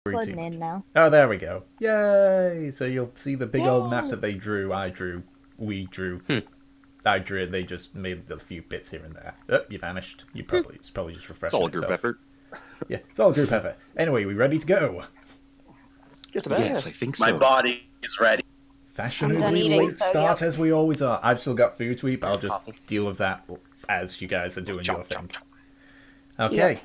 Loading in now. Oh, there we go. Yay! So you'll see the big old map that they drew, we drew. I drew it, they just made a few bits here and there. Oh, you vanished. It's probably just refreshing It's all itself. group effort. Yeah, it's all group effort. Anyway, we ready to go? Just about. Yes, I think so. My body is ready. Fashionably eating, late start as we always are. I've still got food to eat, but I'll just deal with that as you guys are doing your thing. Okay.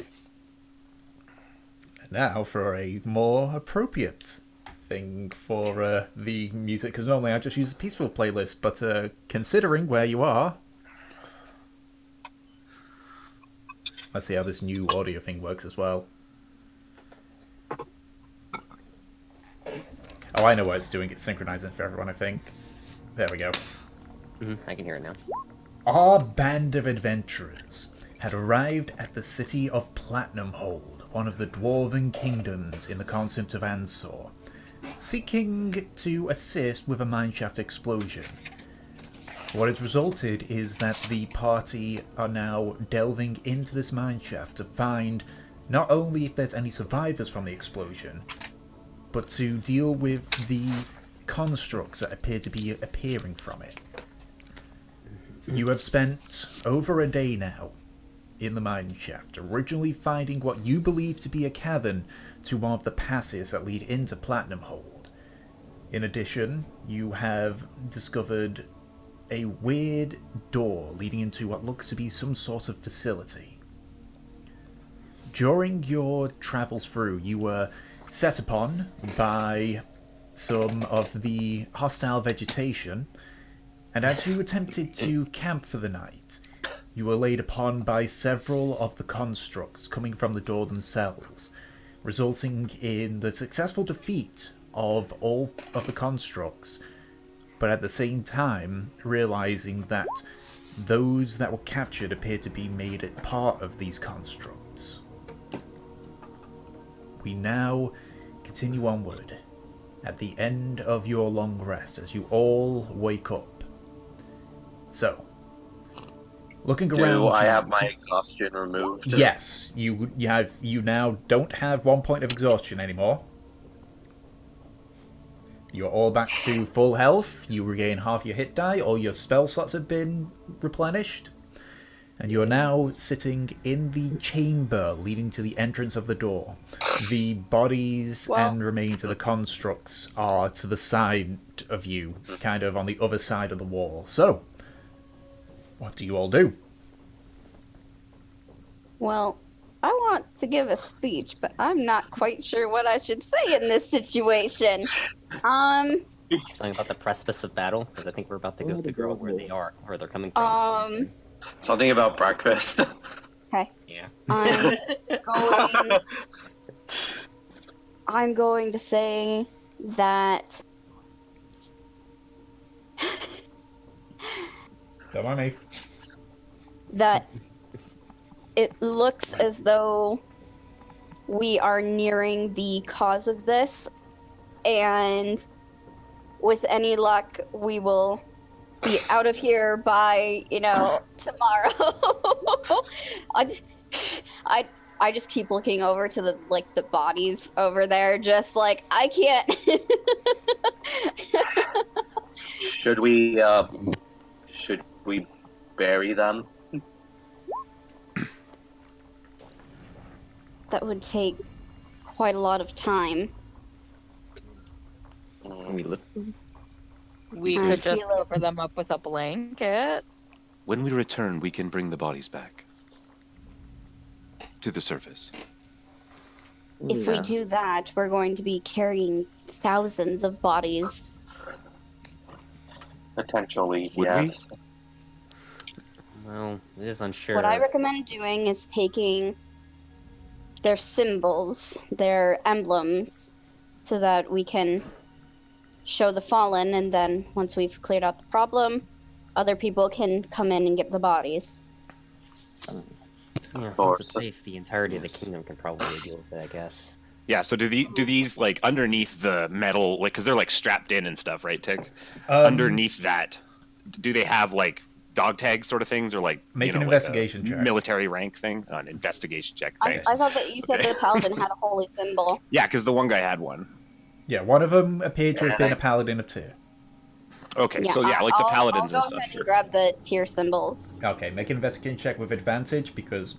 Now for a more appropriate thing for the music, because normally I just use a peaceful playlist, but considering where you are, let's see how this new audio thing works as well. Oh, I know what it's doing. It's synchronizing for everyone, I think. There we go. I can hear it now. Our band of adventurers had arrived at the city of Platinum Hold, one of the dwarven kingdoms in the continent of Ansor, seeking to assist with a mineshaft explosion. What has resulted is that the party are now delving into this mineshaft to find not only if there's any survivors from the explosion, but to deal with the constructs that appear to be appearing from it. You have spent over a day now in the mineshaft, originally finding what you believe to be a cavern to one of the passes that lead into Platinum Hold. In addition, you have discovered a weird door leading into what looks to be some sort of facility. During your travels through, you were set upon by some of the hostile vegetation, and as you attempted to camp for the night, you were laid upon by several of the constructs coming from the door themselves, resulting in the successful defeat of all of the constructs, but at the same time realizing that those that were captured appeared to be made part of these constructs. We now continue onward at the end of your long rest as you all wake up. So, looking around. Do I have my exhaustion removed? Yes, you now don't have 1 point of exhaustion anymore. You're all back to full health. You regain half your hit die. All your spell slots have been replenished. And you're now sitting in the chamber leading to the entrance of the door. The bodies and remains of the constructs are to the side of you, kind of on the other side of the wall. So, what do you all do? Well, I want to give a speech, but I'm not quite sure what I should say in this situation. Something about the precipice of battle, because I think we're about to go figure out where they are, where they're coming from. Something about breakfast. Okay. Yeah. I'm going to say that Don't mind me. that it looks as though we are nearing the cause of this, and with any luck, we will be out of here by, tomorrow. I just keep looking over to the bodies over there, just like, I can't. Should we bury them? That would take quite a lot of time. We could just cover them up with a blanket. When we return, we can bring the bodies back to the surface. If we do that, we're going to be carrying thousands of bodies. Potentially, Would yes. Well, it is unsure. What I recommend doing is taking their symbols, their emblems, so that we can show the fallen, and then once we've cleared out the problem, other people can come in and get the bodies. Yeah, Or once it's safe, the entirety of the kingdom can probably deal with it, I guess. Yeah, so do these, like, underneath the metal, like, because they're, like, strapped in and stuff, right, Tick? Um, Underneath that, do they have, like, dog tag sort of things, or like Make an like investigation a check. military rank thing? An investigation check. I Thanks. thought that you said Okay. the paladin had a holy symbol. Yeah, because the one guy had one. Yeah, one of them appeared to have been a paladin of Tyr. Okay, so yeah, like the paladins I'll and go stuff. ahead Sure. and grab the tier symbols. Okay, make an investigation check with advantage, because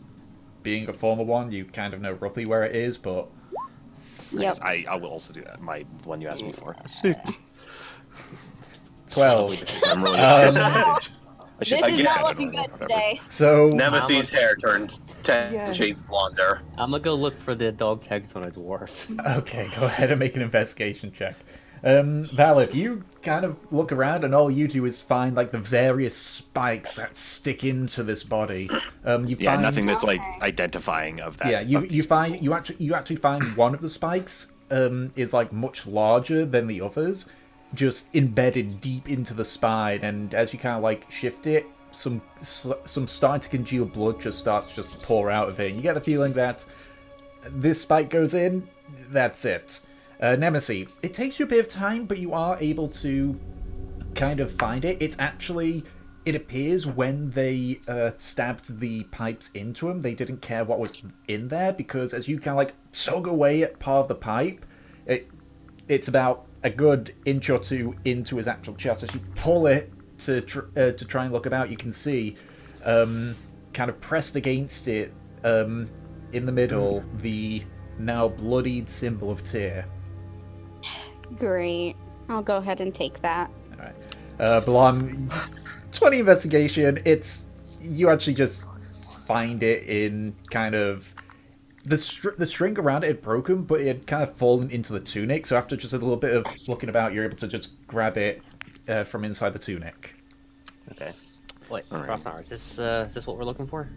being a former one, you kind of know roughly where it is, but... Yep. I will also do that. My one you asked me for. 12. I'm rolling a disadvantage. I should This take is that, not I don't looking know, good whatever. today. So, Nemesi's hair turned 10 shades blonder. I'm gonna go look for the dog tags on a dwarf. okay, go ahead and make an investigation check. Val, if you kind of look around and all you do is find, like, the various spikes that stick into this body, you Yeah, find... nothing that's like Okay. identifying of that. Yeah, you actually find one of the spikes is like much larger than the others, just embedded deep into the spine, and as you kind of like shift it, some starting to congeal blood just starts to just pour out of it. You get the feeling that this spike goes in, that's it. Nemesis, it takes you a bit of time, but you are able to kind of find it. It's actually... It appears when they stabbed the pipes into him, they didn't care what was in there, because as you kind of like tug away at part of the pipe, it's about a good inch or two into his actual chest. As you pull it to try and look about, you can see kind of pressed against it in the middle, the now bloodied symbol of Tyr. Great. I'll go ahead and take that. All right. Blom, 20 investigation. You actually just find it in kind of the string around it had broken, but it had kind of fallen into the tunic. So after just a little bit of looking about, you're able to just grab it from inside the tunic. Okay. Wait, All right. Rafnar, is this what we're looking for?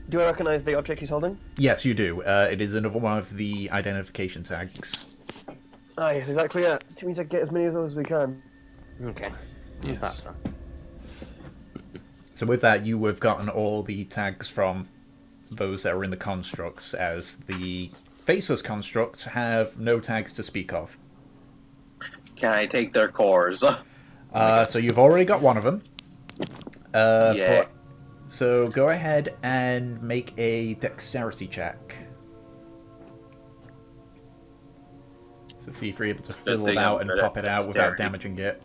Do I recognize the object he's holding? Yes, you do. It is another one of the identification tags. Ah, yes, exactly. Yeah. Do we need to get as many of those as we can? Okay. I Yes. thought so. So with that, you have gotten all the tags from those that are in the constructs, as the faceless constructs have no tags to speak of. Can I take their cores? So you've already got one of them. Yeah. So go ahead and make a dexterity check. So see if you're able to fill it thing out I'm and good at pop it out without dexterity. damaging it.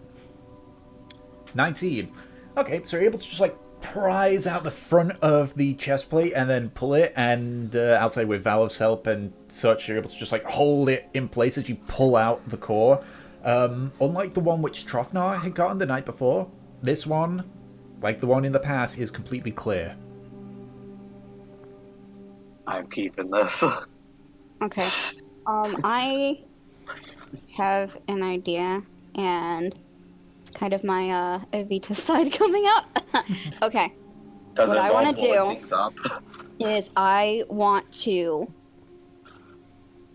19. Okay, so you're able to just like prise out the front of the chest plate and then pull it, and I'll say with Valve's help and such, you're able to just like hold it in place as you pull out the core. Unlike the one which Trofnar had gotten the night before, this one, like the one in the past, is completely clear. I'm keeping this. Okay. I have an idea, and it's kind of my Evita side coming out. Okay. Does What it I wanna involve blowing do- things up? Is I want to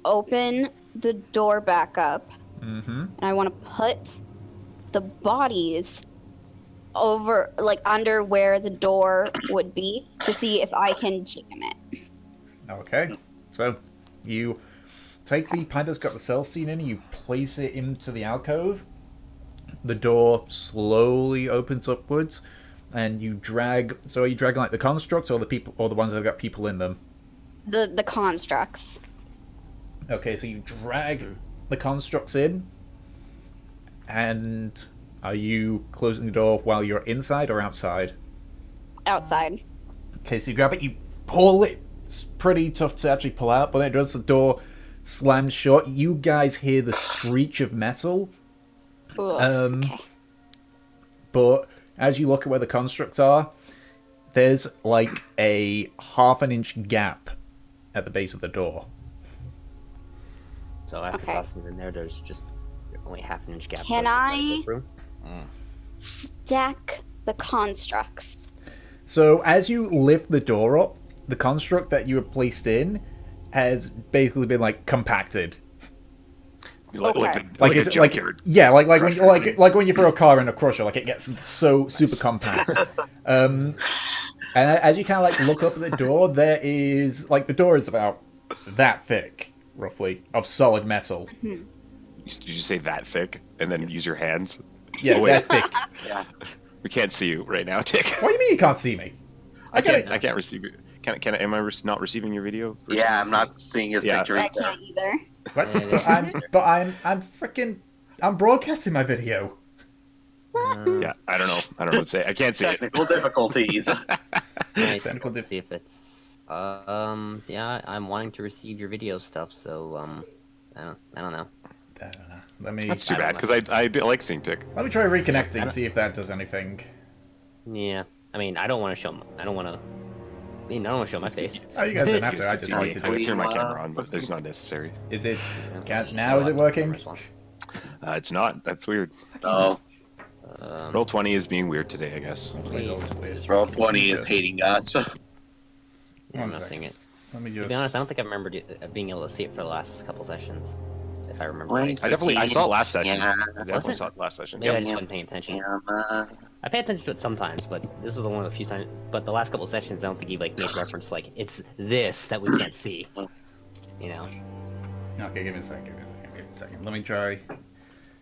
open the door back up, Mm-hmm. and I want to put the bodies over, like, under where the door would be to see if I can jam it. Okay. So you take the pipe that's got the Celestine in, you place it into the alcove. The door slowly opens upwards, and you drag. So are you dragging like the constructs, or the people, or the ones that have got people in them? The constructs. Okay, so you drag the constructs in, and are you closing the door while you're inside or outside? Outside. Okay, so you grab it, you pull it. It's pretty tough to actually pull out, but then it does. The door slams shut. You guys hear the screech of metal. Ugh, okay. But as you look at where the constructs are, there's like a half-an-inch gap at the base of the door. So after Okay. tossing it in there, there's just only half an inch gap. Can left to I- go through. Stack the constructs. So as you lift the door up, the construct that you have placed in has basically been like compacted. Like, Okay. like a Like it's like junkyard. yeah, like when crusher. like when you throw a car in a crusher, like it gets so super compact. And as you kind of like look up at the door, there is like the door is about that thick, roughly, of solid metal. Did you say that thick and then use your hands? Yeah, Oh, wait. that thick. Yeah. We can't see you right now, Tick. What do you mean you can't see me? I can't receive you. Am I not receiving your video? Yeah, I'm not seeing his picture I either. can't either. What? I'm freaking. I'm broadcasting my video. Yeah, I don't know. I don't know what to say. I can't see it. Technical difficulties. Nice. Technical See if it's yeah, I'm wanting to receive your video stuff, so I don't know. I don't know. Let me. That's too bad because I like seeing Tick. Let me try reconnecting. See if that does anything. Yeah, I mean, I don't want to show. I don't want to show my face. Oh, you guys don't have to. I just like to I do would it. turn my camera on, but it's not necessary. Is it? Now is it working? It's not. That's weird. Oh, Roll 20 is being weird today, I guess. Roll 20 is hating us. I'm One not sec. seeing it. Let me To just. be honest, I don't think I remember being able to see it for the last couple sessions, if I remember Wait. right. I saw it last session. Yeah. I definitely it? saw it last session. Maybe I Yep. just wasn't paying attention. Yeah, I pay attention to it sometimes, but this is one of the few times. But the last couple sessions, I don't think he made reference like it's this that we can't see. You know. Okay, give me a second. Let me try.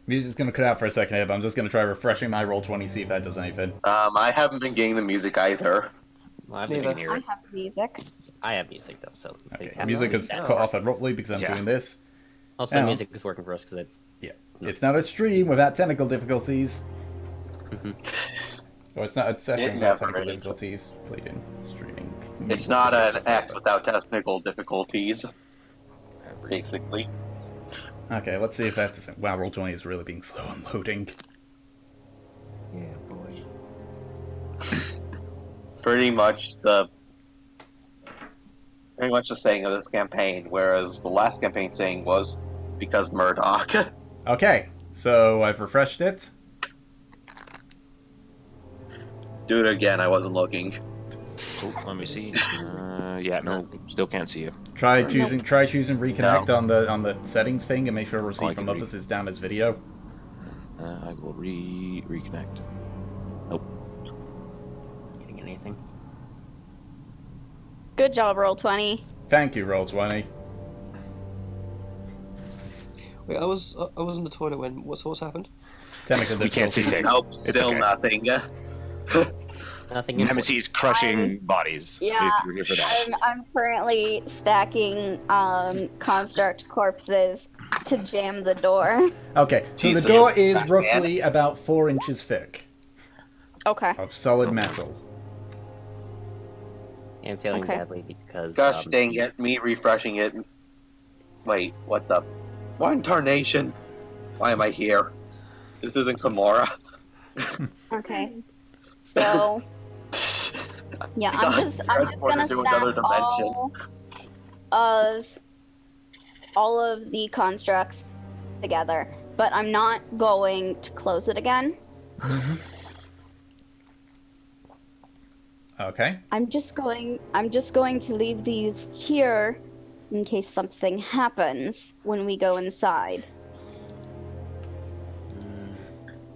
Music's gonna cut out for a second here, but I'm just gonna try refreshing my roll 20, see if that does anything. I haven't been getting the music either. Well, I didn't even hear I it. have music. I have music though, so. Okay, it's music happening. is cut off abruptly because I'm Yeah. doing this. Also, Oh. music is working for us because it's. Yeah, it's not a stream without technical difficulties. Or it's not a session It without never technical is. difficulties. Played in streaming. It's not an X without technical difficulties. Basically. Okay, let's see if that's. Wow, roll 20 is really being slow on loading. Yeah, boy. Pretty much the saying of this campaign, whereas the last campaign saying was because Murdoch. Okay, so I've refreshed it. Do it again, I wasn't looking. Oh, let me see. Yeah, no, still can't see you. Try choosing reconnect on the settings thing and make sure receive I from can others is down as video. I will reconnect. Nope. Getting anything? Good job, roll 20. Thank you, roll 20. Wait, I was in the toilet when what's happened? Technical We can't see difficulties. Tick. Nope, It's still okay. nothing. Nothing. Nemesis crushing bodies. Yeah, If you're here for that. I'm currently stacking construct corpses to jam the door. Okay, so Jesus. the door is roughly about 4 inches thick Okay. of solid metal. I'm failing Okay. badly because. Gosh dang it, me refreshing it. Wait, what the? One tarnation? Why am I here? This isn't Karmora. Okay. So yeah, I'm just gonna transported to another stack dimension. all of the constructs together, but I'm not going to close it again. Okay. I'm just going to leave these here in case something happens when we go inside.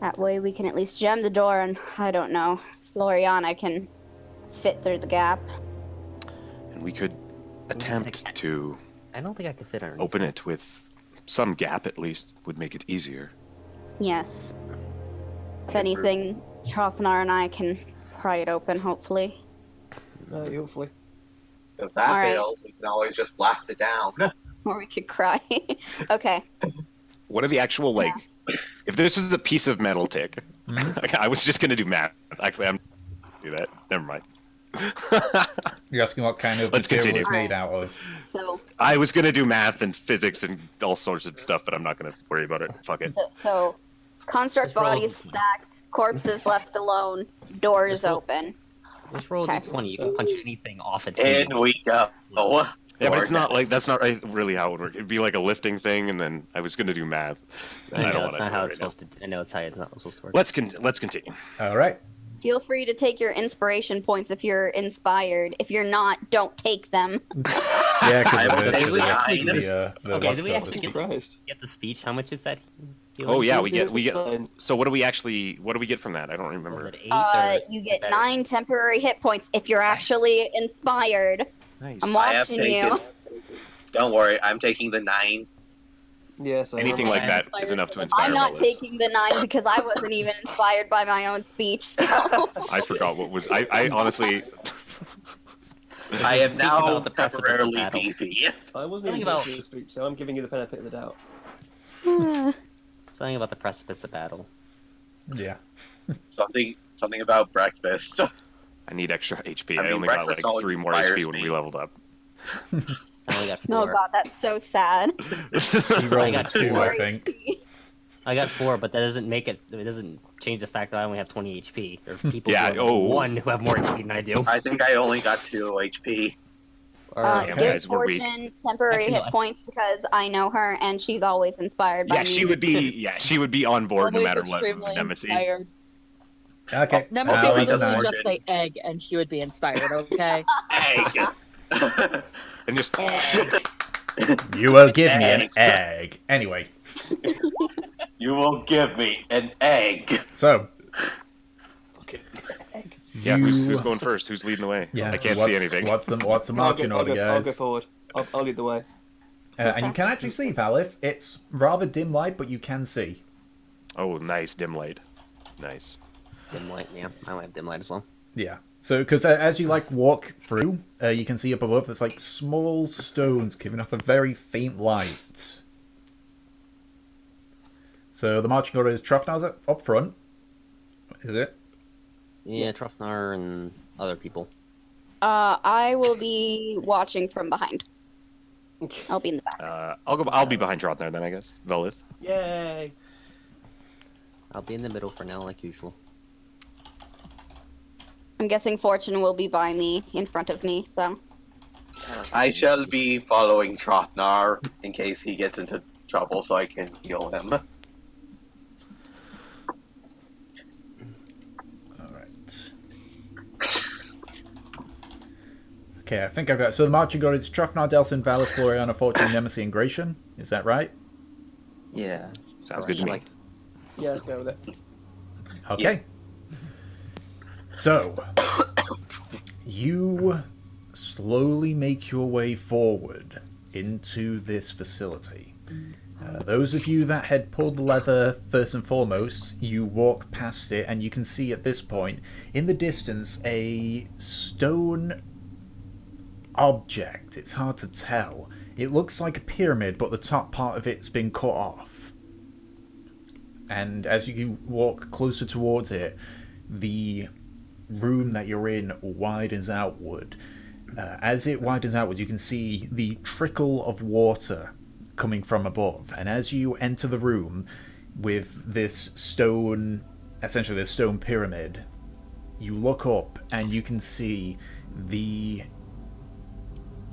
That way we can at least jam the door and, I don't know, Sloriana can fit through the gap. And we could attempt to I don't think I could fit underneath. open it with some gap at least would make it easier. Yes. If anything, Trothnar and I can pry it open, hopefully. Hopefully. If that Alright. fails, we can always just blast it down. Or we could cry. Okay. What are the actual, like, if this was a piece of metal, Tick, I was just going to do math. Actually, I'm do that. Never mind. You're asking what kind of Let's material continue. it's made out of. So I was going to do math and physics and all sorts of stuff, but I'm not going to worry about it. Fuck it. so construct Just roll. bodies stacked, corpses left alone, doors Just roll. open. Just roll Okay. a d20. You can punch anything off its In feet. we go. Yeah, but it's not like, that's not really how it would work. It'd be like a lifting thing, and then I was going to do math. I know don't that's wanna not do how it it's right now. supposed to. I know it's how it's not supposed to work. Let's continue. All right. Feel free to take your inspiration points if you're inspired. If you're not, don't take them. Yeah, because I of will the, take because of the the Okay, what's do we called, actually the get- speech. Christ. Get the speech. How much is that? Oh yeah, we get. Fine. So what do we get from that? I don't Was remember. it 8 or You get better? 9 temporary hit points if you're actually inspired. Nice. I'm I have watching you. taken. Don't worry, I'm taking the 9. Yeah, so Anything like that is enough to inspire I'm not Velith. taking the 9 because I wasn't even inspired by my own speech. So I forgot what was. I honestly. I am Speech now about the precipice of temporarily battle. beefy. I wasn't Something even about- the speech, so I'm giving you the benefit of the doubt. Something about the precipice of battle. Yeah. Something about breakfast. I need extra HP. I I mean, only got like breakfast always 3 more inspires HP when me. we leveled up. I only got oh 4. god, that's so sad. You rolled a got 2, four. I think. I got 4, but that doesn't make it. It doesn't change the fact that I only have 20 HP. There are people Yeah, who have oh. 1 who have more HP than I do. I think I only got 2 HP. Or, Damn, Give guys, we're weak. Fortune temporary Actually, no, hit points because I know her and she's always inspired by Yeah, me. she would be. Yeah, she would be on board no Always matter what. extremely Nemesis. inspired. Okay. Nemesis Also, would he does literally Fortune. just say egg, and she would be inspired. Okay. Egg! And just. You will give me an egg. Anyway, You will give me an egg. so. Yeah, you... who's going first? Who's leading the way? Yeah, I can't what's, see anything. What's the marching order, I'll go guys? forward. I'll lead the way. And you can actually see, Valif. It's rather dim light, but you can see. Oh, nice dim light. Nice. dim light, yeah. I only have dim light as well. Yeah. So, because as you like walk through, you can see up above there's like small stones giving off a very faint light. So the marching order is Trufnar's up front. Is it? Yeah, Trufnar and other people. I will be watching from behind. I'll be in the back. I'll be behind Trotnar then, I guess. Velith. Yay! I'll be in the middle for now, like usual. I'm guessing Fortune will be by me, in front of me, so. I shall be following Trotnar in case he gets into trouble so I can heal him. Alright. Okay, I think I've got... So the marching order is Trufnar, Delsin, Valith, Floriana, Fortune, Nemesis, and Gratian. Is that right? Yeah. Sounds good to me. Like, Yeah, let's go with it. Okay. So, you slowly make your way forward into this facility. Those of you that had pulled the lever first and foremost, you walk past it and you can see at this point, in the distance, a stone object. It's hard to tell. It looks like a pyramid, but the top part of it's been cut off. And as you walk closer towards it, the room that you're in widens outward. As it widens outward, you can see the trickle of water coming from above. And as you enter the room with this stone, essentially this stone pyramid, you look up and you can see the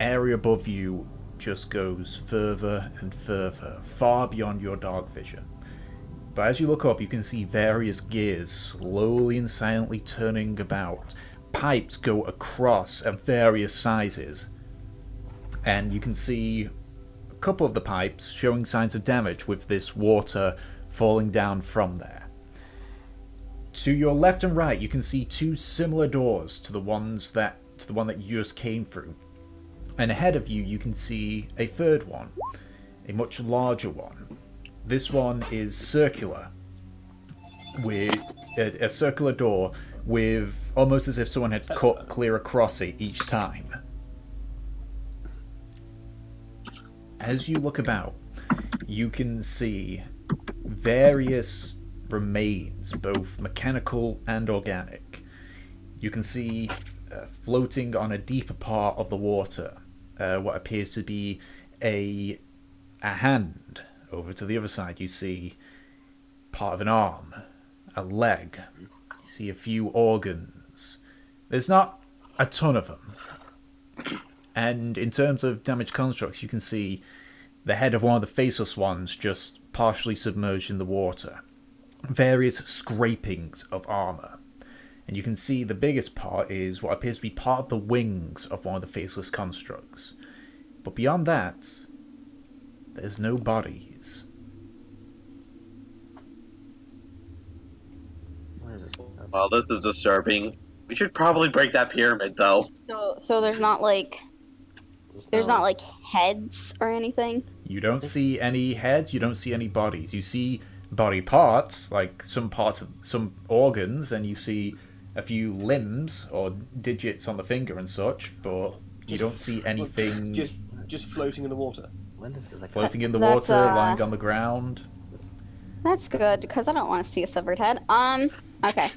area above you just goes further and further, far beyond your dark vision. But as you look up, you can see various gears slowly and silently turning about. Pipes go across at various sizes. And you can see a couple of the pipes showing signs of damage with this water falling down from there. To your left and right, you can see two similar doors to the one that you just came through. And ahead of you, you can see a third one, a much larger one. This one is circular, with a circular door with almost as if someone had cut clear across it each time. As you look about, you can see various remains, both mechanical and organic. You can see floating on a deeper part of the water what appears to be a hand. Over to the other side, you see part of an arm, a leg. You see a few organs. There's not a ton of them. And in terms of damaged constructs, you can see the head of one of the faceless ones just partially submerged in the water. Various scrapings of armor. And you can see the biggest part is what appears to be part of the wings of one of the faceless constructs. But beyond that, there's no bodies. where is this? Well, this is disturbing. We should probably break that pyramid, though. So there's not like heads or anything. You don't see any heads, you don't see any bodies. You see body parts, like some parts of some organs, and you see a few limbs or digits on the finger and such, but you don't see anything Just floating in the water. When is this? Like, floating in the That's, water, lying on the ground. That's good, because I don't want to see a severed head. Okay.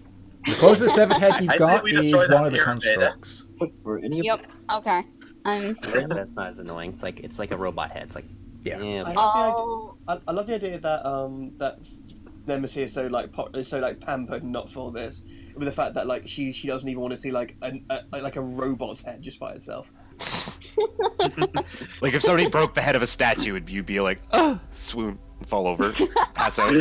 The closest severed head you've I got think we is destroyed that one of the pyramid. constructs. Yep. Okay. That's not as annoying. It's like a robot head. It's like Yeah. I I'll... love the idea that that Nemesis is so like pampered and not for this, with the fact that like she doesn't even want to see like a robot's head just by itself. Like if somebody broke the head of a statue, you'd be like, swoon, fall over, pass out.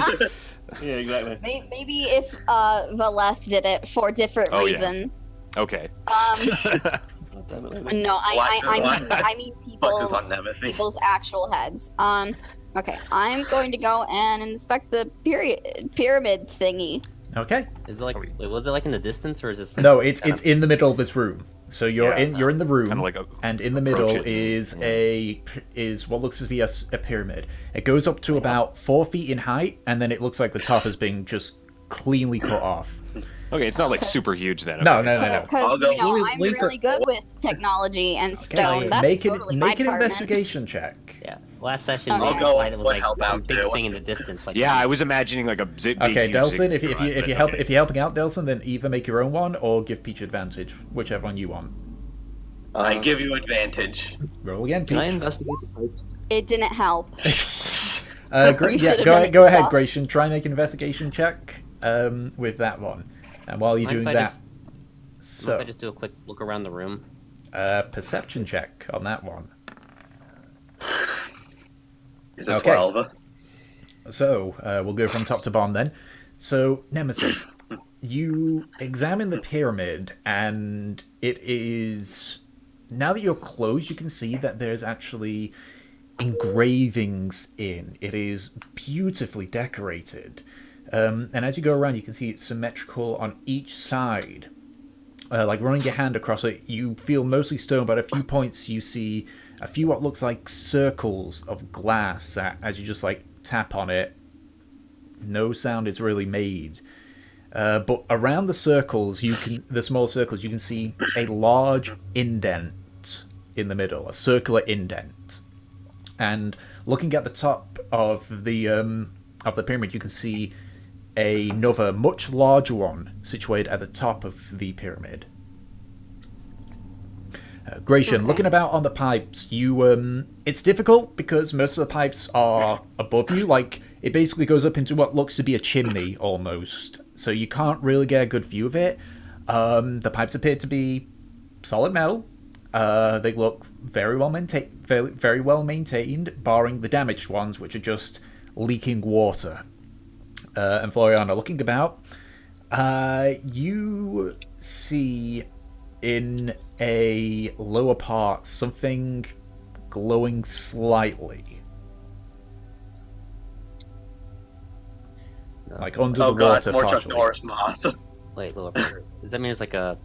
Yeah, exactly. Maybe if Valeth did it for different Oh, yeah. reasons. Okay. God damn it, Lily. No, I mean Flexes on Nemesis. people's actual heads. Okay, I'm going to go and inspect the pyramid thingy. Okay. is it like was it like in the distance or is this? Like, No, it's in the middle of this room. So you're in the room, Kinda like and in the middle approach it. is what looks to be a pyramid. It goes up to about 4 feet in height, and then it looks like the top has been just cleanly cut off. Okay, it's not like super huge then. No, okay. no, no, no. Because go- I'm really good with technology and stone. That's Make totally my an department. investigation check. Yeah. Last session, Okay. we I'll go implied it was and like help some out, big too. thing in the distance. Like Yeah, I was imagining like a big. Okay, huge Delson, if ziggurat, you're but okay. helping out Delson, then either make your own one or give Peach advantage, whichever one you want. I give you advantage. Roll again, Can I Peach. investigate the pipes? It didn't help. Yeah, You should've go done it ahead, yourself. Gratian. Try and make an investigation check with that one. And while you're Mind doing if I that, just- if I just do a quick look around the room. perception check on that one. Is it Okay. 12? So, we'll go from top to bottom then. So, Nemesis, you examine the pyramid, and it is... Now that you're close, you can see that there's actually engravings in. It is beautifully decorated. And as you go around, you can see it's symmetrical on each side. Like running your hand across it, you feel mostly stone, but at a few points you see a few what looks like circles of glass as you just like tap on it. No sound is really made. But around the circles, the small circles, you can see a large indent in the middle, a circular indent. And looking at the top of the pyramid, you can see another much larger one situated at the top of the pyramid. Gratian, looking about on the pipes, it's difficult because most of the pipes are above you. Like, it basically goes up into what looks to be a chimney almost, so you can't really get a good view of it. The pipes appear to be solid metal. They look very well maintained, barring the damaged ones, which are just leaking water. And Floriana, looking about, you see in a lower part something glowing slightly. No. Like under Oh the god, water more Chuck partially. Norris mods. Wait, lower. Does that mean it's like a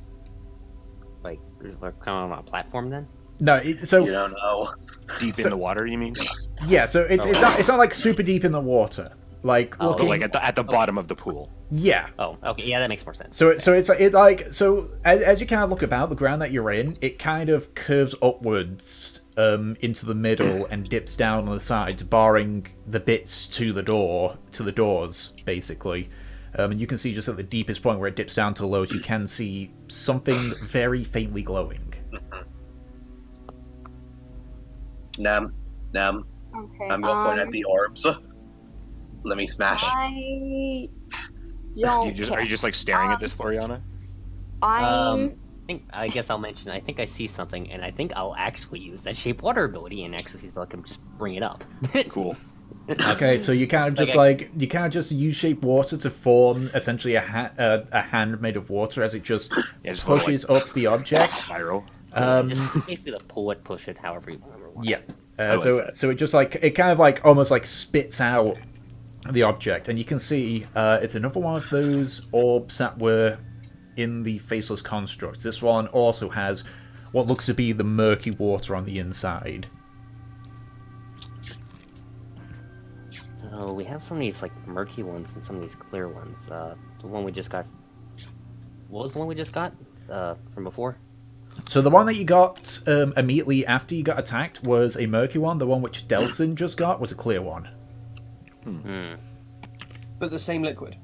we're kind of on a platform then? No, so You don't know. Deep in the water, you mean? yeah, so it's not like super deep in the water. Like Oh, looking, Like at the bottom of the pool. yeah. Oh, okay, yeah, that makes more sense. So it's as you kind of look about the ground that you're in, it kind of curves upwards into the middle and dips down on the sides, barring the bits to the doors, basically. And you can see just at the deepest point where it dips down to the lowest, you can see something very faintly glowing. Nem. Okay. I'm going to point at the orbs. Let me smash. I don't care. Are you just like staring at this, Floriana? I'm I guess I'll mention. I think I see something, and I think I'll actually use that shape water ability and actually see if I can just bring it up. Cool. Okay, so you kind of just use shape water to form essentially a hand made of water as it just Yeah, just a little, pushes up the object. Spiral. Just basically the pull it, push it, however you want. Yeah. like So it just like it kind of like almost like spits out the object, and you can see it's another one of those orbs that were in the faceless constructs. This one also has what looks to be the murky water on the inside. Oh, we have some of these like murky ones and some of these clear ones. The one we just got. What was the one we just got? From before? So the one that you got immediately after you got attacked was a murky one. The one which Delson just got was a clear one. But the same liquid.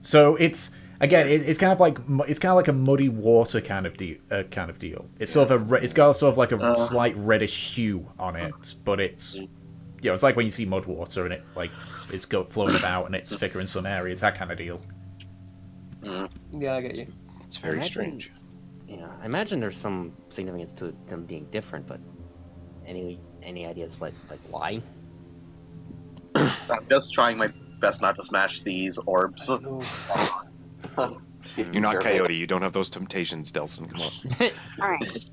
So it's again, it's kind of like a muddy water kind of deal. It's sort of it's got sort of like a slight reddish hue on it, but it's it's like when you see mud water and it like it's flowing about and it's thicker in some areas, that kind of deal. Yeah, I get you. It's very strange. Yeah, I imagine there's some significance to them being different, but any ideas like why? I'm just trying my best not to smash these orbs. You're not Coyote. You don't have those temptations, Delson. Come on. Alright.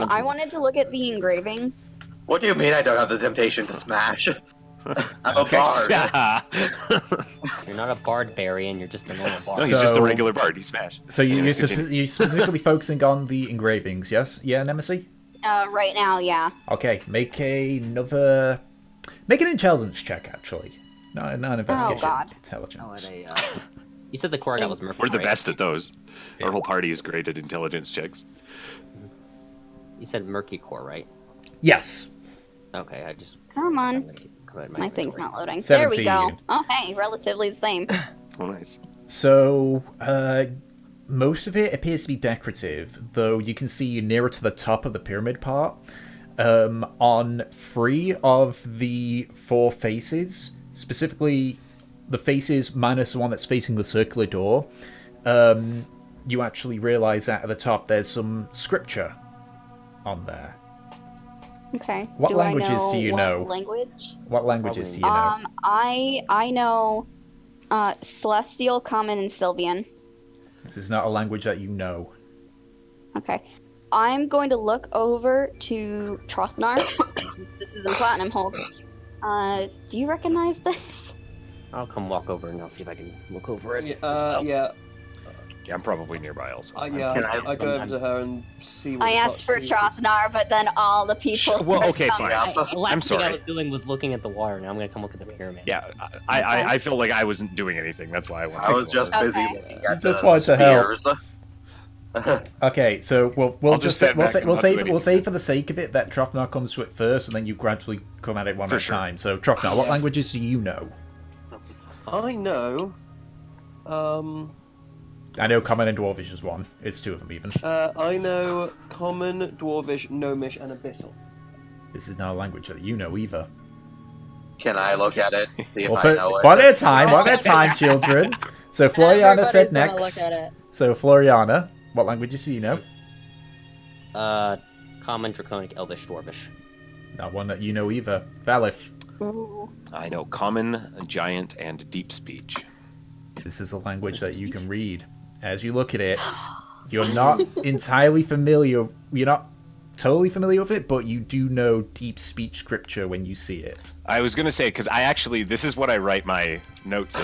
I wanted to look at the engravings. What do you mean I don't have the temptation to smash? I'm a bard. Yeah. You're not a bard, Barian. You're just a normal bard. No, he's just a regular bard. He smash. So you're specifically focusing on the engravings, yes? Yeah, Nemesis? Right now, yeah. Okay, make an intelligence check, actually. Not an investigation. Oh, God. Intelligence. You said the core I got was Murphy. We're the right? best at those. Our whole party is great at intelligence checks. You said murky core, right? Yes. Okay, I just. Come on. Go ahead, My thing's not loading. There we 17. go. Oh, hey, relatively the same. Oh, nice. So, most of it appears to be decorative, though you can see nearer to the top of the pyramid part, on 3 of the 4 faces, specifically the faces minus the one that's facing the circular door, you actually realize that at the top there's some scripture on there. Okay. What do languages I know do you what know? Language? What languages do you know? I know Celestial, Common, and Sylvian. This is not a language that you know. Okay. I'm going to look over to Trothnar. This is in Platinum Hold. Do you recognize this? I'll come walk over and I'll see if I can look over it. Yeah. Yeah, I'm probably nearby also. I go over to her and see what I asked for Trothnar, but then all the people. Well, okay, fine. The last I'm thing I sorry. was doing was looking at the water. Now I'm gonna come look at the pyramid. Yeah, I feel like I wasn't doing anything. That's why I wanted. I was to just go over. busy Okay. looking at Just the wanted to help. spears. Okay, so we'll I'll just stand back and not do we'll anything. say for the sake of it that Trothnar comes to it first, and then you gradually come at it one For at a sure. time. So Trothnar, what languages do you know? I know. I know Common and Dwarvish is one. It's 2 of them even. I know Common, Dwarvish, Gnomish, and Abyssal. This is not a language that you know either. Can I look at it? See if Well, I know it. one at a time, children. So Floriana said Everybody's gonna next. look at it. So Floriana, what languages do you know? Common, Draconic, Elvish, Dwarvish. Not one that you know either. Valif. Ooh. I know Common, Giant, and Deep Speech. This is a language that you can read. As you look at it, you're not entirely familiar. You're not totally familiar with it, but you do know deep speech scripture when you see it. I was gonna say because this is what I write my notes in.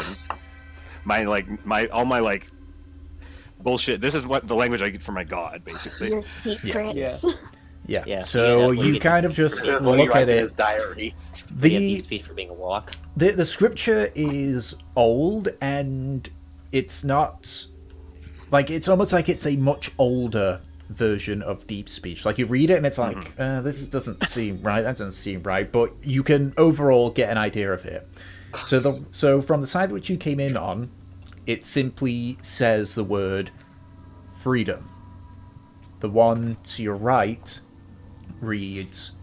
All my bullshit. This is what the language I get from my god, basically. Your secrets. Yeah. Yeah. Yeah, So that's what you you get kind of just This is what he look at writes in it. his diary. You have The deep speech for being a warlock. the scripture is old, and it's not like it's almost like it's a much older version of deep speech. Like you read it and it's like this doesn't seem right. That doesn't seem right. But you can overall get an idea of it. So from the side which you came in on, it simply says the word freedom. The one to your right reads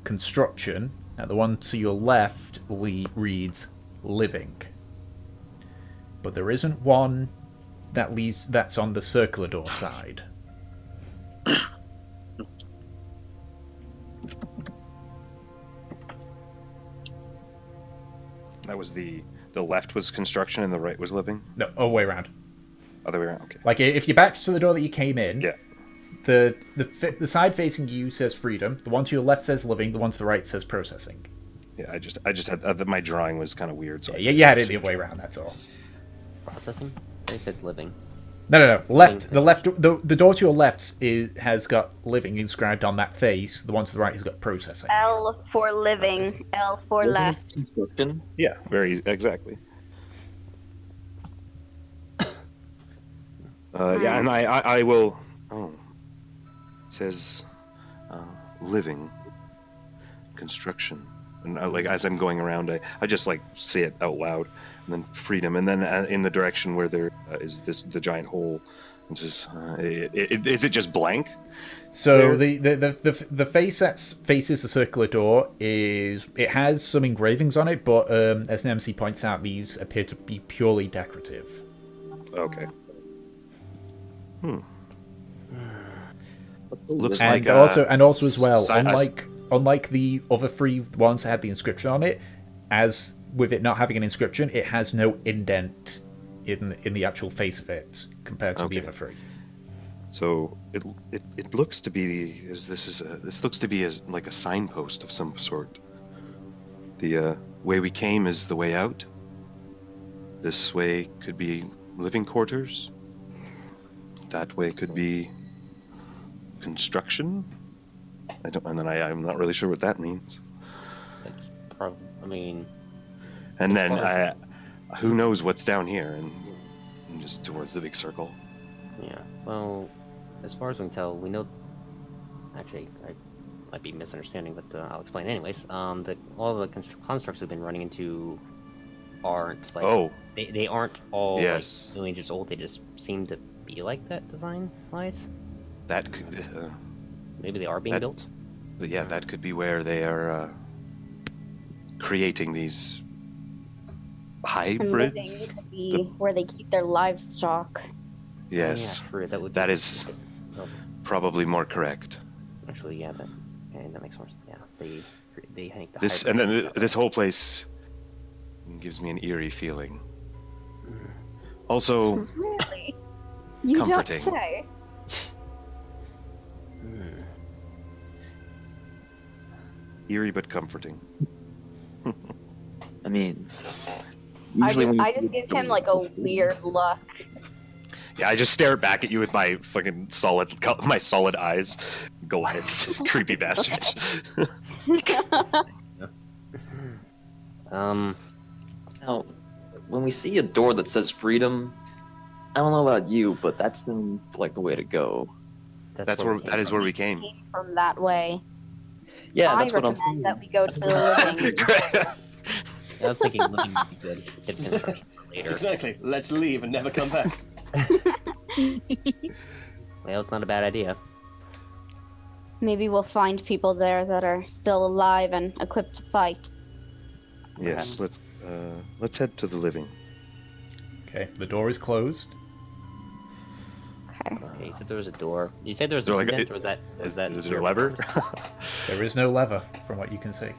construction, and the one to your left reads living. But there isn't one that's on the circular door side. That was the left was construction and the right was living. No, other way around. Other way around. Okay. Like if your back's to the door that you came in, Yeah. the side facing you says freedom. The one to your left says living. The one to the right says processing. Yeah. I just had my drawing was kind of weird. So Yeah, you had it the other way around. That's all. Processing? They said living. No. Left. The left. The door to your left has got living inscribed on that face. The one to the right has got processing. L for living, L for left. Construction. Yeah, exactly. Yeah, and I will. Oh, it says living construction, and like as I'm going around, I just like say it out loud, and then freedom, and then in the direction where there is the giant hole. It says, is it just blank? So There- the face that faces the circular door has some engravings on it, but as Nemsi points out, these appear to be purely decorative. Okay. Looks And like also as well, si- unlike the other three ones that had the inscription on it, as with it not having an inscription, it has no indent in the actual face of it compared to the Okay. other three. So it looks to be this looks to be as like a signpost of some sort. The way we came is the way out. This way could be living quarters. That way could be construction. I'm not really sure what that means. It's probably. I mean, And As then far who knows what's down here and just towards the big circle. yeah. Well, as far as we can tell, we know. Actually, I might be misunderstanding, but I'll explain anyways. That all the constructs we've been running into aren't like. Oh, They aren't all Yes. like million years old. They just seem to be like that design-wise. that could Maybe they are being That- built. yeah, that could be where they are creating these And living hybrids. could be where they keep their livestock. Yes, Oh, yeah, true. That would. that be- is Oh, probably more correct. actually, yeah. That makes more sense. Yeah. They hang the This hybrid and then stuff. this whole place gives me an eerie feeling. Also, Really? You Comforting. don't say. Hmm. eerie but comforting. I mean, I usually when just, I just give him like a weird look. Yeah, I just stare back at you with my fucking solid eyes. Goliaths, creepy bastards. now, when we see a door that says freedom, I don't know about you, but that seems like the way to go. That came is from. where we came. Came from that way. Yeah, I that's what I'm recommend saying. that we go to the living. I was thinking living would be good. Get construction for later. Exactly. Let's leave and never come back. Well, it's not a bad idea. Maybe we'll find people there that are still alive and equipped to fight. Yes, let's head to the living. Okay, the door is closed. Okay. Okay, you said there was a door. You said there was There an like a- indent, or was that? Is there a lever? There is no lever, from what you can see.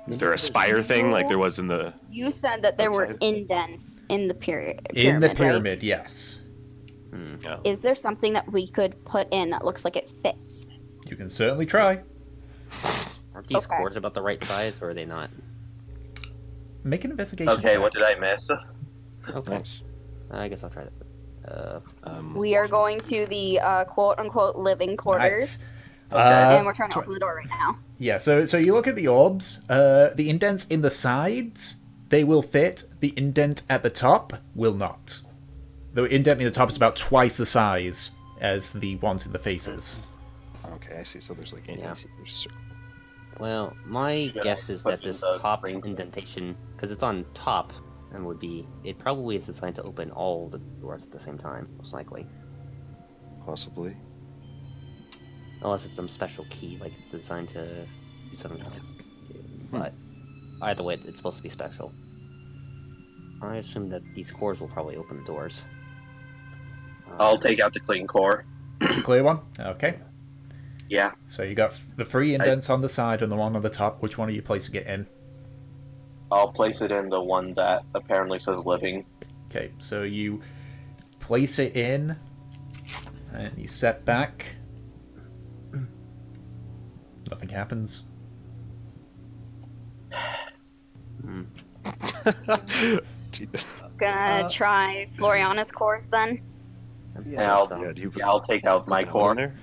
Is there a spire thing like there was in the? You said that there were Outside. indents in the pyramid. In the right? pyramid, yes. Hmm. Yeah. Is there something that we could put in that looks like it fits? You can certainly try. Aren't these Okay. cords about the right size, or are they not? Make an investigation Okay, check. what did I miss? Okay, Nice. I guess I'll try that. We are going to the quote unquote living quarters, Nice. and we're trying to open the door right now. Yeah, so you look at the orbs. The indents in the sides, they will fit. The indent at the top will not. The indent in the top is about twice the size as the ones in the faces. Okay, I see. So there's like Yeah. there's Well, my Should I guess is put that this in the top ring? indentation, because it's on top, and it probably is designed to open all the doors at the same time, most likely. possibly. Unless it's some special key, like it's designed to do something else. But either way, it's supposed to be special. I assume that these cores will probably open the doors. I'll take out the clean core. Clear one? Okay. Yeah, So you got the three indents on the side and the one on the top. Which one are you placing it in? I'll place it in the one that apparently says living. Okay, so you place it in, and you step back. Nothing happens. Gee, Gonna try Floriana's cores then. And I'll, So, Yeah, do you put, I'll take out my put that one core. in there?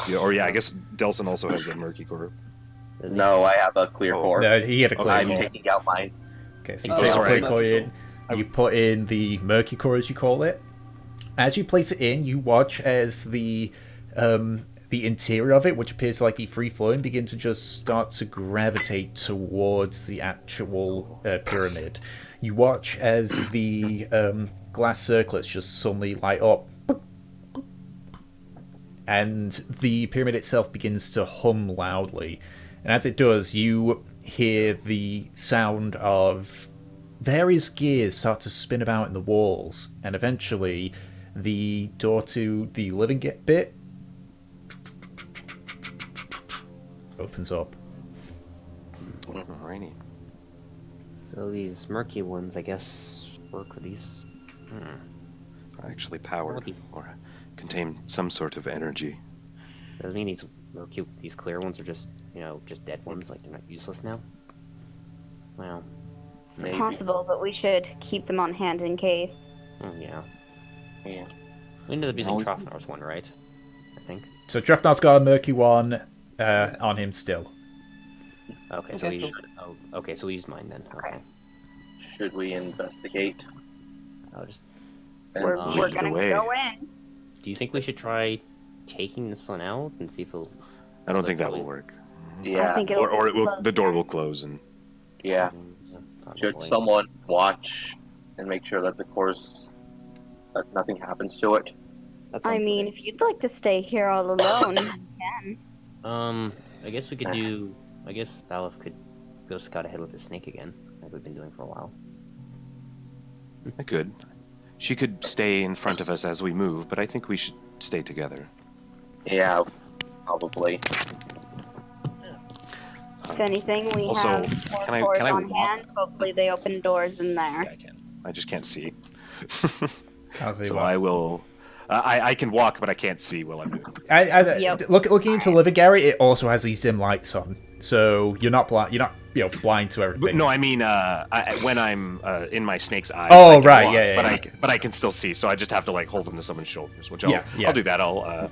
Yeah, or yeah, I guess Delson also has a murky core. No, I have a clear Oh. core. No, he had a clear I'm core. taking out mine. Okay, so you Oh, take the sorry. clear core in. You put in the murky core, as you call it. As you place it in, you watch as the interior of it, which appears to like be free flowing, begin to just start to gravitate towards the actual pyramid. You watch as the glass circlets just suddenly light up, and the pyramid itself begins to hum loudly. And as it does, you hear the sound of various gears start to spin about in the walls, and eventually the door to the living bit opens up. Alrighty. so these murky ones, I guess, work with these. Are actually powered What do you- or contain some sort of energy. Does it mean these clear ones are just, just dead ones, like they're not useless now? Well, It's Maybe. possible, but we should keep them on hand in case. yeah. Yeah. We ended up using Well, Trofnar's one, right? I think. So Drafnar's got a murky one on him still. Okay, so Okay, we cool. used, okay, so we used mine then. Okay. Should we investigate? I'll just. And We're lead we're the gonna way. go in. Do you think we should try taking this one out and see if it'll? I don't think that will work. Yeah. I think it'll Or it will, close the door down. will close and Yeah. Probably. Should someone watch and make sure that that nothing happens to it? I mean, if you'd like to stay here all alone, you can. I guess we could do. I guess Balif could go scout ahead with the snake again, like we've been doing for a while. I could. She could stay in front of us as we move, but I think we should stay together. Yeah, probably. If anything, we Also, have can I- more can I cords on walk? hand. Hopefully, they open doors in there. Yeah, I can. I just can't see. Can't say So what. I will. I can walk, but I can't see while I'm doing it. Yep. Looking into living area, it also has these dim lights on, so you're not blind. You're not blind to everything. But no, I mean when I'm in my snake's eye. Oh, I can right, walk, yeah, but yeah. I can still see, so I just have to like hold onto someone's shoulders, which Yeah, yeah. I'll do that. I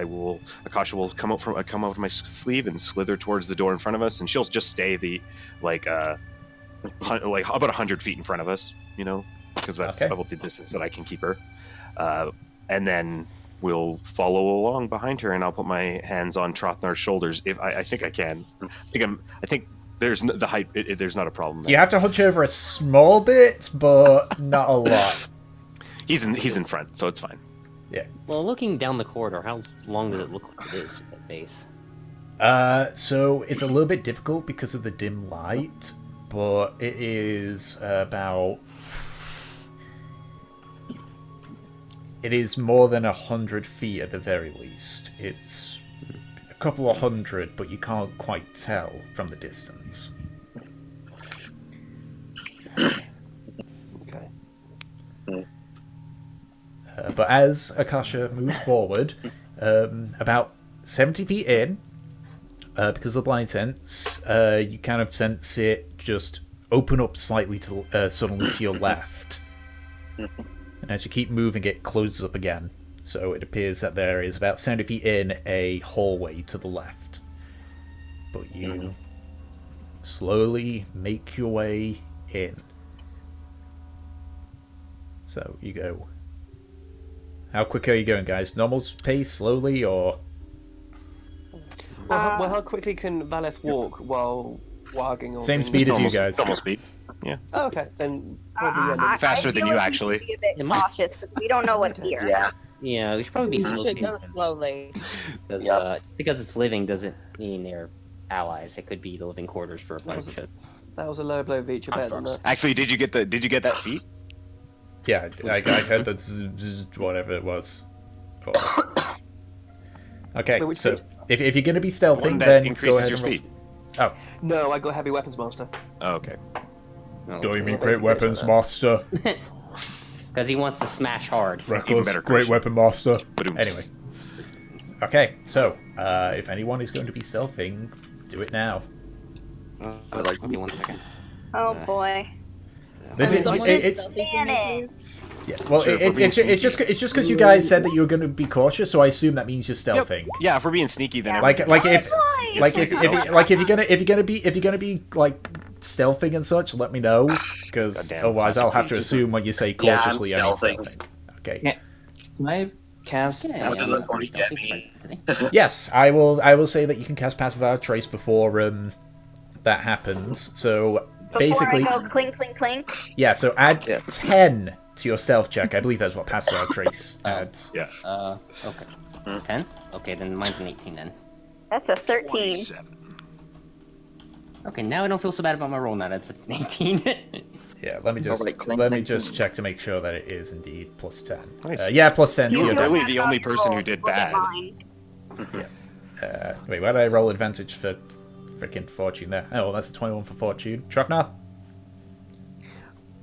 will. Akasha will come out of my sleeve and slither towards the door in front of us, and she'll just stay like about 100 feet in front of us, because that's Okay. about the distance that I can keep her. And then we'll follow along behind her, and I'll put my hands on Trothnar's shoulders if I think I can. I think there's the height. There's not a problem there. You have to hunch over a small bit, but not a lot. He's in front, so it's fine. Well, looking down the corridor, how long does it look like it is at base? So it's a little bit difficult because of the dim light, but it is about. It is more than 100 feet at the very least. It's a couple of hundred, but you can't quite tell from the distance. Okay. But as Akasha moves forward, about 70 feet in, because of the blind sense, you kind of sense it just open up slightly suddenly to your left. And as you keep moving, it closes up again. So it appears that there is about 70 feet in a hallway to the left. But you slowly make your way in. So you go. How quick are you going, guys? Normal pace, slowly, or? Well, how quickly can Valeth walk while warging? Or Same being- speed as you Almost- guys. Normal speed. Oh, okay, then probably yeah, I Faster feel than you, like we actually. should be a bit It might- cautious because we don't know what's here. Yeah. Yeah, we should probably be You slow. should go slowly. Because, Yep. because it's living doesn't mean they're allies. It could be the living quarters for a bunch of. that was a low blow feature better than that. Actually, did you get that feat? Yeah, I heard that whatever it was. Cool. Okay, Wait, which so speed? if you're going to be One stealthing, that then go increases ahead your and roll. speed. Oh, No, I got heavy weapons master. Oh, okay. do you mean Okay. great weapons master? Because he wants to smash hard. Reckless, better great question. weapon master. Ba-doom. Anyway. Okay, so if anyone is going to be stealthing, do it now. Give me 1 second. Oh boy. This is Someone it's stealthy for me, Spanish. please? Yeah. Well, Sure, if we're it's being just sneaky. because you guys said that you were going to be cautious, so I assume that means you're Yep. stealthing. Yeah, if we're being sneaky, then Like everything- if you're gonna be like stealthing and such, let me know, because Goddamn otherwise I'll have to classic assume when you say Yeah, I'm cautiously, I mean stealthing. stealthing. Okay. Yeah. Can I cast? Yeah, How does I'm it work, stealthy, Debbie? surprisingly. Yes, I will say that you can cast passive without trace before that happens. So basically, Before I go clink, clink, clink. yeah. So add Yeah. 10 to your stealth check. I believe that's what passive without trace adds. Yeah. Okay. It's 10? Okay, then mine's an 18 then. That's a 13. 27. Okay, now I don't feel so bad about my roll now. That's an 18. Yeah, let me just Alright, clink, let me clink, just clink. check to make sure that it is indeed plus 10. Nice. Yeah, plus 10 to You your You're don't really dex. the have only your person who rolls, did look at bad. mine. Wait, why did I roll advantage for freaking fortune there? Oh, well, that's a 21 for fortune. Trafnar,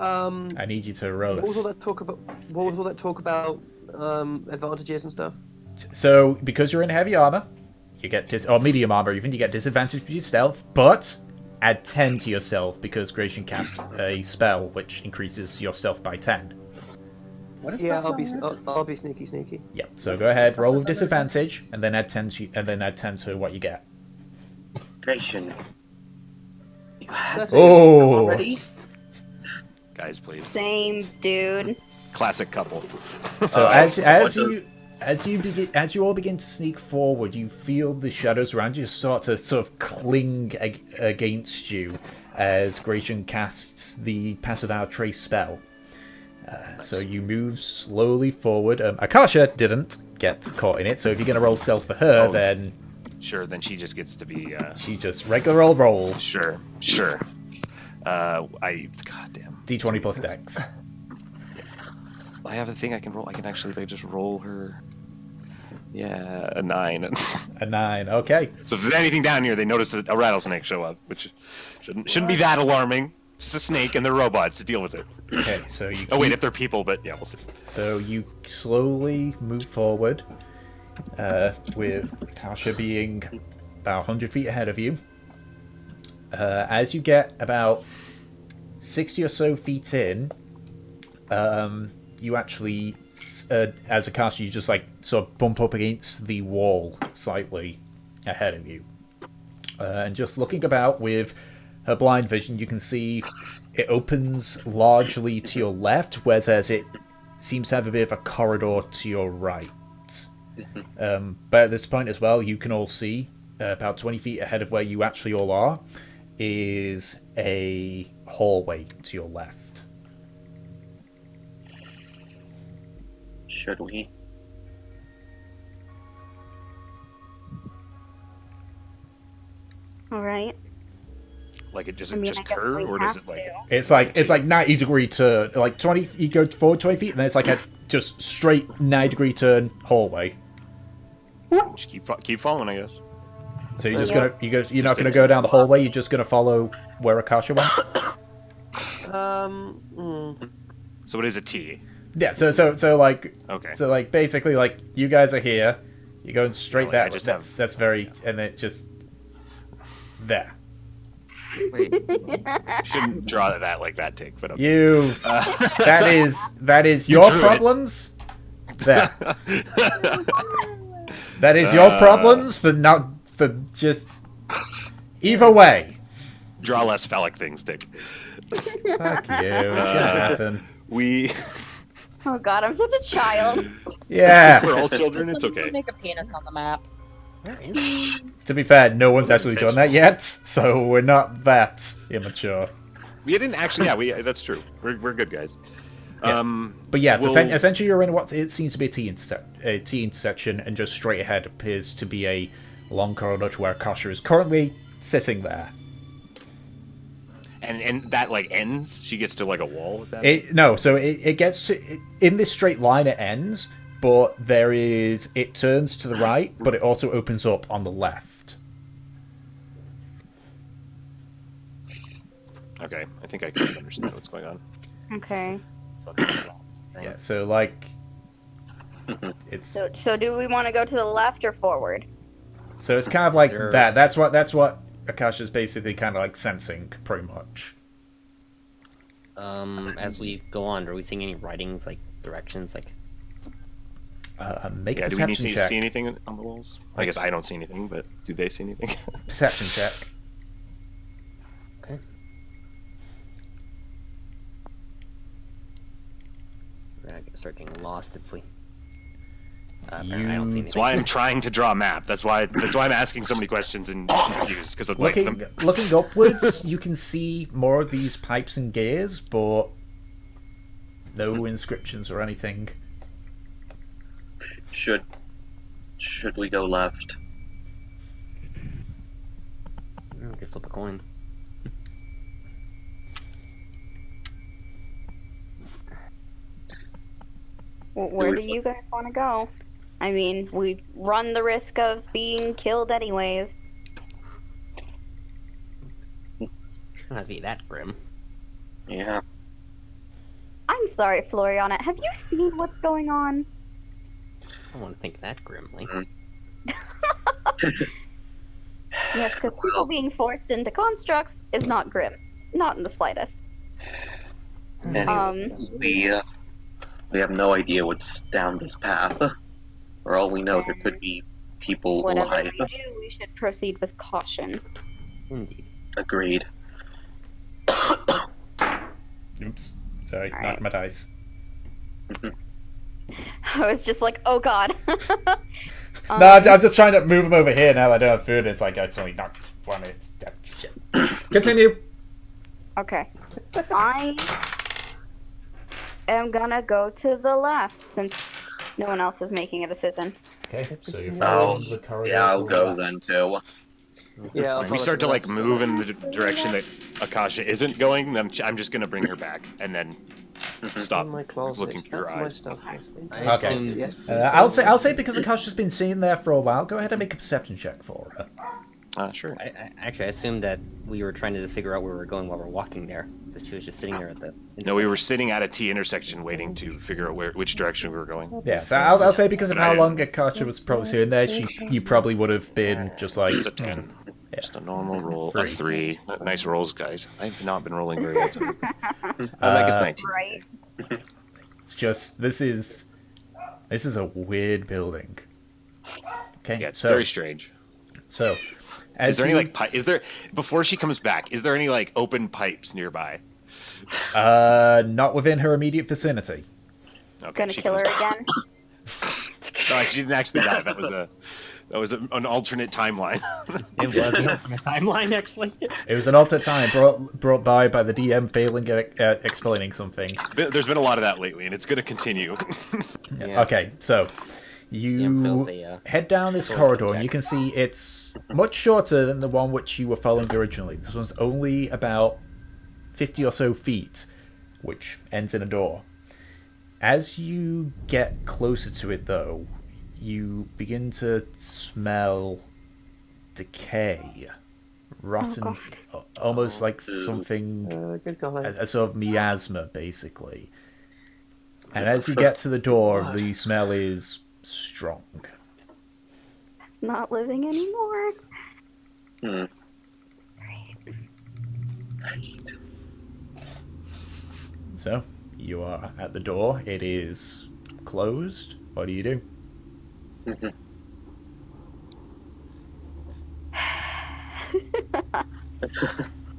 I need you to roll What was all this. that talk about? What was all that talk about? Advantages and stuff. So, because you're in heavy armor, you get or medium armor even, you get disadvantage for your stealth, but add 10 to your stealth because Gratian cast a spell which increases your stealth by 10. What is Yeah, that? I'll be sneaky. Yep. So go ahead, roll with disadvantage, and then add 10 to what you get. Gratian. You had Oh. already? Guys, please. Same, dude. Classic couple. So what as you all begin to sneak forward, you feel the shadows around you start to sort of cling against you as Gratian casts the pass without trace spell. So you move slowly forward. Akasha didn't get caught in it, so if you're going to roll stealth for her, Oh. then Sure, then she just gets to be. she just regular old roll Sure. Goddamn. d20 plus dex. I have a thing I can roll. I can actually just roll her. Yeah, a 9. A 9. Okay. So if there's anything down here, they notice a rattlesnake show up, which shouldn't be that alarming. It's just a snake and they're robots. Deal with it. Okay. So you. Oh wait, keep- if they're people, but yeah, we'll see. So you slowly move forward, with Akasha being about 100 feet ahead of you. As you get about 60 or so feet in, you actually, as Akasha, you just like sort of bump up against the wall slightly ahead of you. And just looking about with her blind vision, you can see it opens largely to your left, whereas it seems to have a bit of a corridor to your right. But at this point as well, you can all see about 20 feet ahead of where you actually all are is a hallway to your left. Should we? All right. Like, does I it mean, just I guess curve, we or does have it like? to. It's like 90-degree turn, like 20. You go forward 20 feet, and then it's like a just straight 90-degree turn hallway. Just keep following, I guess. So you're just you're not gonna go down the hallway. You're just gonna follow where Akasha went. So it is a T. Yeah. So like Okay. so like basically like you guys are here. You're going straight Oh, yeah, I that. just That's very, and it's just there. Wait, Shouldn't draw that like that, Tick, but okay. You. Uh, That is your drew it. problems. There. That is your problems for just. Either way. Draw less phallic things, Tick. Fuck you. It's gonna happen. We Oh god, I'm such a child. Yeah. we're all children. It's okay. Make a penis on the map. Where is To be fair, no one's actually done that yet, so we're not that immature. We didn't actually. Yeah, that's true. We're good guys. Yeah. But yeah, so we'll- essentially you're in what it seems to be a T intersection, and just straight ahead appears to be a long corridor to where Akasha is currently sitting there. and that like ends. She gets to like a wall with that. So it gets to in this straight line. It ends, but it turns to the right, but it also opens up on the left. Okay, I think I can understand what's going on. Okay. Yeah. So like, it's So do we want to go to the left or forward? so it's kind of like Sure. that. That's what Akasha's basically kind of like sensing, pretty much. As we go on, are we seeing any writings like directions? Like, Make a Yeah, do we need perception to check. see anything on the walls? I guess I don't see anything, but do they see anything? Perception check. okay. We're gonna start getting lost if we. Apparently I don't see anything. That's why I'm trying to draw a map. That's why I'm asking so many questions and confused because of like Looking upwards, you can see more of these pipes and gears, but no inscriptions or anything. Should we go left? We could flip a coin. Well, where do you guys want to go? I mean, we run the risk of being killed anyways. Don't have to be that grim. Yeah. I'm sorry, Floriana. Have you seen what's going on? I don't want to think that grimly. Yes, because people being forced into constructs is not grim. Not in the slightest. Anyways, we have no idea what's down this path. For all we know, there could be people Whatever alive. we do, we should proceed with caution. Indeed. Agreed. Oops. Sorry, All not right. my dice. I was just like, oh god. No, I'm just trying to move them over here now. I don't have food. It's like actually not one. It's shit. Continue. Okay. I am gonna go to the left since no one else is making a decision. Okay, so you're Oh, following the corridor. yeah, I'll to the go left. then too. Yeah, I'll When we follow start to to the like left. move in the direction that Akasha isn't going, then I'm just gonna bring her back and then stop In my closet. looking through your That's my eyes. stuff, basically. I Okay. assume- Yes. I'll say because Akasha's been seen there for a while. Go ahead and make a perception check for her. Sure. Actually, I assumed that we were trying to figure out where we were going while we were walking there. That she was just sitting there at the. No, we were sitting at a T intersection waiting to figure out which direction we were going. Yeah, so I'll say because of But I how didn't- long Akasha was probably sitting there, you probably would have been just like Just a 10. Just a normal roll. A 3. Nice rolls, guys. I've not been rolling very well today. I guess 19. Right? It's just this is a weird building. Okay, Yeah, it's so very strange. so as Is there any you- like is there before she comes back? Is there any like open pipes nearby? not within her immediate vicinity. Okay, Gonna she kill her comes back. again? No, she didn't actually die. That was an alternate timeline. It was an alternate timeline, actually. It was an alternate time brought by the DM failing at explaining something. There's been a lot of that lately, and it's going to continue. Yeah. Okay, so DM you fails a, head down this sword corridor, and check. you can see it's much shorter than the one which you were following originally. This one's only about 50 or so feet, which ends in a door. As you get closer to it, though, you begin to smell decay, rotten, almost like something, Good call. a sort of miasma, basically. And as you get to the door, the smell is strong. Not living anymore. Hmm. So, you are at the door. It is closed. What do you do?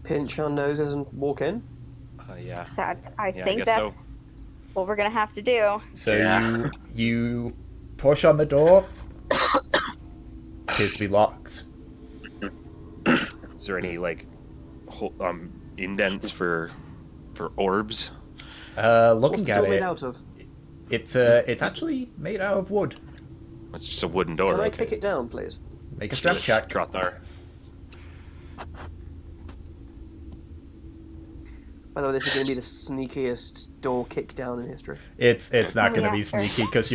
Pinch our noses and walk in. Yeah. I Yeah, I think guess so. that's what we're gonna have to do. So Yeah. you push on the door. Appears to be locked. Is there any like indents for orbs? Looking What's the at door made it, out of? it's actually made out of wood. It's just a wooden door. Can I okay. kick it down, please? Make a strength check. Drothar. By the way, this is going to be the sneakiest door kick down in history. It's not going to Yeah, be sure. sneaky because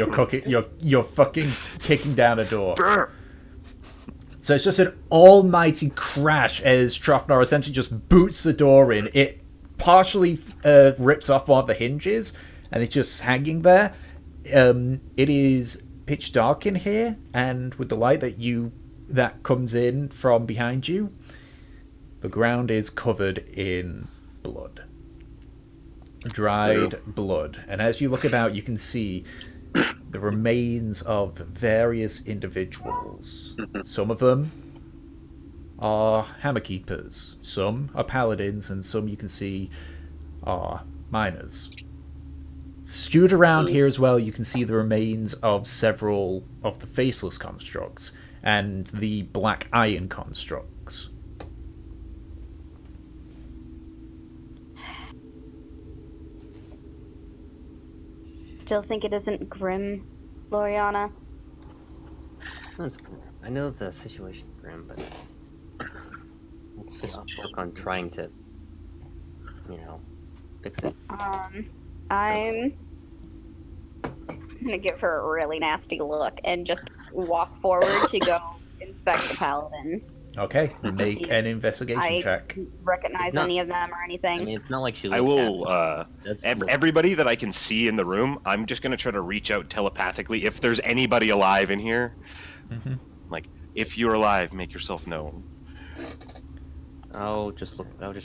you're fucking kicking down a door. So it's just an almighty crash as Trofnor essentially just boots the door in. It partially rips off one of the hinges, and it's just hanging there. It is pitch dark in here, and with the light that comes in from behind you, the ground is covered in blood. dried blood. And as you look about, you can see the remains of various individuals. Some of them are hammer keepers, some are paladins, and some you can see are miners. Skewed around here as well, you can see the remains of several of the faceless constructs and the black iron constructs. Still think it isn't grim, Floriana? I know the situation's grim, but let's just work on trying to, fix it. I'm gonna give her a really nasty look and just walk forward to go inspect the paladins. Okay, make an investigation check. Recognize any of them or anything? I mean, it's not like she. I will. Look. Everybody that I can see in the room, I'm just gonna try to reach out telepathically. If there's anybody alive in here, like if you're alive, make yourself known. I'll just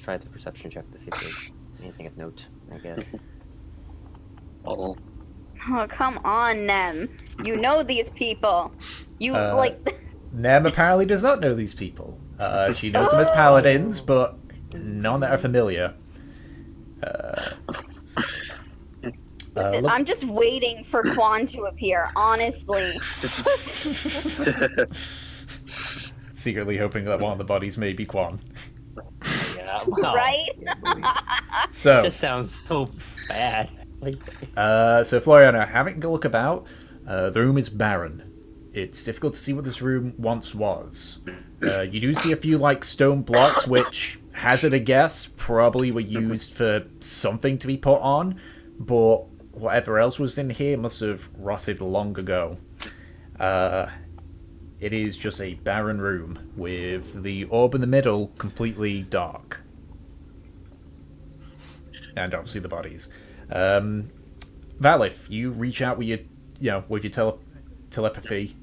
try the perception check to see if there's anything of note. I guess. Oh, come on, Nem. You know these people. You Nem apparently does not know these people. She knows them as paladins, but none that are familiar. I'm just waiting for Quan to appear, honestly. Secretly hoping that one of the bodies may be Quan. Yeah, well, right? So it just sounds so bad. So Floriana, having a look about, the room is barren. It's difficult to see what this room once was. You do see a few stone blocks, which, hazard a guess, probably were used for something to be put on, but whatever else was in here must have rotted long ago. It is just a barren room with the orb in the middle completely dark. And obviously the bodies. Valif, you reach out with your telepathy.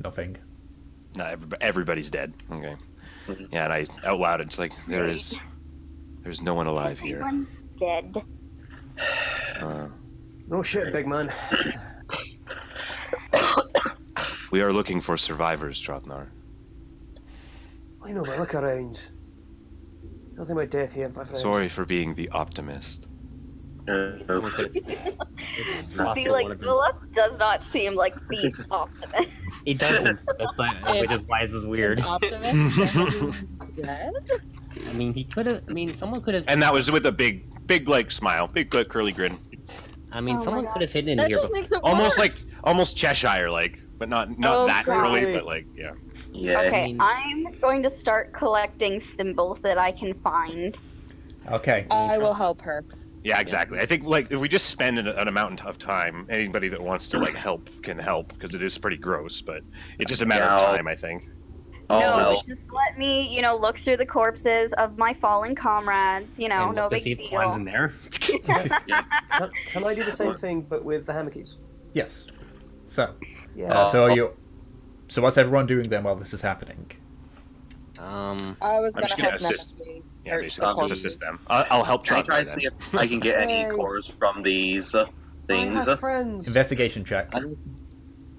Nothing. No, everybody's dead. Okay. Yeah, and I out loud, it's like there's no one alive here. Everyone's dead. No shit, big man. We are looking for survivors, Trotnar. I know, but look around. Nothing about death here, my friend. Sorry for being the optimist. See, Philip does not seem like the optimist. He doesn't. Which is why this is weird. An optimist that everyone's dead? I mean, he could have. I mean, someone could have. And that was with a big smile, big curly grin. I mean, someone could have hidden That in here. just makes it Almost worse. almost Cheshire, but not that God. curly, but yeah. Yeah. Okay, I'm going to start collecting symbols that I can find. Okay. I will help her. Yeah, exactly. I think if we just spend an amount of time, anybody that wants to help can help, because it is pretty gross, but it's just a matter of time, I think. No, just let me, look through the corpses of my fallen comrades. No big deal. One's in there. Can I do the same thing, but with the hammer keys? Yes. So. Yeah. So what's everyone doing then while this is happening? I was gonna just help gonna assist. Nemesis. Yeah, basically, I'll assist them. I'll help Can I Trotnar try then. to see if I can get any cores from these I things? have friends. Investigation check. The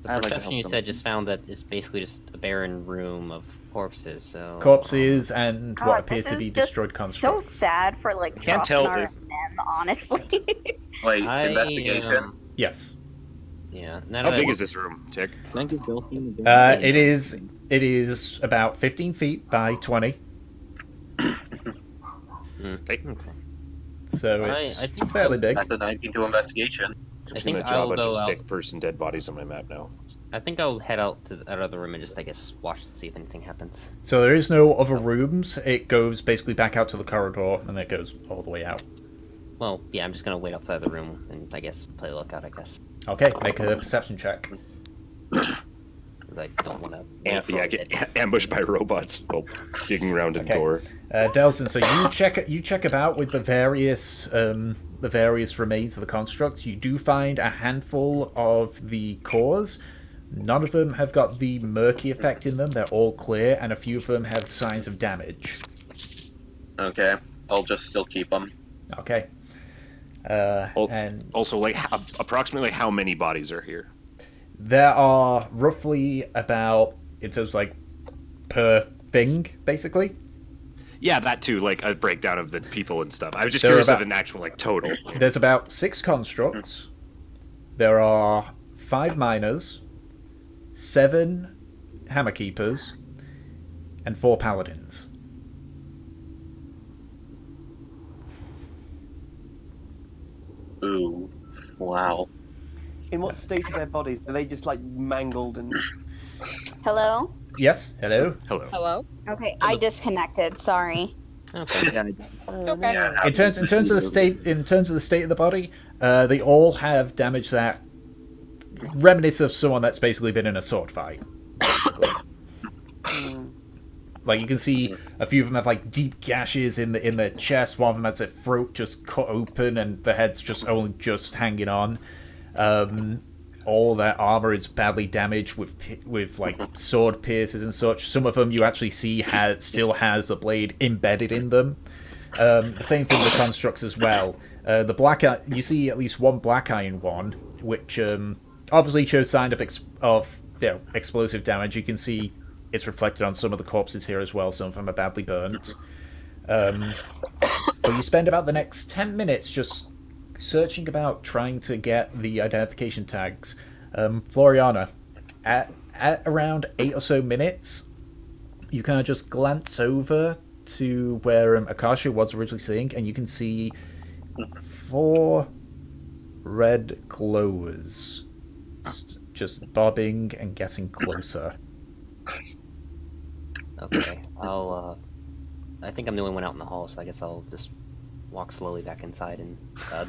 perception you said just found that it's basically just a barren room of corpses. So Corpses and what God, appears this to be is just destroyed So constructs. sad for Can't tell Trotnar if- and them, honestly. Like, I, investigation? Yes. Yeah. How big is this room, Tick? It is about 15 feet by 20. Okay. So it's I think fairly big. That's a 19 to investigation. I'm I just think gonna draw a I'll bunch go of out. stick person dead bodies on my map now. I think I'll head out to the other room and just, I guess, watch to see if anything happens. So there is no other rooms. It goes basically back out to the corridor, and then it goes all the way out. Well, yeah, I'm just gonna wait outside the room and I guess play lookout. I guess Okay, make a perception check. 'cause I don't want to. Get ambushed by robots while digging around in Okay. gore. Delson, so you check about with the various remains of the constructs. You do find a handful of the cores. None of them have got the murky effect in them. They're all clear, and a few of them have signs of damage. Okay. I'll just still keep them. Okay. Al- And Also, like, approximately how many bodies are here? there are roughly about, in terms of, like, per thing, basically. Yeah, that too, like a breakdown of the people and stuff. I was just There are curious about- of an actual, like, total. There's about 6 constructs. There are 5 miners, 7 hammer keepers, and 4 paladins. Ooh. Wow. In what state are their bodies? Are they just like mangled and? Hello? Yes, hello. Hello. Hello? Okay, I disconnected. Sorry. Okay. Okay. Yeah. In terms of the state of the body, they all have damage that reminisce of someone that's basically been in a sword fight. Basically. Like, you can see a few of them have like deep gashes in the chest. One of them has their throat just cut open and the head's just only just hanging on. All their armor is badly damaged with like sword pierces and such. Some of them you actually see still has a blade embedded in them. The same thing with the constructs as well. You see at least one black iron one, which obviously shows signs of explosive damage. You can see it's reflected on some of the corpses here as well. Some of them are badly burnt. But you spend about the next 10 minutes just searching about, trying to get the identification tags. Floriana, at around 8 or so minutes, you kind of just glance over to where Akasha was originally sitting, and you can see 4 red glowers just bobbing and getting closer. Okay. I think I'm the only one out in the hall, so I guess I'll just walk slowly back inside. And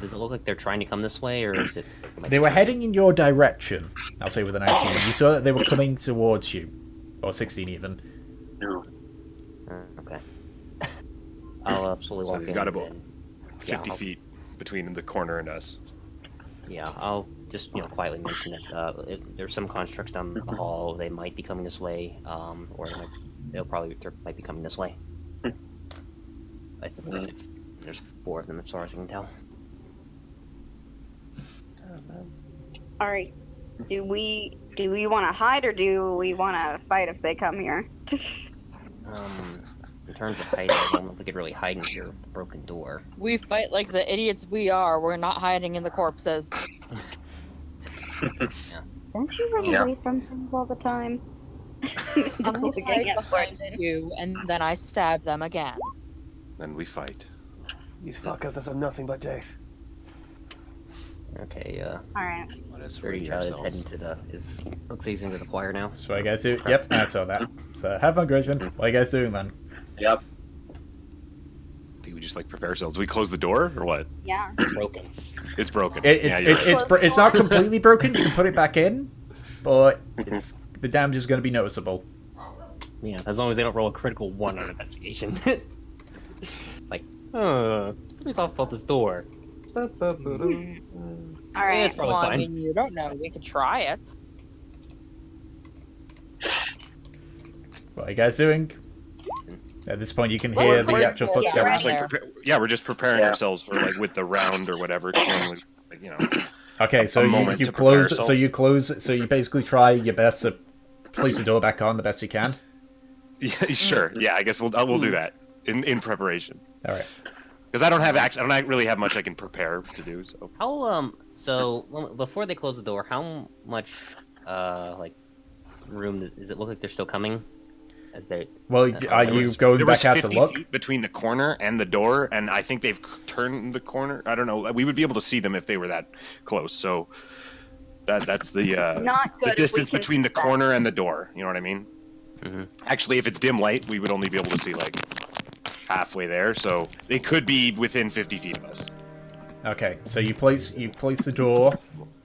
does it look like they're trying to come this way, or is it? They were heading in your direction. I'll say with a 19. You saw that they were coming towards you, or 16 even. Okay. I'll slowly So walk they've in. got about and, 50 feet between the corner and us. Yeah, I'll just quietly mention that if there's some constructs down the hall. They might be coming this way, or they might be coming this way. I think there's 4 of them as far as I can tell. All right. Do we want to hide or do we want to fight if they come here? In terms of hiding, I don't know if we could really hide in here with the broken door. We fight like the idiots we are. We're not hiding in the corpses. Don't you run Yeah. away from them all the time? Just I looking hide at behind Fortune. you, and then I stab them again. Then we fight. These fuckers that are nothing but death. Okay, All right. Let us Gertie range is heading ourselves. to looks like he's into the choir now. So what you guys do? Yep, I saw that. So have fun, Grishman. What are you guys doing then? Yep. I think we just like prepare ourselves. Do we close the door or what? Yeah. Broken. It's broken. It's not completely broken. You can put it back in, but the damage is going to be noticeable. Yeah, as long as they don't roll a critical 1 on investigation. Like, somebody's off about this door. All Yeah, right. it's probably Well, I fine. mean, you don't know. We could try it. What are you guys doing? At this point, you can Well, hear we're the pretty actual cool. Yeah, footsteps. we're just Yeah. we're just preparing Yeah. ourselves for like with the round or whatever. Like, Okay, so a moment you to prepare close. So you close. So you basically try your best to place the door back on the best you can. Yeah, sure. Yeah, I guess we'll do that in preparation. All right. Because I don't really have much I can prepare to do. So So before they close the door, how much like room does it look like they're still coming? As they Well, are you going there was back out to 50 look? feet between the corner and the door, and I think they've turned the corner. I don't know. We would be able to see them if they were that close. So that's the Not good. the if we distance can between the see that. corner and the door. You know what I mean? Mm-hmm. Actually, if it's dim light, we would only be able to see like halfway there. So they could be within 50 feet of us. Okay, so you place the door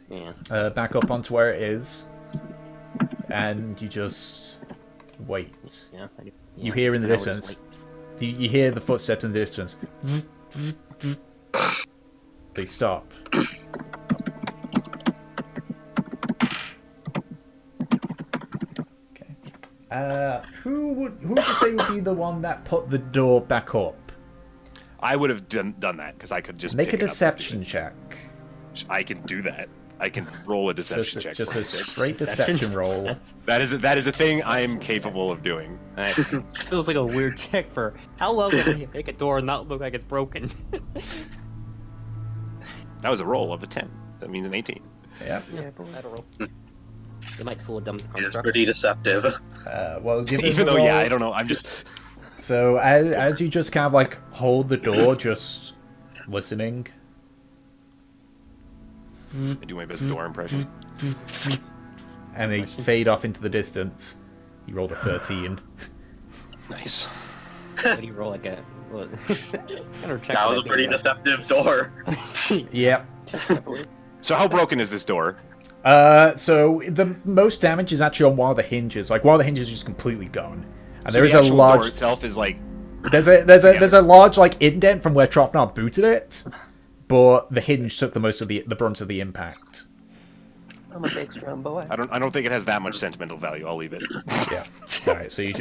Yeah. back up onto where it is, and you just wait. Yeah. You hear in the distance. You hear the footsteps in the distance. They stop. Okay. Who would you say would be the one that put the door back up? I would have done that because I could just Make a pick it up and do deception check. it. I can do that. I can roll a deception check. Just a straight deception roll. That is a thing I am capable of doing. Alright. Feels like a weird check for how well can you make a door not look like it's broken. That was a roll of a 10. That means an 18. Yeah. Yeah, that'll roll. You might fool a dumb It is construct. pretty deceptive. Well, give it Even a though, roll. yeah, I don't know. I'm just. So as you just kind of like hold the door, just listening. I do my best door impression. And they fade off into the distance. You rolled a 13. Nice. What do you roll like a? What? That was a pretty deceptive door. Yep. So how broken is this door? So the most damage is actually on one of the hinges. Like one of the hinges is just completely gone, and So there is the a actual large. door itself is like. There's a large like indent from where Trofnar booted it, but the hinge took the most of the brunt of the impact. I'm a big strong boy. I don't think it has that much sentimental value. I'll leave it. Yeah. All right. So you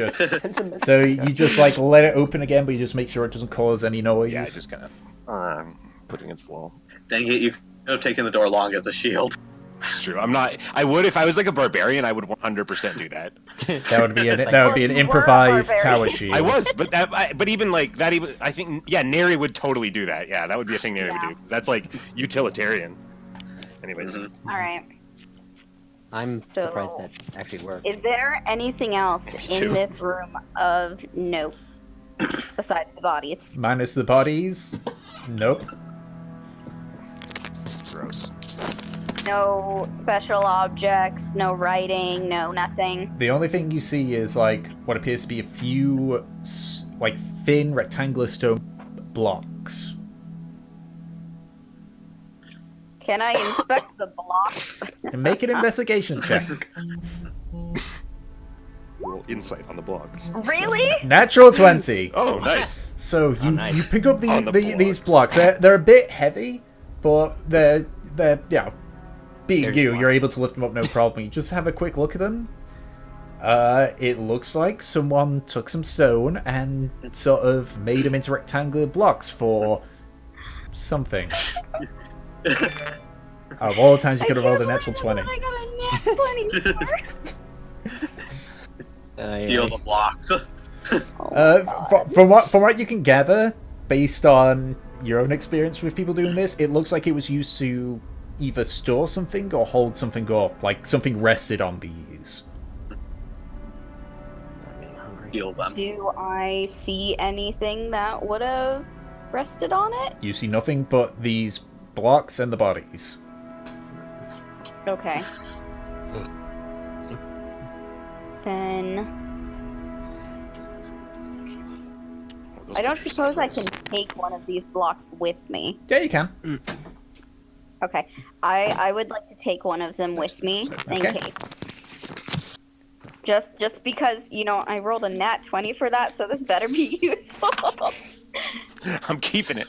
just like let it open again, but you just make sure it doesn't cause any noise. Yeah, I just kind of put it against the wall. Dang it, you could have taken the door long as a shield. It's true. I'm not. I would if I was like a barbarian. I would 100% do that. That would be an you were a improvised tower barbarian. shield. I was, but even like that. Even I think Neri would totally do that. Yeah, that would be a thing Neri would do. That's like utilitarian. Anyways, All right. I'm So- surprised that actually worked. Is there anything else in too. this room of note besides the bodies? Minus the bodies. Nope. gross. No special objects, no writing, no nothing. The only thing you see is like what appears to be a few like thin rectangular stone blocks. Can I inspect the blocks? And make an investigation check. Roll insight on the blocks. Really? Natural 20. Oh, nice. So you, nice. you pick up On the these blocks. They're a bit heavy, but they're being They're you're blocks. able to lift them up no problem. You just have a quick look at them. It looks like someone took some stone and sort of made them into rectangular blocks for something. Out of all the times you could have rolled a natural 20. I got a nat 20 for. Steal the blocks. From what you can gather, based on your own experience with people doing this, it looks like it was used to either store something or hold something up, like something rested on these. Steal them. Do I see anything that would have rested on it? You see nothing but these blocks and the bodies. Okay. Then I don't suppose I can take one of these blocks with me. Yeah, you can. Okay. I would like to take one of them with me in Okay. case. Just because, I rolled a nat 20 for that, so this better be useful. I'm keeping it.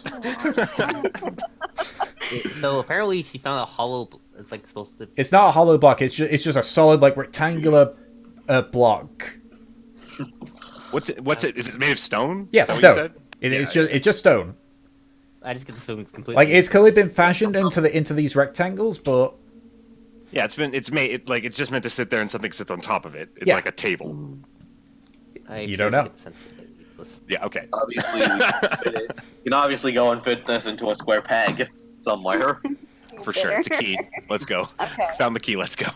So apparently she found a hollow. It's like supposed to. It's not a hollow block. It's just a solid, like rectangular block. What's it? Is it made of stone? Yeah, Is that what stone. you said? It's just stone. I just get the feeling it's completely. Like it's clearly been fashioned into these rectangles, but Yeah, it's just meant to sit there and something sits on top of it. It's Yeah. like a table. You don't know. Get the sense that it's useless. Yeah, okay. Obviously, you can obviously go and fit this into a square peg somewhere. For sure. It's a key. Let's go. Okay. Found the key, let's go.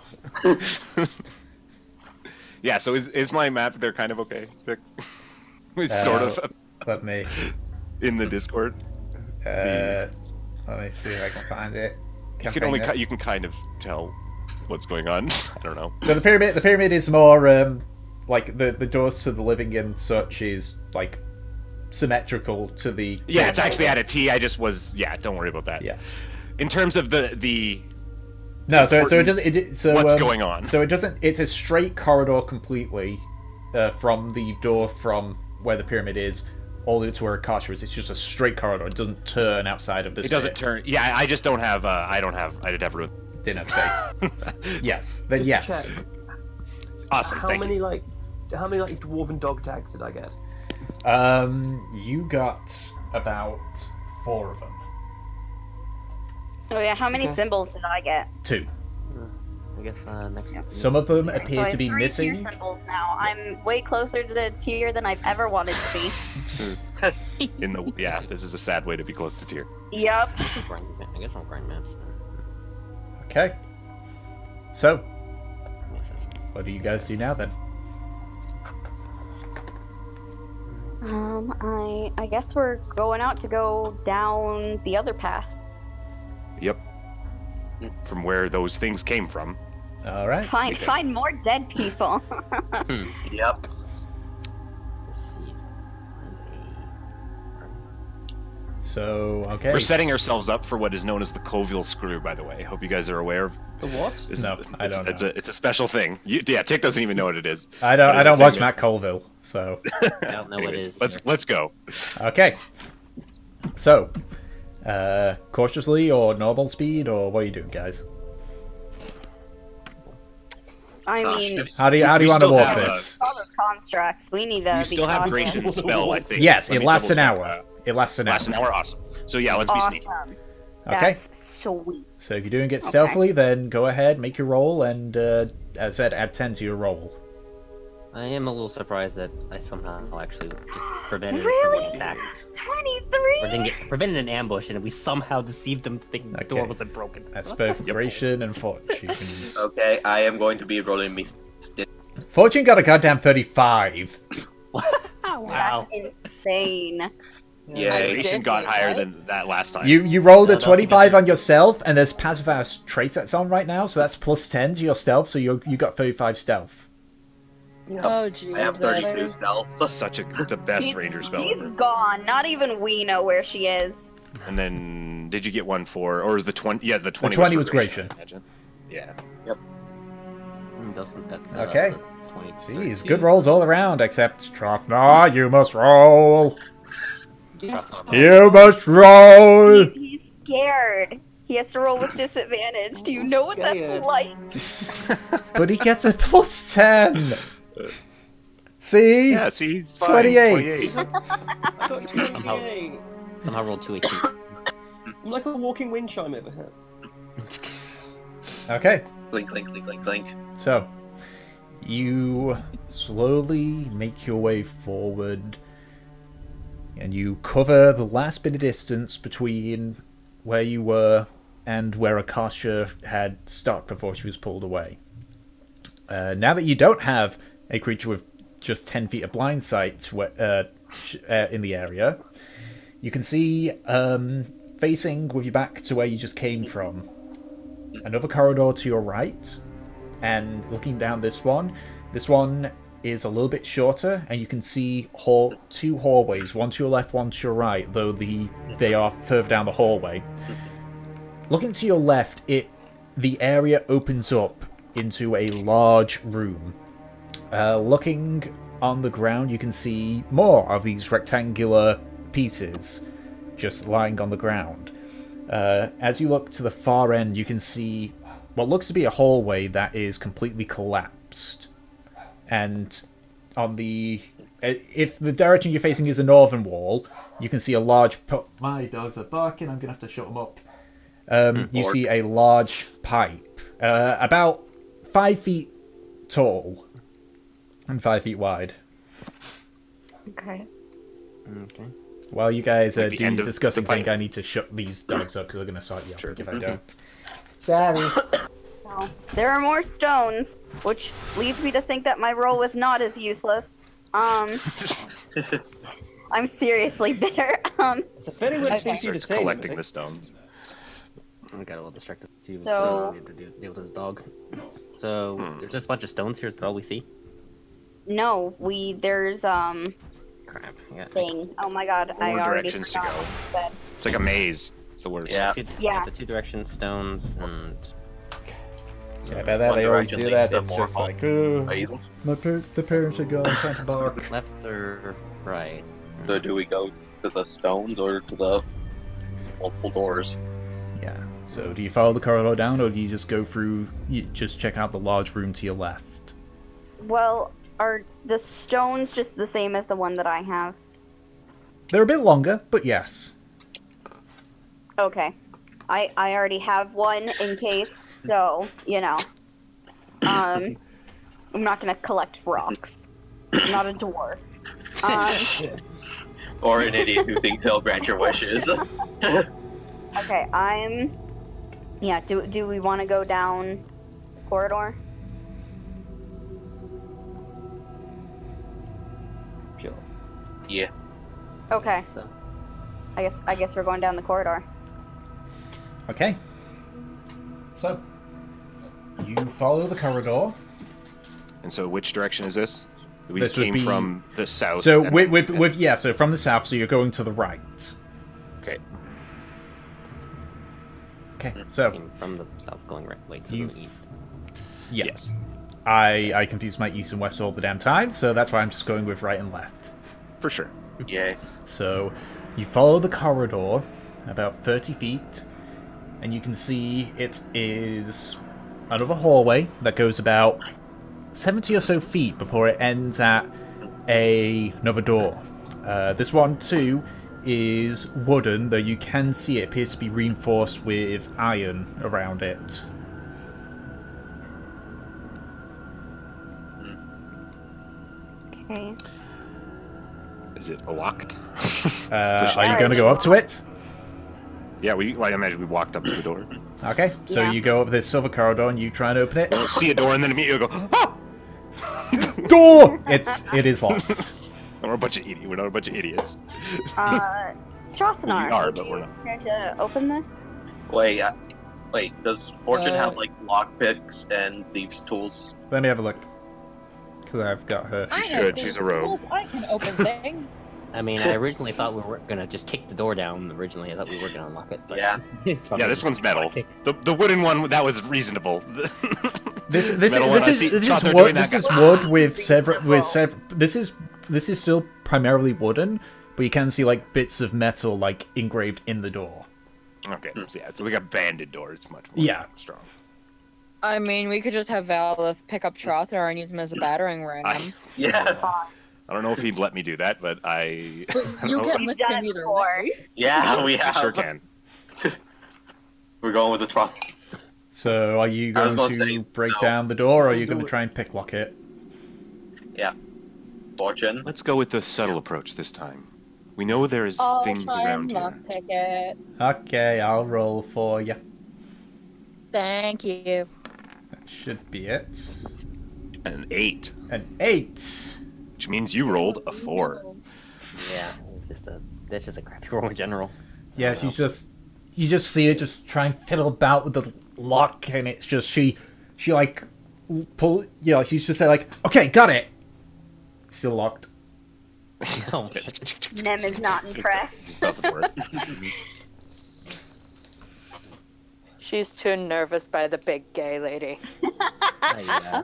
Yeah, so is my map there kind of okay? It's sort of let me in the Discord. let me see if I can find it. You can only you can kind of tell what's going on. I don't know. So the pyramid is more like the doors to the living and such is like symmetrical to the Yeah, it's actually at a T. I just was don't worry about that. yeah. In terms of the No, so it doesn't. So what's going on? So it doesn't. It's a straight corridor completely from the door from where the pyramid is all the way to where Akasha is. It's just a straight corridor. It doesn't turn outside of this. it doesn't bit. turn. Yeah, I just don't have. I didn't have room. Didn't have space. Yes. Then yes. Check. Awesome. How Thank many you. dwarven dog tags did I get? You got about 4 of them. Oh yeah, how many Okay. symbols did I get? 2. I guess next. Some of them So appear I to be have 3 tier missing. symbols now. I'm way closer to the tier than I've ever wanted to be. This is a sad way to be close to tier. Yep. I guess I'll grind maps then. Okay. So, Makes sense. what do you guys do now then? I guess we're going out to go down the other path. Yep. From where those things came from. All right. Find more dead people. Yep. Let's see. So, okay. We're setting ourselves up for what is known as the Colville Screw, by the way. Hope you guys are aware of. The what? This. No, I don't know. It's a special thing. Tick doesn't even know what it is. I But don't it's a watch thing Matt Colville, so I don't know what it Anyways, is. let's go. okay. So, cautiously or normal speed, or what are you doing, guys? I Gosh, mean, if- How do you We want to still walk have this? all the constructs. We need to You be still have cautious. Grayson spell, I think. Yes, Let it me lasts an double-check. hour. It lasts an hour. Lasts an hour, awesome. So yeah, let's be sneaky. Awesome. Okay. That's sweet. So if you're doing it Okay. stealthily, then go ahead, make your roll, and as I said, add 10 to your roll. I am a little surprised that I somehow actually just prevented us from Really? getting attacked. 23. Prevented an ambush, and we somehow deceived them thinking the door Okay. wasn't broken. That's both Gratian and Fortunes. Okay, I am going to be rolling me. Fortune got a goddamn 35. Wow. That's insane. Yay. Grayson got higher than that last time. You rolled a that's 25 on yourself, and there's passive house trace that's on right now, so that's plus 10 to your stealth, so you got 35 stealth. Oh, Jesus. I have 32 stealth. Such the best ranger spell He's ever. gone. Not even we know where she is. And then did you get one for, or is the 20? Yeah, the 20. 20 for was Gratian. I imagine. Yeah. Dustin's got Okay. the 20, Jeez, 13. good rolls all around, except Strafnar, you must roll. You must roll. He's scared. He has to roll with disadvantage. Do you know what that's Scared. like? But he gets a plus 10. See? Yeah. See, it's fine, 28. I got 28. Somehow rolled 2 18. I'm like a walking wind chime over here. Okay. Clink, clink, clink, clink, clink. So, you slowly make your way forward, and you cover the last bit of distance between where you were and where Akasha had stopped before she was pulled away. Now that you don't have a creature with just 10 feet of blind sight in the area, you can see, facing with your back to where you just came from, another corridor to your right, and looking down this one is a little bit shorter, and you can see 2 hallways, one to your left, one to your right, though they are further down the hallway. Looking to your left, the area opens up into a large room. Looking on the ground, you can see more of these rectangular pieces just lying on the ground. As you look to the far end, you can see what looks to be a hallway that is completely collapsed. And on if the direction you're facing is a northern wall, you can see a large... My dogs are barking, I'm going to have to shut them up. You see a large pipe, about 5 feet tall and 5 feet wide. Okay. Okay. While you guys Like the end do of discussing, the pipe. think I need to shut these dogs up because they're going to start yelling if I don't. Sorry. Well, there are more stones, which leads me to think that my roll was not as useless. I'm seriously bitter. It's a fairly weird thing for you to Starts say. collecting Mimic. the stones. I got a little distracted too. So- I need to deal with his dog. So there's just a bunch of stones here. Is that all we see? No, there's Crap. Yeah. thing. Oh my god, I 4 already directions to forgot go. what you said. It's like a maze. It's the worst. Yeah. Yeah. The 2 direction stones and Yeah, by that One they always direction do leads that. to It's more just like, oh, Amazing. the parents are gone, time to bark. left or right. So do we go to the stones or to the multiple doors? Yeah. So do you follow the corridor down, or do you just go through? You just check out the large room to your left. Well, are the stones just the same as the one that I have? They're a bit longer, but yes. Okay. I already have one in case, so, you know. I'm not gonna collect rocks. I'm not a dwarf. Or an idiot who thinks he'll grant your wishes. Okay, yeah, do we want to go down the corridor? Sure. Yeah. Okay. So, I guess we're going down the corridor. Okay. So, you follow the corridor. And so, which direction is this? We This would came be- from the south. So and- so from the south, so you're going to the right. Okay. Okay. So came from the south, going right way to You- the east. yeah, Yes. I confuse my east and west all the damn time, so that's why I'm just going with right and left. For sure. Yay. So you follow the corridor about 30 feet, and you can see it is another hallway that goes about 70 or so feet before it ends at another door. This one, too, is wooden, though you can see it appears to be reinforced with iron around it. Okay. Is it locked? Are you going to go up to it? Yeah, I imagine we walked up to the door. Okay, so Yeah. you go up this silver corridor and you try and open it. See a door and then immediately go, ah! Door! It is locked. We're a bunch of idiots. We're not a bunch of idiots. Jothanar, We are, would but you we're not. care to open this? Wait, does Fortune Uh, have, like, lockpicks and thieves' tools? Let me have a look. Because I've got her. I should, have she's a these rogue. tools, I can open things. I mean, I originally thought we were gonna just kick the door down. Originally, I thought we were gonna unlock it. But Yeah. Yeah, this one's metal. The wooden one, that was reasonable. This Metal one, I see Chopper doing wood. that This is guy. wood with several. This is still primarily wooden, but you can see like bits of metal like engraved in the door. Okay, so yeah, it's like a banded door. It's much more Yeah. strong. I mean, we could just have Valith pick up Trother and use him as a battering ram. Yes. I don't know if he'd let me do that, but I But you don't can know. lift done him it either before. way. Yeah, we I have. sure can. We're going with the Tron. So are you I was going to gonna say, break no. down the door, or are you Do going to it. try and picklock it? Yeah. Fortune. Let's go with the subtle approach this time. We know there is I'll things try around and here. lockpick it. Okay, I'll roll for you. Thank you. That should be it. An 8, An 8. which means you rolled a 4. Yeah, that's just a crappy roll in general. Yes, you just see her just try and fiddle about with the lock, and it's just she like pull. Yeah, she's just like, okay, got it. Still locked. Oh, Nem is not impressed. It doesn't work. She's too nervous by the big gay lady. yeah.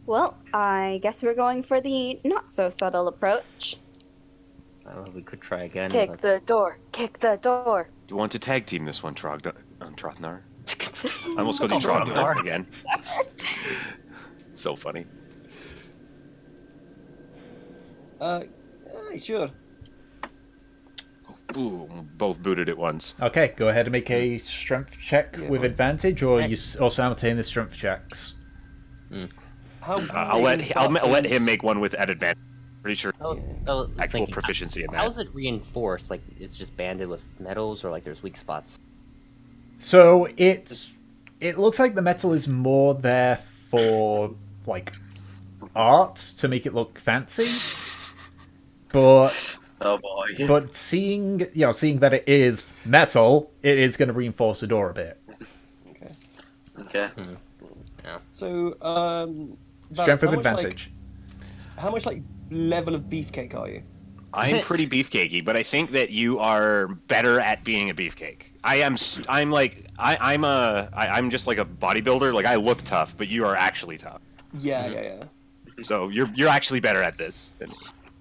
Well, I guess we're going for the not so subtle approach. We could try again. Kick but... the door. Kick the door. Do you want to tag team this one, Trotnar? I almost called you Trotnar again. So funny. Sure. Ooh, both booted at once. Okay, go ahead and make a strength check Yeah, with well- advantage, or you or simultaneous strength checks. How I'll let him make one with at advantage. Pretty sure I was actual thinking, proficiency in how that. is it reinforced? Like it's just banded with metals, or like there's weak spots? So it looks like the metal is more there for like art to make it look fancy, but Oh boy. but seeing that it is metal, it is going to reinforce the door a bit. Okay. So, Strength with how much, advantage. How much level of beefcake are you? I'm pretty beefcakey, but I think that you are better at being a beefcake. I'm just like a bodybuilder. Like I look tough, but you are actually tough. Yeah. So you're actually better at this than me.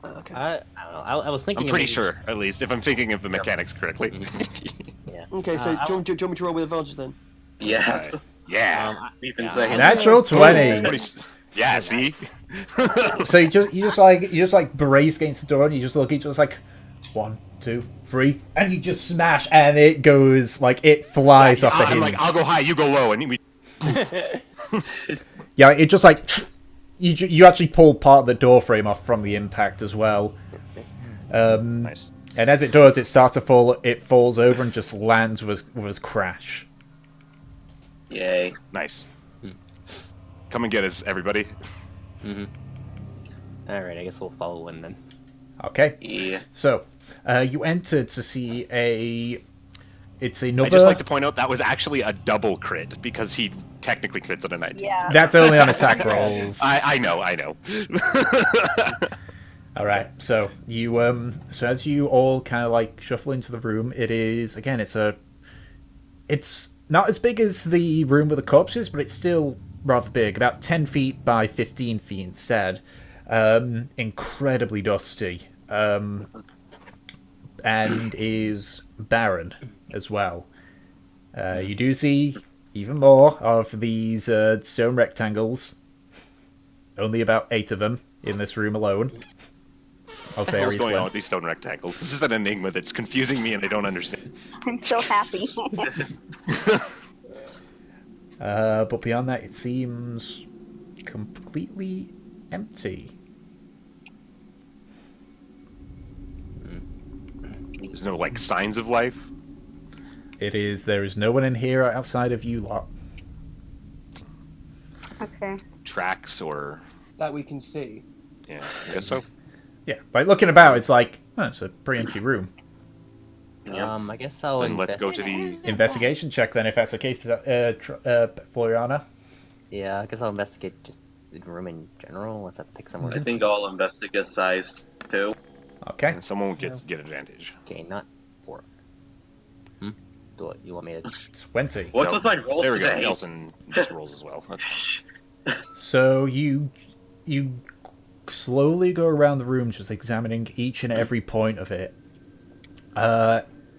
Okay. I don't know. I was thinking. I'm of pretty maybe- sure, at least, if I'm thinking of the mechanics correctly. Yeah. Okay, so do you want me to roll with advantage then? Yes. Yeah. We've yeah, been saying. Natural 20. What is- Yeah, see? So you just like brace against the door, and you just look. You just like 1, 2, 3, and you just smash, and it goes like it flies off the hinge. I'm like, I'll go high, you go low, and we. Yeah, it just like you actually pull part of the door frame off from the impact as well. Nice. And as it does, it starts to fall. It falls over and just lands with a crash. Yay. Nice. Come and get us, everybody. Alright, I guess we'll follow in then. Okay. Yeah. So, you entered to see it's another. I'd just like to point out that was actually a double crit because he technically crits on a 19. Yeah. That's only on attack rolls. I know. All right. So you so as you all kind of like shuffle into the room, it is again. It's not as big as the room with the corpses, but it's still rather big. About 10 feet by 15 feet instead. Incredibly dusty. And is barren as well. You do see even more of these stone rectangles. Only about 8 of them in this room alone. Of What's various going on with lengths. these stone rectangles? This is an enigma that's confusing me and I don't understand. I'm so happy. But beyond that, it seems completely empty. There's no, like, signs of life? There is no one in here outside of you lot. Okay. Tracks or... That we can see. Yeah, I guess so. Yeah, like looking about, it's like, oh, it's a pretty empty room. I guess I'll Then let's go to the... Investigation check then, if that's the case, Floriana. Yeah, I guess I'll investigate just the room in general. Let's have to pick somewhere. I think I'll investigate size 2. Okay. Someone will get advantage. Okay, not 4. Do it. You want me to? 20. What's No, with my rolls there we go. today? Nelson just rolls as well. So you slowly go around the room, just examining each and every point of it.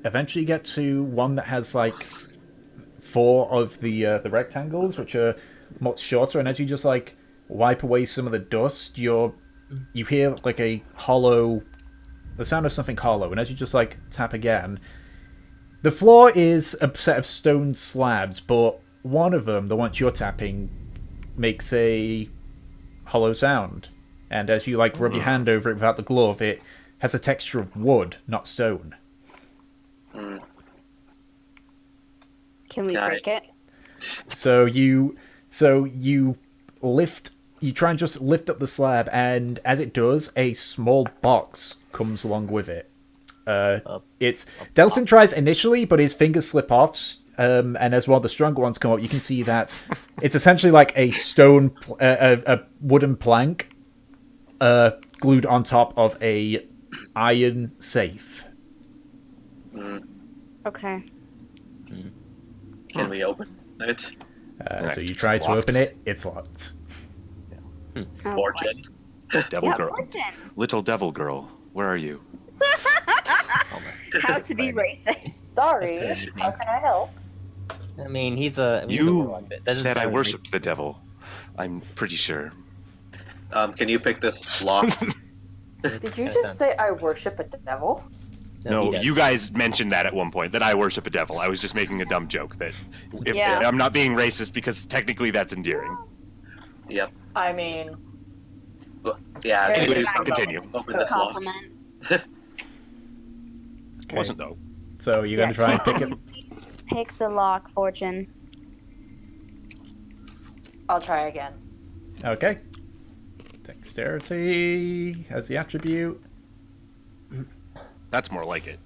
Eventually, you get to one that has like 4 of the rectangles, which are much shorter. And as you just like wipe away some of the dust, you hear like the sound of something hollow. And as you just like tap again, the floor is a set of stone slabs, but one of them, the ones you're tapping, makes a hollow sound. And as you like rub your hand over it without the glove, it has a texture of wood, not stone. Can we break it? So you try and just lift up the slab, and as it does, a small box comes along with it. Delson tries initially, but his fingers slip off, and as one of the stronger ones come up, you can see that it's essentially like a a wooden plank glued on top of a iron safe. Okay. Can we open it? So you try to open it, it's locked. Oh, Fortune. Devil Yeah, girl. fortune. Little devil girl, where are you? How to be racist. Sorry, how can I help? I mean, he's a. You said I worshipped the devil. I'm pretty sure. Can you pick this lock? Did you just say I worship a devil? No, you guys mentioned that at one point, that I worship a devil. I was just making a dumb joke that Yeah. I'm not being racist because technically that's endearing. Yep. I mean, Yeah. Very Anyways, nice. continue. Open this lock. Compliment. Okay. Wasn't though. So you're going to try and pick it. Pick the lock, Fortune. I'll try again. Okay. Dexterity has the attribute. That's more like it.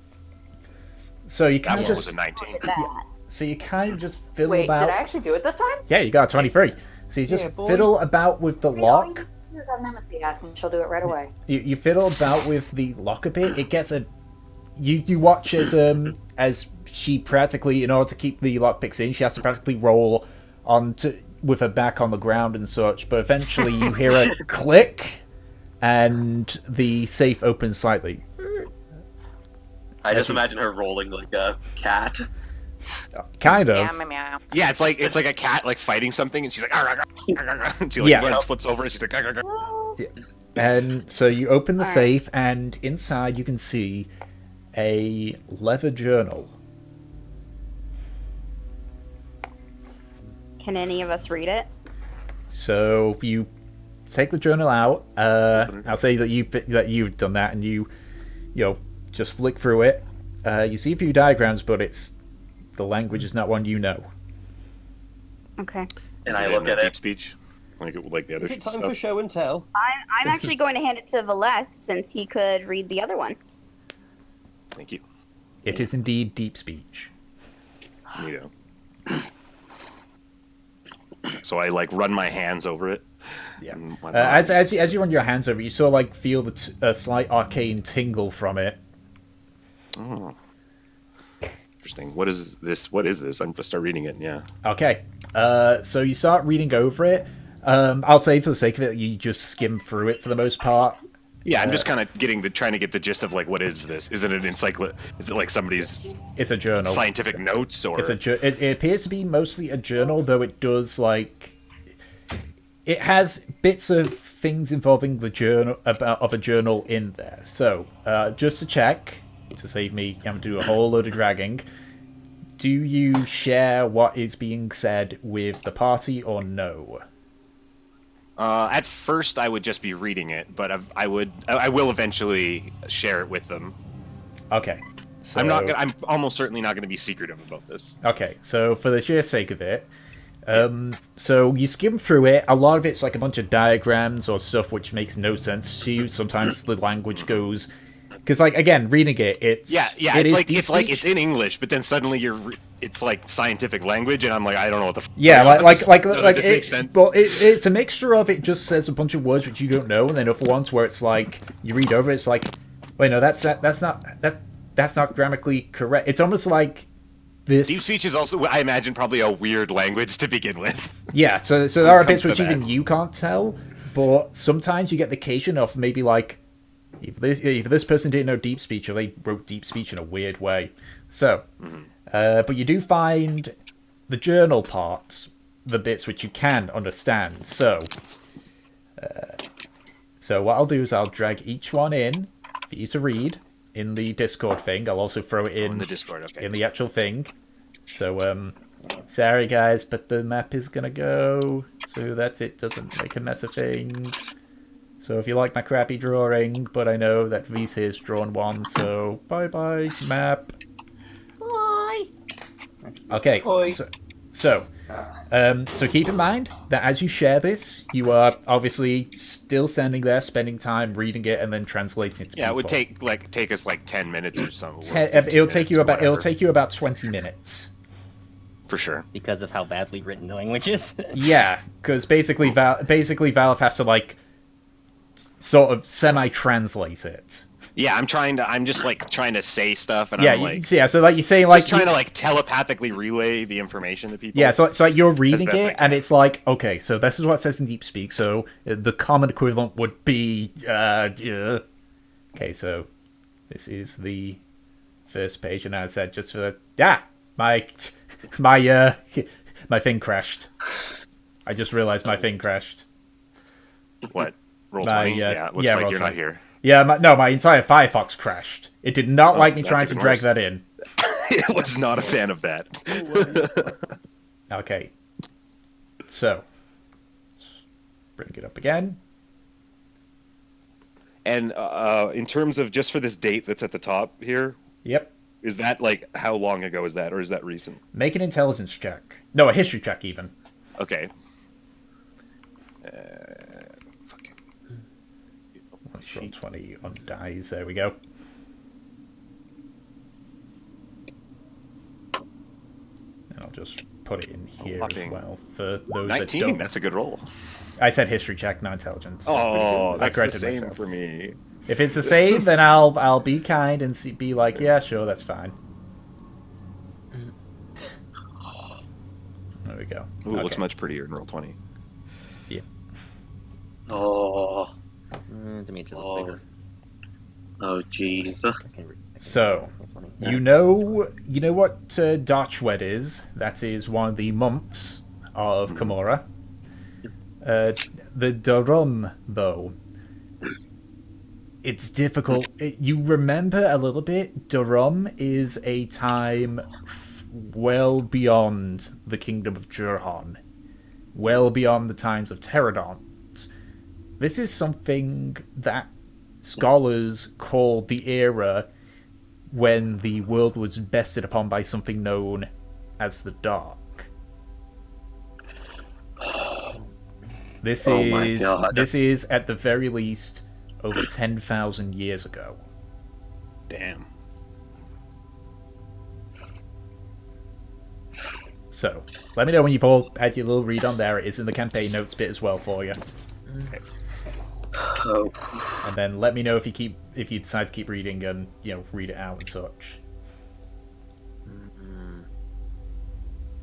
So you That kind one of was just a 19. That. so you kind of just fiddle Wait, about. did I actually do it this time? Yeah, you got a 23. So you just Yeah, boy. fiddle about with the See, all lock. you do is have Nemesis ask and she'll do it right away. You fiddle about with the lock a bit. It gets a. You watch as she practically, in order to keep the lockpicks in, she has to practically roll with her back on the ground and such. But eventually, you hear a click, and the safe opens slightly. I just imagine her rolling like a cat. Kind of. Meow, meow, meow. Yeah, it's like a cat like fighting something, and she's like, "Arr, arr, arr, arr, arr," and she like Yeah. runs, flips over, and she's like, "Arr, arr, arr." And so you open the Alright. safe, and inside you can see a leather journal. Can any of us read it? So you take the journal out. I'll say that you've done that, and you just flick through it. You see a few diagrams, but the language is not one you know. Okay. And Is I it look in at deep it. speech, like the other Is it time stuff. for show and tell? I'm actually going to hand it to Valeth since he could read the other one. Thank you. It is indeed deep speech. You know. So I like run my hands over it. Yeah. and whatnot. As you run your hands over, you sort of like feel a slight arcane tingle from it. Oh. Interesting. What is this? I'm gonna start reading it. Yeah. Okay. So you start reading over it. I'll say for the sake of it, you just skim through it for the most part. Yeah, I'm just kind of trying to get the gist of like, what is this? Is it an encyclopedia? Is it like somebody's It's a journal. scientific notes, or It's it appears to be mostly a journal, though it does it has bits of things involving the journal of a journal in there. So just to check, to save me having to do a whole load of dragging, do you share what is being said with the party or no? At first, I would just be reading it, but I will eventually share it with them. Okay. So, I'm almost certainly not going to be secretive about this. Okay, so for the sheer sake of it, so you skim through it. A lot of it's like a bunch of diagrams or stuff which makes no sense to you. Sometimes the language goes, because like again, reading it, it's it's in English, but then suddenly it's like scientific language, and I'm like, I don't know what the yeah, like this makes sense. well, it's a mixture of it just says a bunch of words which you don't know, and then other ones where it's like you read over it, it's like, wait, no, that's not grammatically correct. It's almost like this. Deep speech is also, I imagine, probably a weird language to begin with. Yeah, so there are bits to which even that. you can't tell, but sometimes you get the occasion of maybe like either this person didn't know deep speech or they wrote deep speech in a weird way. So, but you do find the journal parts, the bits which you can understand. So what I'll do is I'll drag each one in for you to read in the Discord thing. I'll also throw it in the Discord, okay. in the actual thing. So, sorry guys, but the map is gonna go so that it doesn't make a mess of things. So if you like my crappy drawing, but I know that V's here's drawn one, so bye-bye, map. Bye. Okay, Bye. so keep in mind that as you share this, you are obviously still standing there, spending time reading it, and then translating it to Yeah, it people. would take us like 10 minutes or something. It'll take you about 20 minutes. For sure. Because of how badly written the language is. Yeah, because basically Valve has to like sort of semi-translate it. Yeah, I'm just like trying to say stuff, and Yeah, I'm like, so like you're saying like just trying to like telepathically relay the information to people. yeah, so like you're reading best I it, and it's like, okay, so this is what it says in Deep Speak. So the common equivalent would be, okay, so this is the first page, and as I said, just for my thing crashed. I just realized my thing crashed. What? Roll My, 20? Yeah, it looks yeah, like roll you're 20. not here. Yeah, my entire Firefox crashed. It did not like me that's trying to even drag worse. that in. It was not a fan of that. Okay. So, let's bring it up again. And in terms of just for this date that's at the top here, Yep. is that like how long ago is that, or is that recent? Make an intelligence check. No, a history check even. Okay. Let's roll 20 on dice. There we go. And I'll just put it in here as whopping well for those 19. that don't. That's a good roll. I said history check, not intelligence. Oh, I that's the corrected same myself. for me. If it's the same, then I'll be kind and be like, yeah, sure, that's fine. There we go. Ooh, it looks Okay. much prettier in roll 20. Oh. Demetrius is Oh. bigger. Oh, jeez. So, you know what Darchwed is? That is one of the months of Karmora. The Durum, though, it's difficult. You remember a little bit. Durum is a time well beyond the kingdom of Jurhan, well beyond the times of Pterodons. This is something that scholars call the era when the world was bested upon by something known as the Dark. This is at the very least over 10,000 years ago. Damn. So, let me know when you've all had your little read on there. It is in the campaign notes bit as well for you. Oh. And then let me know if you decide to keep reading and read it out and such.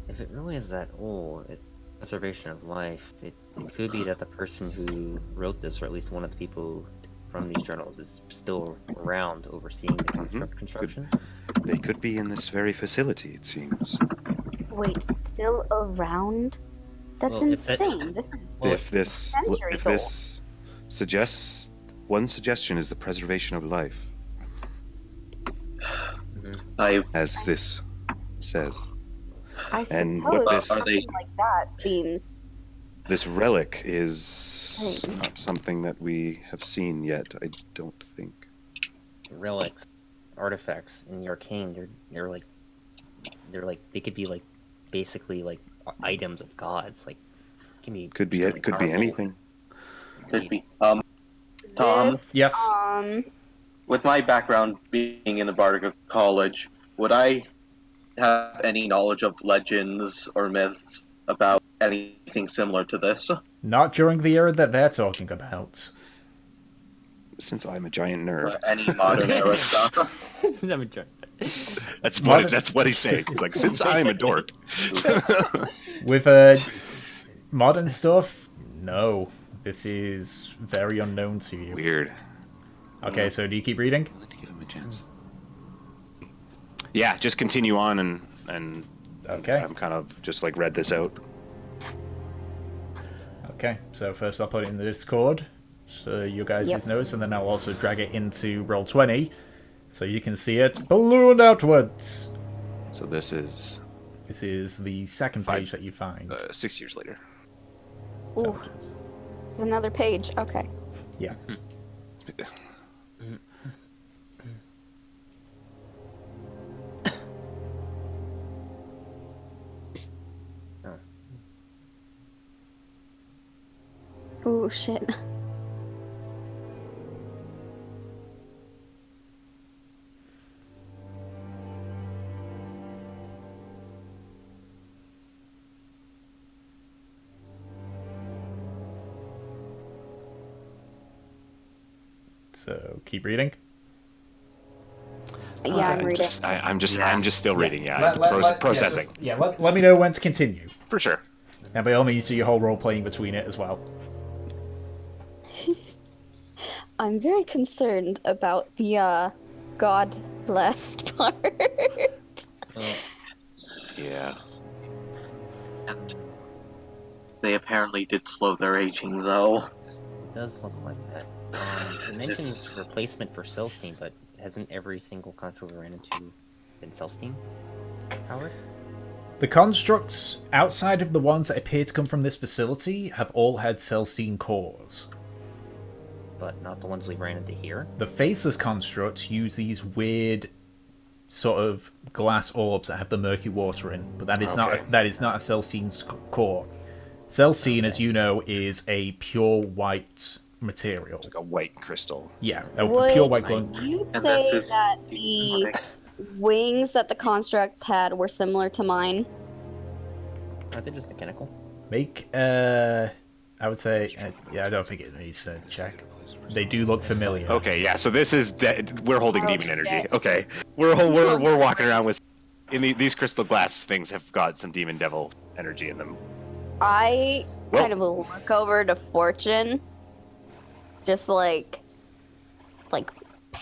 If it really is that old, preservation of life, it could be that the person who wrote this, or at least one of the people from these journals, is still around overseeing the construction. They could be in this very facility, it seems. Wait, still around? That's Well, insane. If this suggests, one suggestion is the preservation of life, as this says. I And suppose what this- something like that seems. This relic is not something that we have seen yet, I don't think. Relics, artifacts in the arcane, they could be like basically like items of gods. Like Could be anything. Could be. Tom, This, Yes. with my background being in the Bardic College, would I have any knowledge of legends or myths about anything similar to this? Not during the era that they're talking about. Since I'm a giant nerd. Any modern era stuff? That's what he's saying. He's like, since I'm a dork. With modern stuff, no. This is very unknown to you. Weird. Okay, so do you keep reading? Let's give him a chance. Yeah, just continue on and Okay. I'm kind of just like read this out. Okay, so first I'll put it in the Discord, so you guys' notes, and then I'll also drag it into Roll20, so you can see it balloon outwards. So this is This is the second page that you find. 6 years later. Ooh, there's another page. Okay. Yeah. Ooh, shit. So keep reading. Yeah, I'm reading. I'm just still reading. Yeah, processing. Let me know when to continue. For sure. And by all means, do your whole role playing between it as well. I'm very concerned about the God blessed part. Yeah. And they apparently did slow their aging, though. It does look like that. It mentions replacement for Celestine, but hasn't every single construct we ran into been Celestine powered? The constructs outside of the ones that appear to come from this facility have all had Celestine cores. But not the ones we ran into here? The faceless constructs use these weird sort of glass orbs that have the murky water in, but that is not a Celestine's core. Celestine, as you know, is a pure white material. It's like a white crystal. Yeah, Would pure white glowing. you And say this is that the wings that the constructs had were similar to mine? Aren't they just mechanical? Make, I would say, I don't think it needs a check. They do look familiar. Okay, yeah. So this is we're holding Oh, demon energy. shit. Okay, we're walking around with these crystal glass things have got some demon devil energy in them. I kind of will look over to Fortune, just like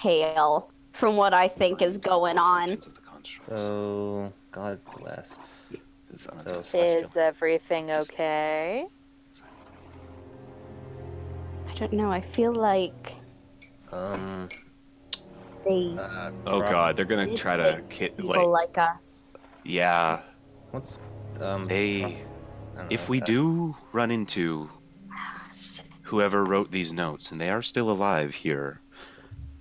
pale from what I think is going on. So, God bless. So, Is everything okay? I don't know. I feel like they Oh god, they're gonna try to people like us. Yeah. What's They, I don't if know, we do run into whoever wrote these notes, and they are still alive here,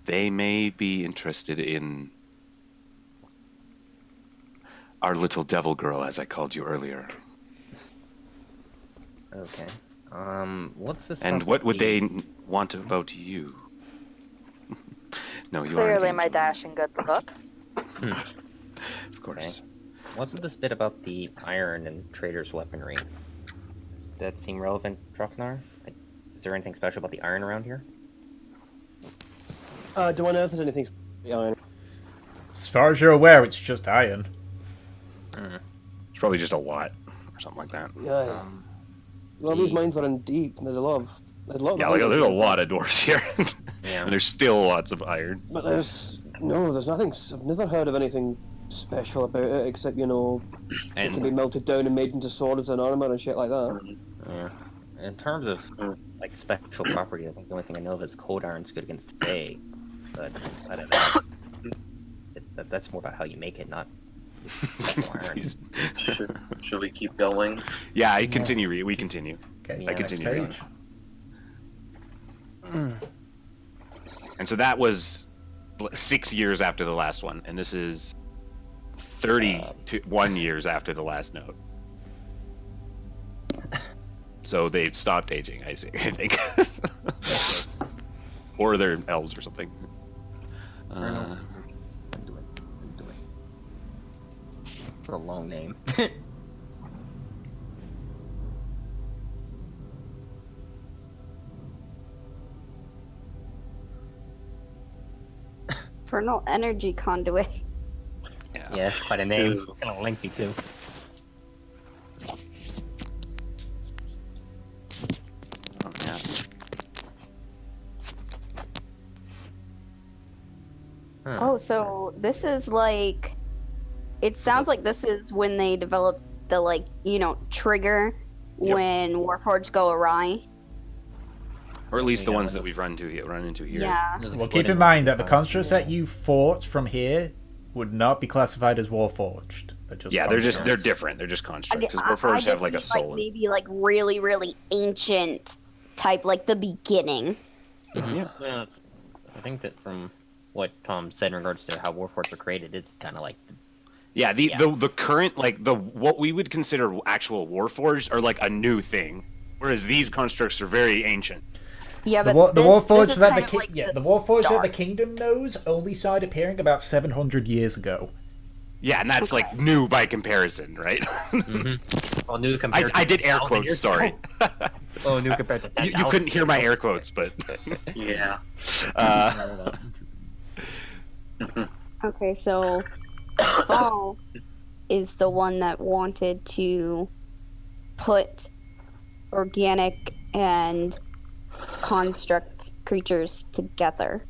they may be interested in our little devil girl, as I called you earlier. Okay. What's this? And about what would the- they want about you? No, you Clearly, are my dashing good looks. Of course. What's with this bit about the iron and trader's weaponry? Does that seem relevant, Drofnar? Like, is there anything special about the iron around here? Do I know if there's anything behind? As far as you're aware, it's just iron. It's probably just a lot, or something like that. Yeah. Well, these mines are in deep. And there's a lot of Yeah, like, there's a lot of dwarves here. Yeah. And there's still lots of iron. But there's nothing. I've never heard of anything special about it except it can be melted down and made into swords and armor and shit like that. Yeah. In terms of like special property, I think the only thing I know of is cold iron's good against Fae, but I don't know. That's more about how you make it, not special iron. Should we keep going? Yeah, I continue. We continue. Okay, I next continue. page. And so that was 6 years after the last one, and this is 31 years after the last note. So they've stopped aging, I think. Or they're elves or something. For a long name. Infernal energy conduit. Yeah, it's quite a name. It's kind of lengthy too. Oh, yeah. Oh, so this is like. It sounds like this is when they developed the trigger when Warforged go awry. Or at least the ones that we've run into here. Yeah. Well, keep in mind that the constructs that you fought from here would not be classified as Warforged. They're just they're different. They're just constructs. Because I Warforged have like a just soul. mean, maybe really, really ancient type, like the beginning. Yeah. Well, I think that from what Tom said in regards to how Warforged are created, it's kind of like. Yeah, the current what we would consider actual Warforged are like a new thing, whereas these constructs are very ancient. Yeah, the but Warforged that the Warforged that the start. kingdom knows only started appearing about 700 years ago. Yeah, and that's like new by comparison, right? Well, new compared to I did air 1,000 quotes. years Sorry. ago. Oh, new compared to 10,000. You couldn't hear my air quotes, but Yeah. Okay, so Fall is the one that wanted to put organic and construct creatures together.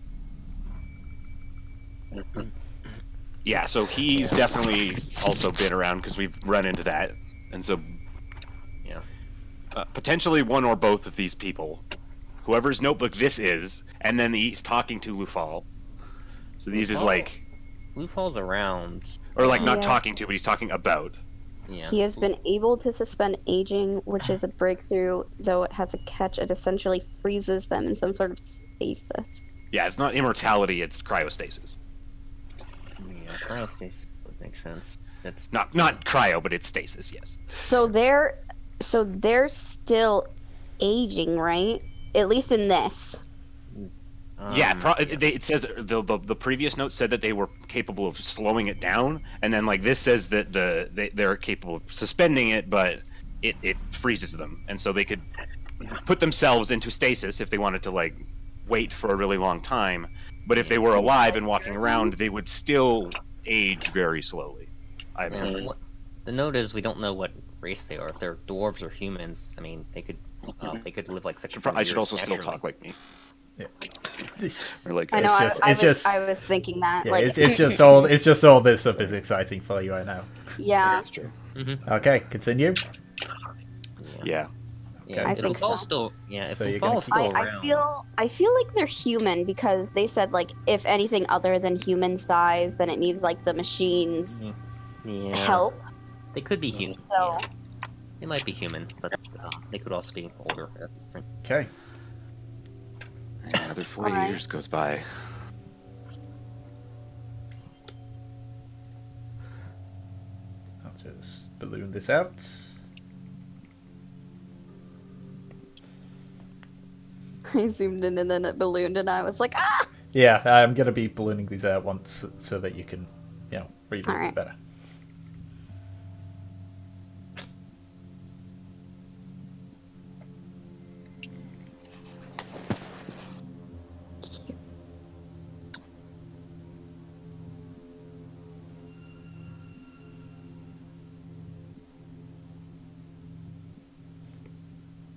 yeah. So he's definitely also been around because we've run into that, and so Yeah. Potentially one or both of these people, whoever's notebook this is, and then he's talking to Lufal. So these is like, Lufal's around. or like not Yeah. talking to, but he's talking about. Yeah. He has been able to suspend aging, which is a breakthrough, though it has a catch. It essentially freezes them in some sort of stasis. Yeah, it's not immortality; it's cryostasis. Yeah, cryostasis would make sense. That's Not cryo, but it's stasis. Yes. So they're still aging, right? At least in this. It says the previous note said that they were capable of slowing it down, and then like this says that they're capable of suspending it, but it freezes them, and so they could put themselves into stasis if they wanted to like wait for a really long time. But if they were alive and walking around, they would still age very slowly. I imagine. The note is we don't know what race they are. If they're dwarves or humans, I mean, they could live like 600 I should years also still naturally. talk like me. Or like, I know. I I was thinking that. Yeah, like, it's just all this stuff is exciting for you right now. yeah. that's true. Okay, continue. Yeah. Yeah, I if think Lufal's so. still, if So you're gonna Lufal's keep- still I around, feel like they're human because they said like if anything other than human size, then it needs like the machines yeah, help. they could be human. So Yeah, they might be human, but they could also be older. That's different. Okay. Another 40 Alright. years goes by. I'll just balloon this out. I zoomed in and then it ballooned and I was like, ah! Yeah, I'm gonna be ballooning these out once so that you can, read a little Alright. bit better.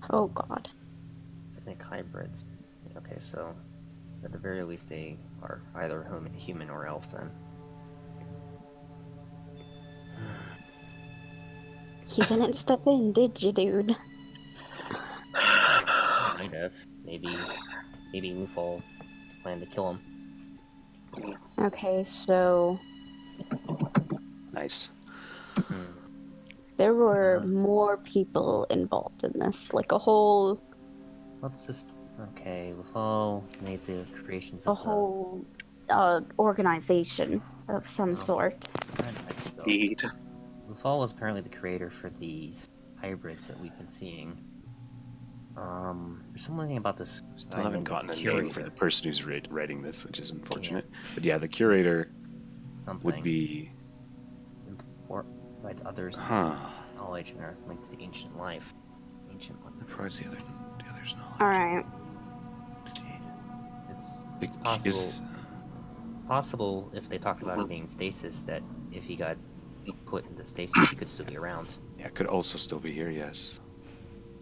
Oh god. I think hybrids. Okay, so at the very least they are either human or elf then. You didn't step in, did you, dude? Might have. Maybe Lufal planned to kill him. Okay, so Nice. there were more people involved in this, like a whole What's this? Okay, Lufal made the creations a of whole organization of some sort. Indeed. Lufal was apparently the creator for these hybrids that we've been seeing. There's something about this. Still haven't gotten a name for the person who's writing this, which is unfortunate. But yeah, the curator would be. Right, others knowledge and are linked to ancient life. Provides the others knowledge. Alright. It's possible if they talked about it being stasis that if he got put into stasis, he could still be around. Yeah, could also still be here, yes.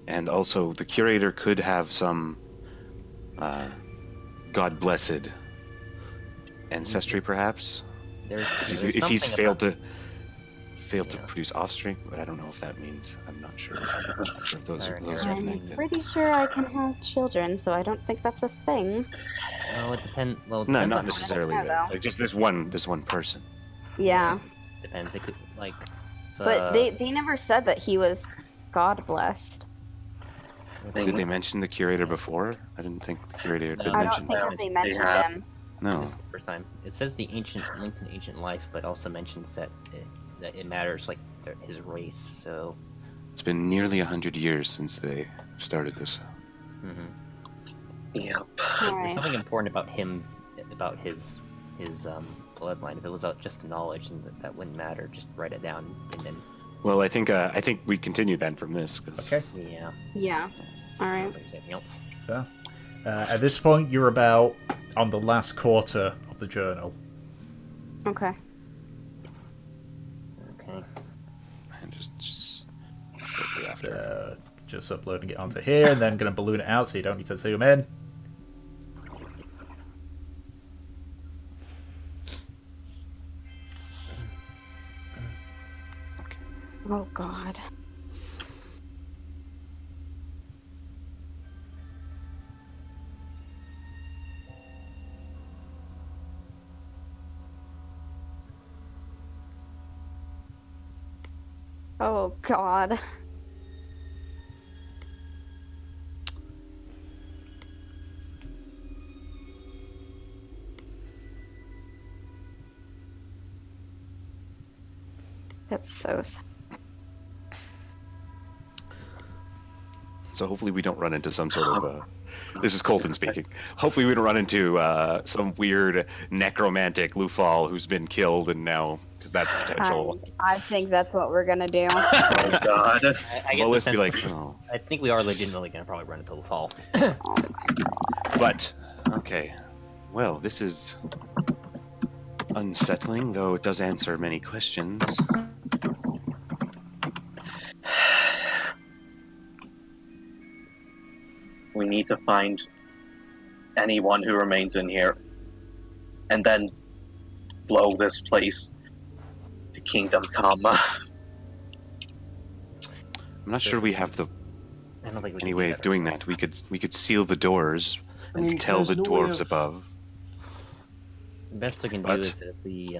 And also, the curator could have some God blessed ancestry, perhaps. If he's failed to produce offspring, but I don't know if that means. I'm not sure. If those are I'm connected. pretty sure I can have children, so I don't think that's a thing. Well, it depends. Well, it No, depends not on- necessarily I don't know, that. though. Like just this one person. Yeah. Depends. It could But they never said that he was God blessed. Did they mention the curator before? I didn't think the curator had been I don't mentioned. think that they mentioned have. him. No. This is the first time. It says the ancient linked in ancient life, but also mentions that it matters like his race. So It's been nearly 100 years since they started this. Yep. there's Alright. something important about him, about his bloodline. If it was just knowledge, and that wouldn't matter. Just write it down, and then Well, I think we continue then from this. 'Cause Okay. yeah. Yeah. Alright. If there's anything else. So, at this point, you're about on the last quarter of the journal. Okay. Okay. And Just uploading it onto here, and then going to balloon it out so you don't need to zoom in. Oh god. Oh god. That's so sad. So hopefully we don't run into some sort of. This is Colton speaking. Hopefully we don't run into some weird necromantic Lufal who's been killed and now because that's potential. I think that's what we're gonna do. Oh god. I get Well, the let's be sense like, that- oh. I think we are legitimately gonna probably run into Lufal. But okay, well, this is unsettling, though it does answer many questions. We need to find anyone who remains in here, and then blow this place to Kingdom Come. I'm not sure we have I don't think we any can way do of doing ourselves. that. We could seal the doors I and mean, tell the there's no way dwarves of- above. The best we can do But- is if we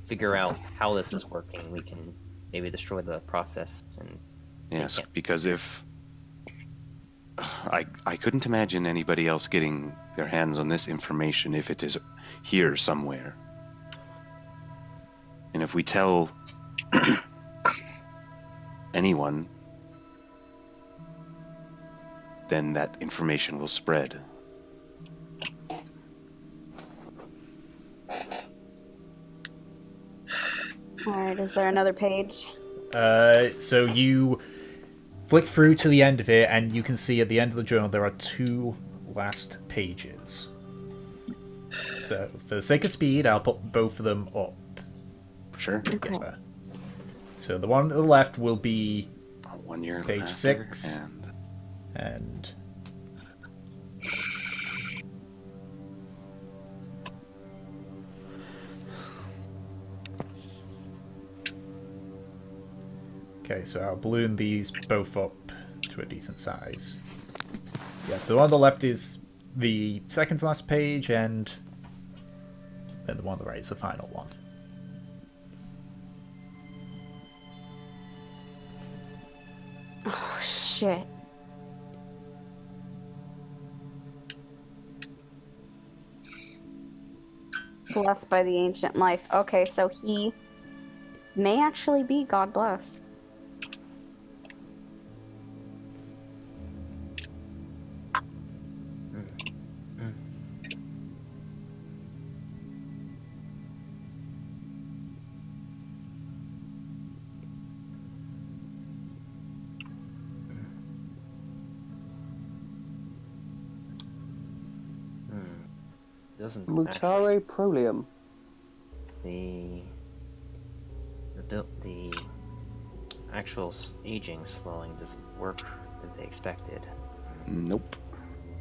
figure out how this is working, we can maybe destroy the process. And Yes, can't- because if I couldn't imagine anybody else getting their hands on this information if it is here somewhere. And if we tell anyone, then that information will spread. Alright, is there another page? So you flick through to the end of it, and you can see at the end of the journal there are 2 last pages. So, for the sake of speed, I'll put both of them up Sure. together. So the one to the left will be 1 year Page after, 6. and and okay, so I'll balloon these both up to a decent size. Yeah, so the one on the left is the second to last page, and then the one on the right is the final one. Oh, shit. Blessed by the ancient life. Okay, so he may actually be God blessed. Doesn't Mutare Prolium. the actual aging slowing doesn't work as they expected. nope.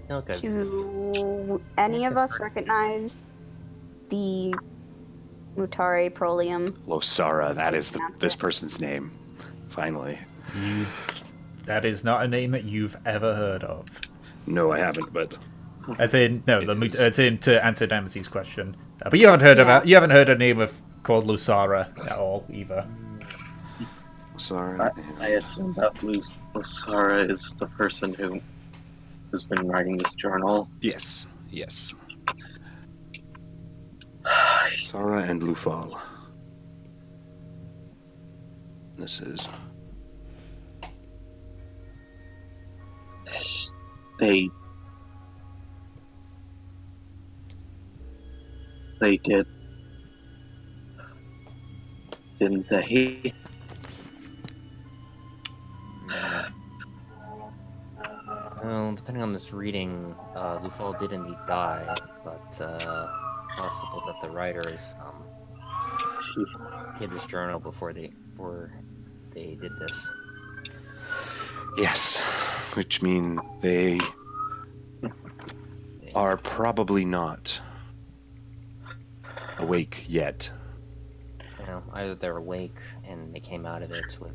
Look, Do any of us recognize the Mutare Prolium? Losara, that is this person's name. Finally. That is not a name that you've ever heard of. No, I haven't, but As in, no, It is. as in to answer Damasy's question. But you haven't heard you haven't heard a name called Lusara at all either. Losara. I assume that Losara is the person who's been writing this journal. Yes. Sara and Lufal. This is They did, didn't they? Well, depending on this reading, Lufal did indeed die, but possible that the writers hid this journal before they did this. yes, which mean they are probably not awake yet. You know, either they're awake and they came out of it with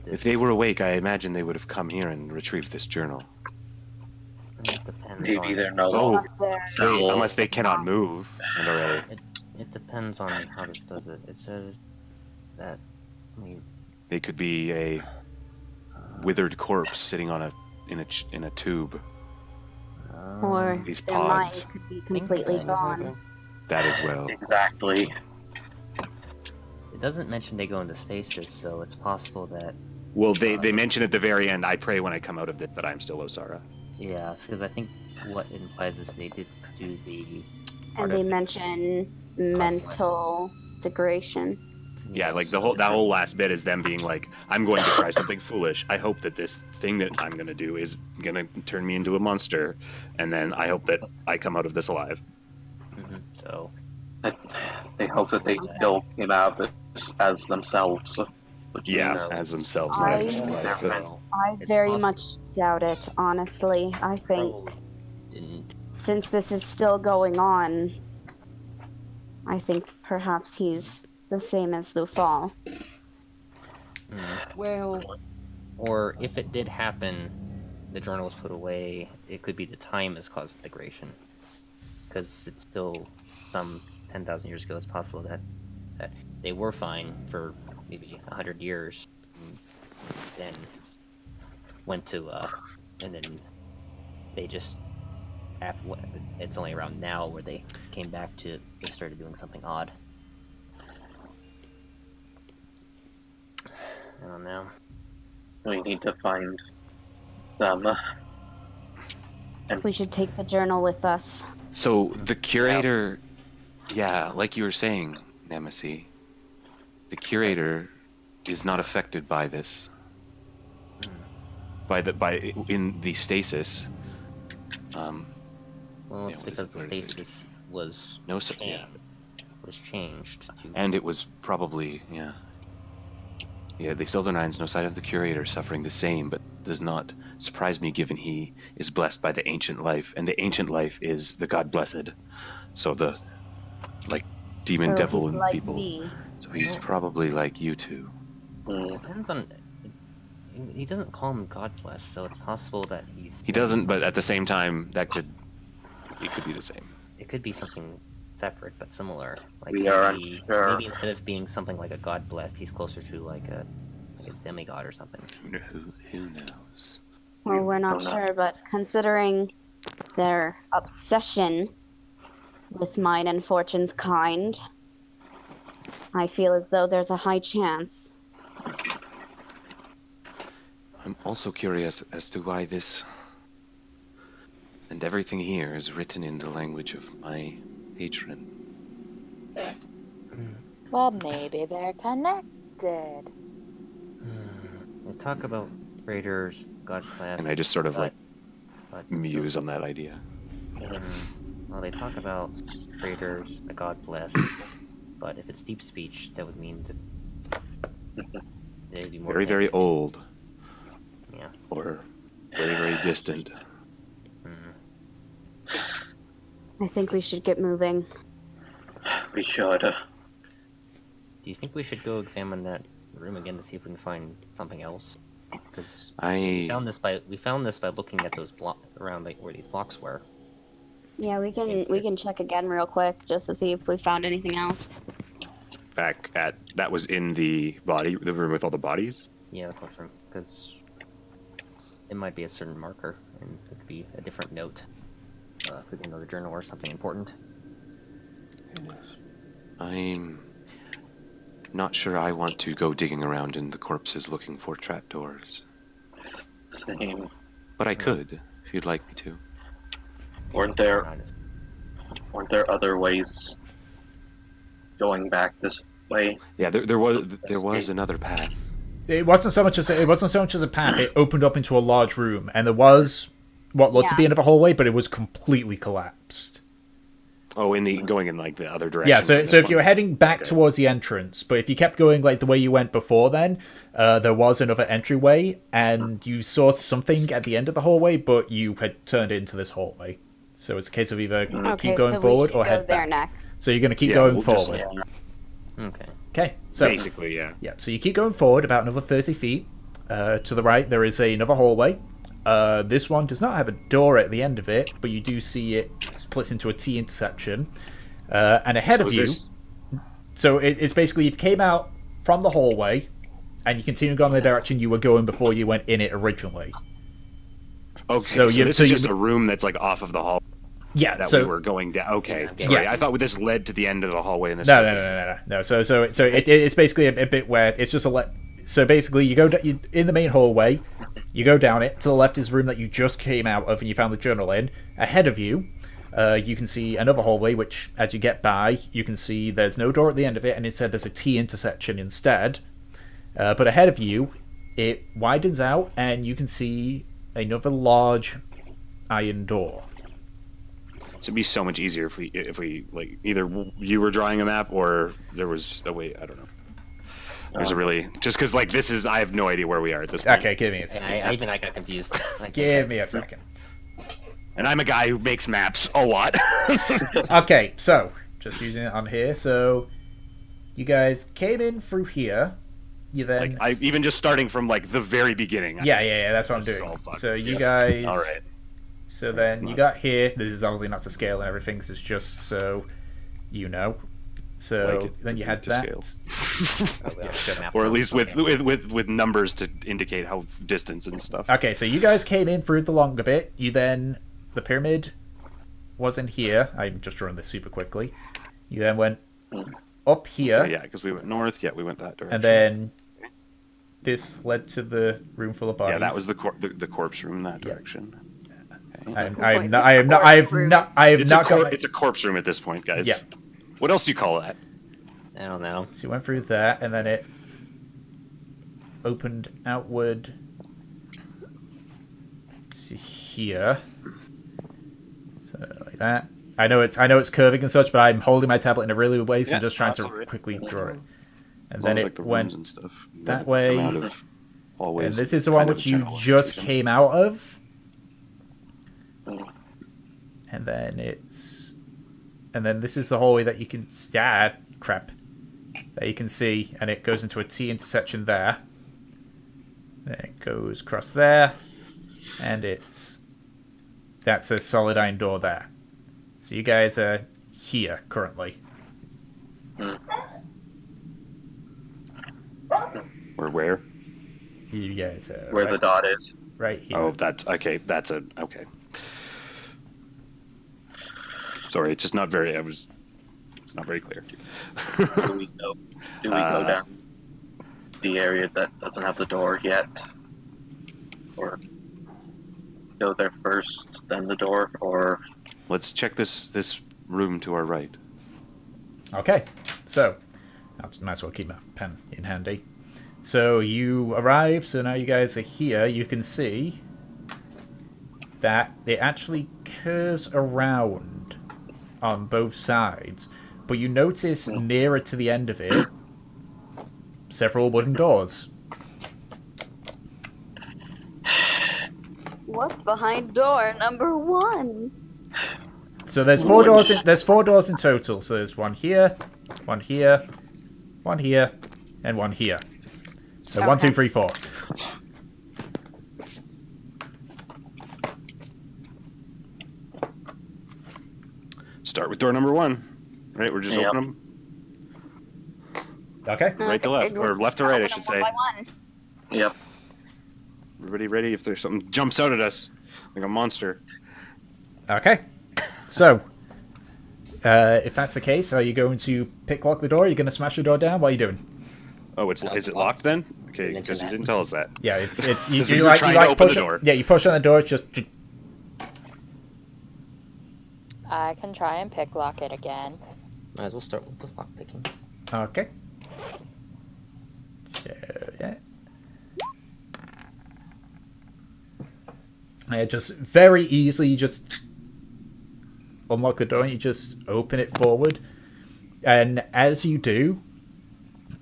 this. If they were awake, I imagine they would have come here and retrieved this journal. It depends Maybe on, they're no Oh. longer. Unless they're Unless they cannot move and already. It depends on how this does it. It says that we They could be a withered corpse sitting on in a tube. or These their mind pods. could be completely gone. That as well. Exactly. It doesn't mention they go into stasis, so it's possible that Well, they mention at the very end, I pray when I come out of it that I'm still Osara. yeah, because I think what it implies is they did do the And they mention mental degradation. Yeah, like that whole last bit is them being like, I'm going to try something foolish. I hope that this thing that I'm going to do is going to turn me into a monster, and then I hope that I come out of this alive. So They hope that they still came out of this as themselves. Which Yeah, means as themselves. I- Like, they're well, I It's very poss- much doubt it, honestly. I think probably didn't. since this is still going on, I think perhaps he's the same as Lufal. Well, or if it did happen, the journal was put away, it could be the time has caused degradation. Because it's still some 10,000 years ago, it's possible that they were fine for maybe 100 years, and then went to, and then they just, it's only around now where they came back to, they started doing something odd. I don't know. We need to find them. We should take the journal with us. So the curator, yeah, like you were saying, Nemesis, the curator is not affected by this. In the stasis. Well, it's because the stasis was changed. And it was probably, Yeah, the Silver Nine's no sign of the curator suffering the same, but does not surprise me given he is blessed by the ancient life, and the ancient life is the god blessed. So the, demon, devil, and like people. Me. So he's probably like you two. Depends on. He doesn't call him God blessed, so it's possible that he's. He doesn't, but at the same time, it could be the same. It could be something separate but similar. Like We are unsure. Maybe instead of being something like a God blessed, he's closer to like a demigod or something. Who knows? Well, we're not sure, but considering their obsession with mine and Fortune's kind, I feel as though there's a high chance. I'm also curious as to why this and everything here is written in the language of my patron. Well, maybe they're connected. We talk about raiders, god class. And I just sort of but muse on that idea. Well, they talk about raiders, the god blessed, but if it's deep speech, that would mean they'd be more Very, very connected. old. Yeah. Or very, very distant. I think we should get moving. We should. Do you think we should go examine that room again to see if we can find something else? Because we found this by looking at those around where these blocks were. Yeah, we can check again real quick just to see if we found anything else. Back at that was in the room with all the bodies. Yeah, the room, because it might be a certain marker, and it could be a different note. Could be another journal or something important. I'm not sure I want to go digging around in the corpses looking for trapdoors. Same. But I could, if you'd like me to. Weren't there other ways going back this way? Yeah, there was another path. It wasn't so much as a path. It opened up into a large room, and there was what looked to be another hallway, but it was completely collapsed. Oh, going in the other direction. Yeah, so if you were heading back towards the entrance, but if you kept going the way you went before then, there was another entryway, and you saw something at the end of the hallway, but you had turned into this hallway. So it's a case of either keep going forward or head back. Next. So you're going to keep going forward. Okay. So basically, yeah. Yeah. So you keep going forward about another 30 feet. To the right, there is another hallway. This one does not have a door at the end of it, but you do see it splits into a T intersection. And ahead of you, so it's basically you came out from the hallway, and you continue going in the direction you were going before you went in it originally. Okay, so this is just a room that's off of the hall. Yeah, that we were going down. Okay, sorry, I thought this led to the end of the hallway in this. No. So it's basically a bit where it's just So basically, you go in the main hallway, you go down it. To the left is the room that you just came out of, and you found the journal in. Ahead of you, you can see another hallway, which, as you get by, you can see there's no door at the end of it, and instead there's a T intersection instead. But ahead of you, it widens out, and you can see another large iron door. So it'd be so much easier if we either you were drawing a map or there was a way. I don't know. There's a really just because this is I have no idea where we are at this point. Okay, give me a second. I got confused. Give me a second. And I'm a guy who makes maps a lot. Okay, so just using it on here. So you guys came in through here. You then even just starting from like the very beginning. yeah. That's what I'm This is doing. all fucked. So you guys. All right. So then you got here. This is obviously not to scale and everything. This is just so you know. So Like it then to you be had to that. scale. Or at least with numbers to indicate how distance and stuff. Okay, so you guys came in through the longer bit. You then the pyramid was in here. I'm just drawing this super quickly. You then went up here. Yeah, because we went north. Yeah, we went that direction. And then this led to the room full of bodies. Yeah, that was the corpse room in that direction. I have not got. It's a corpse room at this point, guys. Yeah. What else do you call that? I don't know. So you went through that, and then it opened outward to here. So like that. I know it's curving and such, but I'm holding my tablet in a really weird way, so I'm just trying to quickly draw it. And then it went and stuff. that way. Always And this is the one which you just came out of. And then this is the hallway that you can that you can see, and it goes into a T intersection there. Then it goes across there, and that's a solid iron door there. So you guys are here currently. Or where? You guys are Where the dot is. right here. Oh, that's okay. Okay. Sorry, it's just not very. It's not very clear. Do we go down the area that doesn't have the door yet, or go there first, then the door, or Let's check this room to our right. Okay, so I might as well keep my pen in handy. So you arrive, so now you guys are here. You can see that it actually curves around on both sides, but you notice nearer to the end of it several wooden doors. What's behind door number 1? So there's four doors. There's 4 doors in total. So there's one here, one here, one here, and one here. So Okay. 1, 2, 3, 4. Start with door number 1. Right, we're just Yep. opening them Okay. right to left, or left to right, I should say. One by one. yep. Everybody ready? If there's something jumps out at us like a monster. Okay. So, if that's the case, are you going to lock the door? Are you going to smash the door down? What are you doing? Oh, is it locked then? Okay, Mention because you that. didn't tell us that. Yeah, it's you, 'Cause you we were like trying you to like open the push door. Yeah, you push on the door. It's just I can try and pick lock it again. Might as well start with the lockpicking. okay. So yeah. And just very easily, you just unlock the door and you just open it forward. And as you do,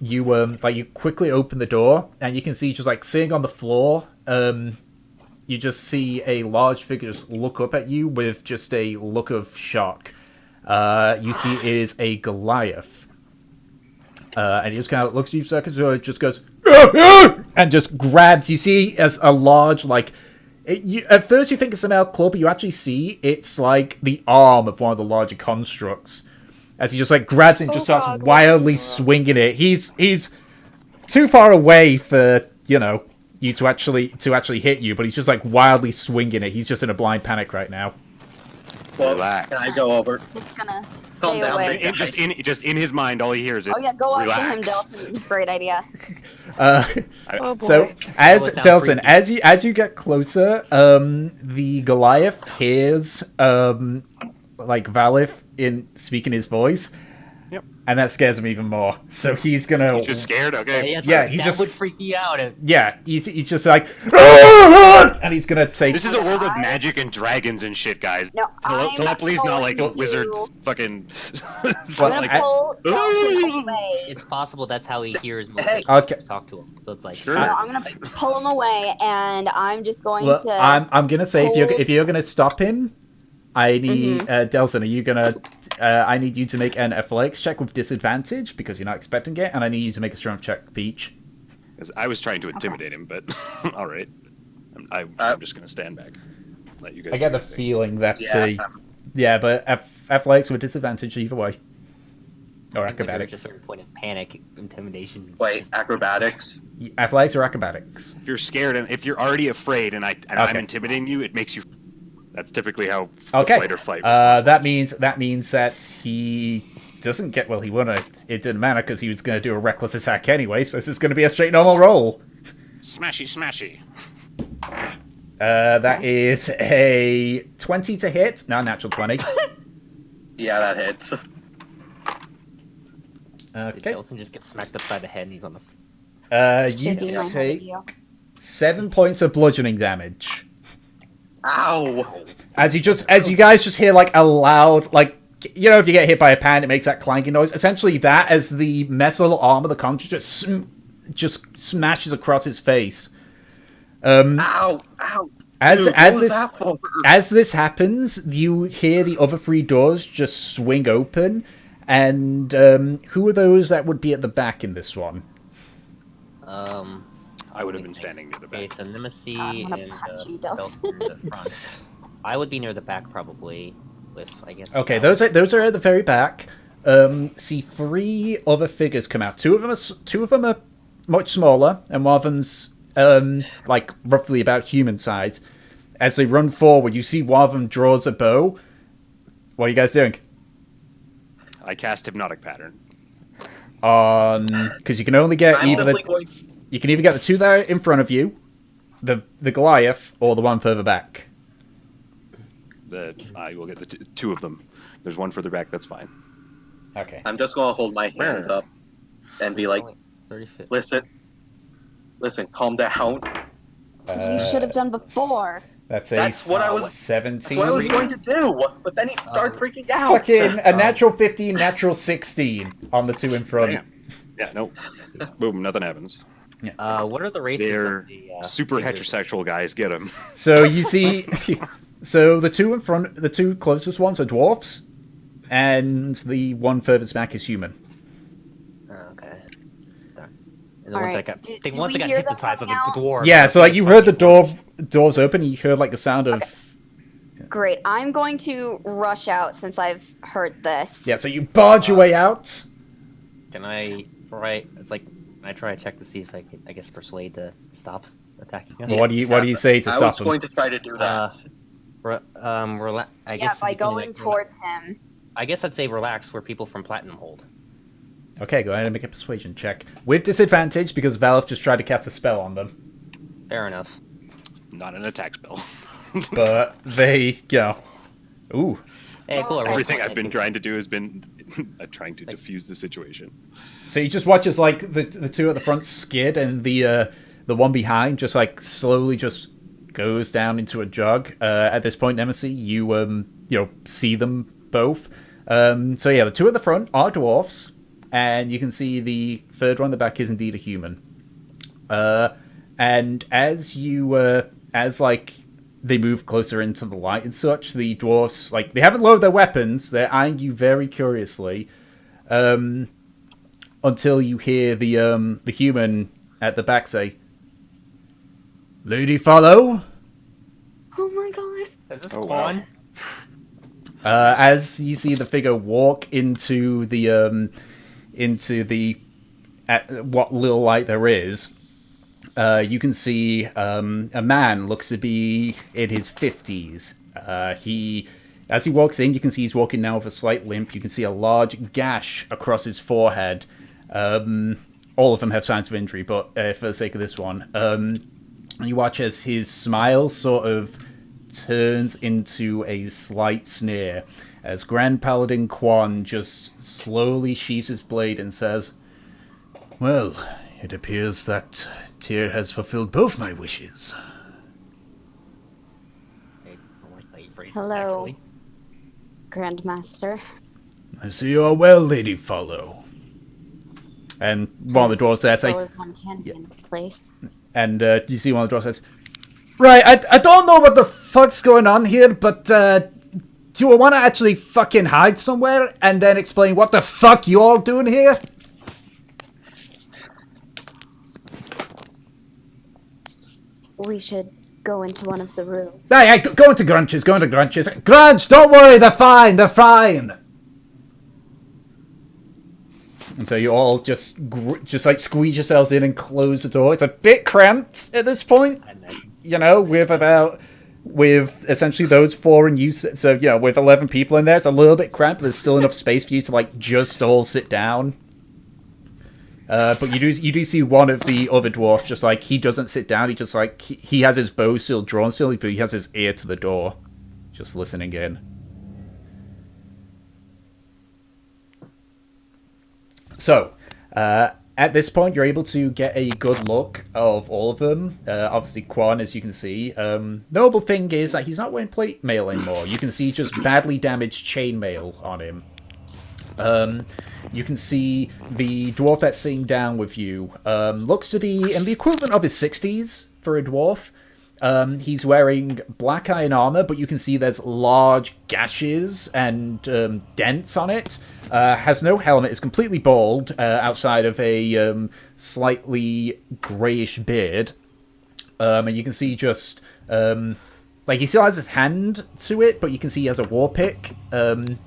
you you quickly open the door and you can see just like sitting on the floor, you just see a large figure just look up at you with just a look of shock. You see it is a Goliath. And he just kind of looks at you for seconds, or it just goes, and just grabs. You see as a large, like, at first you think it's a metal claw, but you actually see it's like the arm of one of the larger constructs. As he just like grabs it and just starts wildly swinging it. He's too far away for, you to actually hit you, but he's just like wildly swinging it. He's just in a blind panic right now. Well, Relax. can I go over? Just gonna Calm stay down, away. big guy. Just in his mind, all he hears is Oh yeah, go up to him, relax. Delphin. Great idea. Oh boy. So as That would sound Delson, creepy. as you get closer, the Goliath hears like Valith in speaking his voice, Yep. and that scares him even more. So he's gonna He's just scared. Okay. Yeah, he's that just- would freak me out. he's just like and he's gonna take This is a world of magic and dragons and shit, guys. No, I'm Telepath's not like a going wizard to- fucking. I'm gonna like, pull Delphin away. It's possible that's how he hears most Hey. Okay. talk to him. So it's like, Sure. No, I'm gonna pull him away, and I'm just going Well, to. I'm gonna say if you're gonna stop him, I need Delson. Are you gonna? I need you to make an athletics check with disadvantage because you're not expecting it, and I need you to make a strength check, Peach. I was trying to intimidate him, but all right. I'm just gonna stand back. Let you guys. I get do the your thing. feeling that but athletics with disadvantage either way, or I think there was acrobatics. just a certain point of panic, intimidation. Wait, just... acrobatics? Athletics or acrobatics? If you're scared and if you're already afraid, and I'm intimidating you, it makes you. That's typically how the fight or flight. That means that he doesn't get. Well, he wouldn't. It didn't matter because he was going to do a reckless attack anyway. So this is going to be a straight normal roll. Smashy, smashy. That is a 20 to hit. No, natural 20. Yeah, that hits. Okay. Nelson just gets smacked upside the head and he's on the... You Should be my take video. 7 points of bludgeoning damage. Ow! As you guys just hear like a loud, like, you know, if you get hit by a pan, it makes that clanking noise. Essentially, that as the metal arm of the conjurer just smashes across his face. Ow! Ow! Dude, As this happens, you hear the other 3 doors just swing open, and who are those that would be at the back in this one? I would have been standing near the back. Okay, so Nemesis I'm gonna and punch you, Delson in the front. I would be near the back probably, with I guess. Okay, those are at the very back. See 3 other figures come out. Two of them are much smaller, and one of them's like roughly about human size. As they run forward, you see one of them draws a bow. What are you guys doing? I cast hypnotic pattern. Because you can only get you can either get the 2 that are in front of you, the Goliath, or the one further back. I will get the 2 of them. There's one further back. That's fine. Okay. I'm just gonna hold my hand up and be like, 35. listen, calm down. You should have done before. That's what I was 17. That's what I was going to do, but then he started freaking out. Fucking a natural 15, natural 16 on the 2 in front. Yeah, no. Boom, nothing happens. What are the races? They're of the, super figures? heterosexual guys. Get them. So you see, so the 2 in front, the 2 closest ones are dwarfs, and the one furthest back is human. Okay. And the All ones right. that got, Do the ones we that got hear them hypnotized are the now? dwarves. Yeah, so like you heard the doors open, and you heard like the sound of. Great. I'm going to rush out since I've heard this. Yeah, so you barge your way out. Can I try? It's like, can I try to check to see if I can, I guess, persuade to stop attacking us? What do you say to I stop was him? going to try to do that. I guess by you can, going towards him. I guess I'd say relax where people from Platinum hold. Okay, go ahead and make a persuasion check with disadvantage because Valve just tried to cast a spell on them. Fair enough. Not an attack spell. But they, ooh. Hey, cool. Everything I've been trying to do has been trying to defuse the situation. So you just watch as like the 2 at the front skid, and the one behind just like slowly just goes down into a jog. At this point, Nemesis, you see them both. So yeah, the 2 at the front are dwarfs, and you can see the 3rd one at the back is indeed a human. And as they move closer into the light and such, the dwarfs, like, they haven't lowered their weapons. They're eyeing you very curiously, until you hear the human at the back say, "Lady, follow." Oh my god. Is this Quan? Wow. As you see the figure walk into the what little light there is, you can see a man looks to be in his 50s. As he walks in, you can see he's walking now with a slight limp. You can see a large gash across his forehead. All of them have signs of injury, but for the sake of this one, you watch as his smile sort of turns into a slight sneer as Grand Paladin Quan just slowly sheaths his blade and says, "Well, it appears that Tyr has fulfilled both my wishes." Hello, Grandmaster. "I see you are well, Lady Follow." And one of the dwarves there say, Well as one can be in this place. and you see one of the dwarves says, "Right, I don't know what the fuck's going on here, but do I want to actually fucking hide somewhere and then explain what the fuck you all doing here? We should go into one of the rooms. Hey, go into Grunches, go into Grunches. Grunch, don't worry, they're fine, they're fine. And so you all just like squeeze yourselves in and close the door. It's a bit cramped at this point, you know, with essentially those 4 and you. So, you know, with 11 people in there, it's a little bit cramped. There's still enough space for you to like just all sit down. But you do see one of the other dwarfs just like he doesn't sit down. He just like he has his bow still drawn still, but he has his ear to the door, just listening in. So, at this point, you're able to get a good look of all of them. Obviously, Quan, as you can see. Notable thing is that he's not wearing plate mail anymore. You can see just badly damaged chainmail on him. You can see the dwarf that's sitting down with you looks to be in the equivalent of his 60s for a dwarf. He's wearing black iron armor, but you can see there's large gashes and dents on it. Has no helmet, is completely bald outside of a slightly greyish beard. And you can see just, like, he still has his hand to it, but you can see he has a war pick, on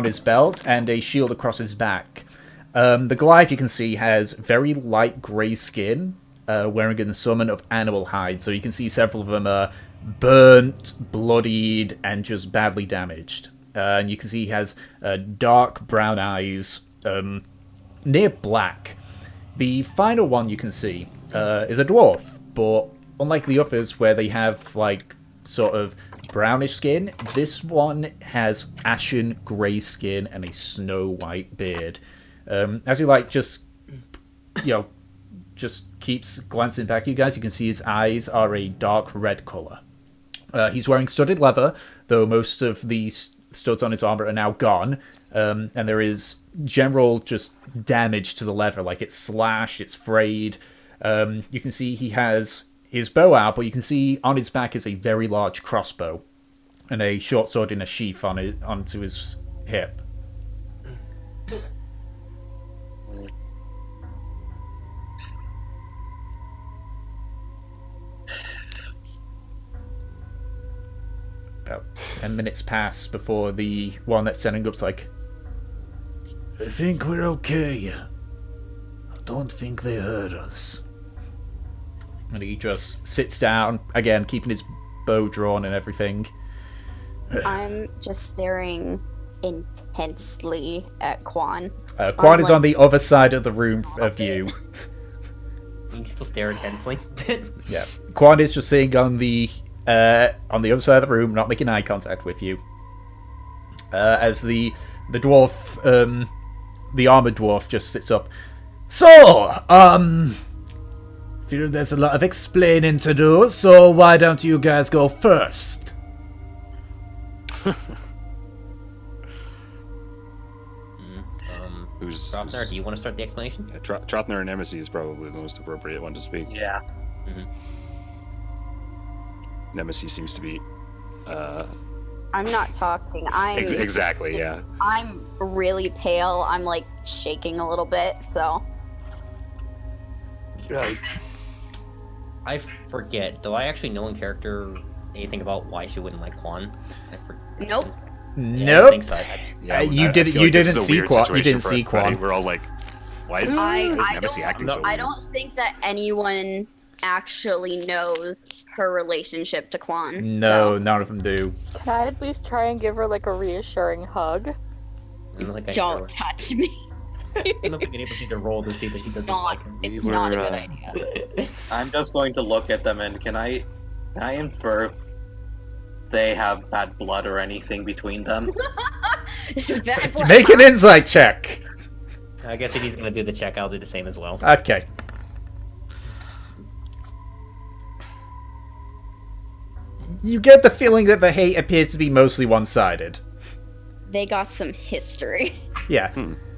his belt, and a shield across his back. The Goliath, you can see, has very light grey skin, wearing an assortment of animal hide, so you can see several of them are burnt, bloodied, and just badly damaged. And you can see he has dark brown eyes, near black. The final one you can see is a dwarf, but unlike the others where they have, like, sort of brownish skin, this one has ashen grey skin and a snow white beard. As he, like, just keeps glancing back at you guys, you can see his eyes are a dark red colour. He's wearing studded leather, though most of the studs on his armor are now gone, and there is general just damage to the leather, like it's slashed, it's frayed. You can see he has his bow out, but you can see on his back is a very large crossbow and a short sword in a sheath onto his hip. About 10 minutes pass before the one that's standing up's like, I think we're okay. I don't think they heard us. And he just sits down, again, keeping his bow drawn and everything. I'm just staring intensely at Quan. Quan is on the other side of the room of you. You can still stare intensely. Yeah. Quan is just sitting on the other side of the room, not making eye contact with you. As the dwarf, the armored dwarf, just sits up. So, feel there's a lot of explaining to do, so why don't you guys go first? Trotner, do you want to start the explanation? Yeah, Trotner and Nemesis is probably the most appropriate one to speak. Yeah. Mm-hmm. Nemesis seems to be. I'm not talking. Exactly, yeah. I'm really pale. I'm like shaking a little bit, so. Right. I forget. Do I actually know in character anything about why she wouldn't like Quan? Nope. Nope. I think so. You didn't see Quan. You didn't see Quan. We're all like, why is Nemesis acting so weird? I don't think that anyone actually knows her relationship to Quan. No, so. none of them do. Can I at least try and give her like a reassuring hug? Don't touch me. I don't think anybody need to roll to see that he doesn't like him. It's not a good idea. I'm just going to look at them and can I infer if they have bad blood or anything between them? Bad blood. Make an insight check. I guess if he's gonna do the check, I'll do the same as well. Okay. You get the feeling that the hate appears to be mostly one-sided. They got some history. Yeah.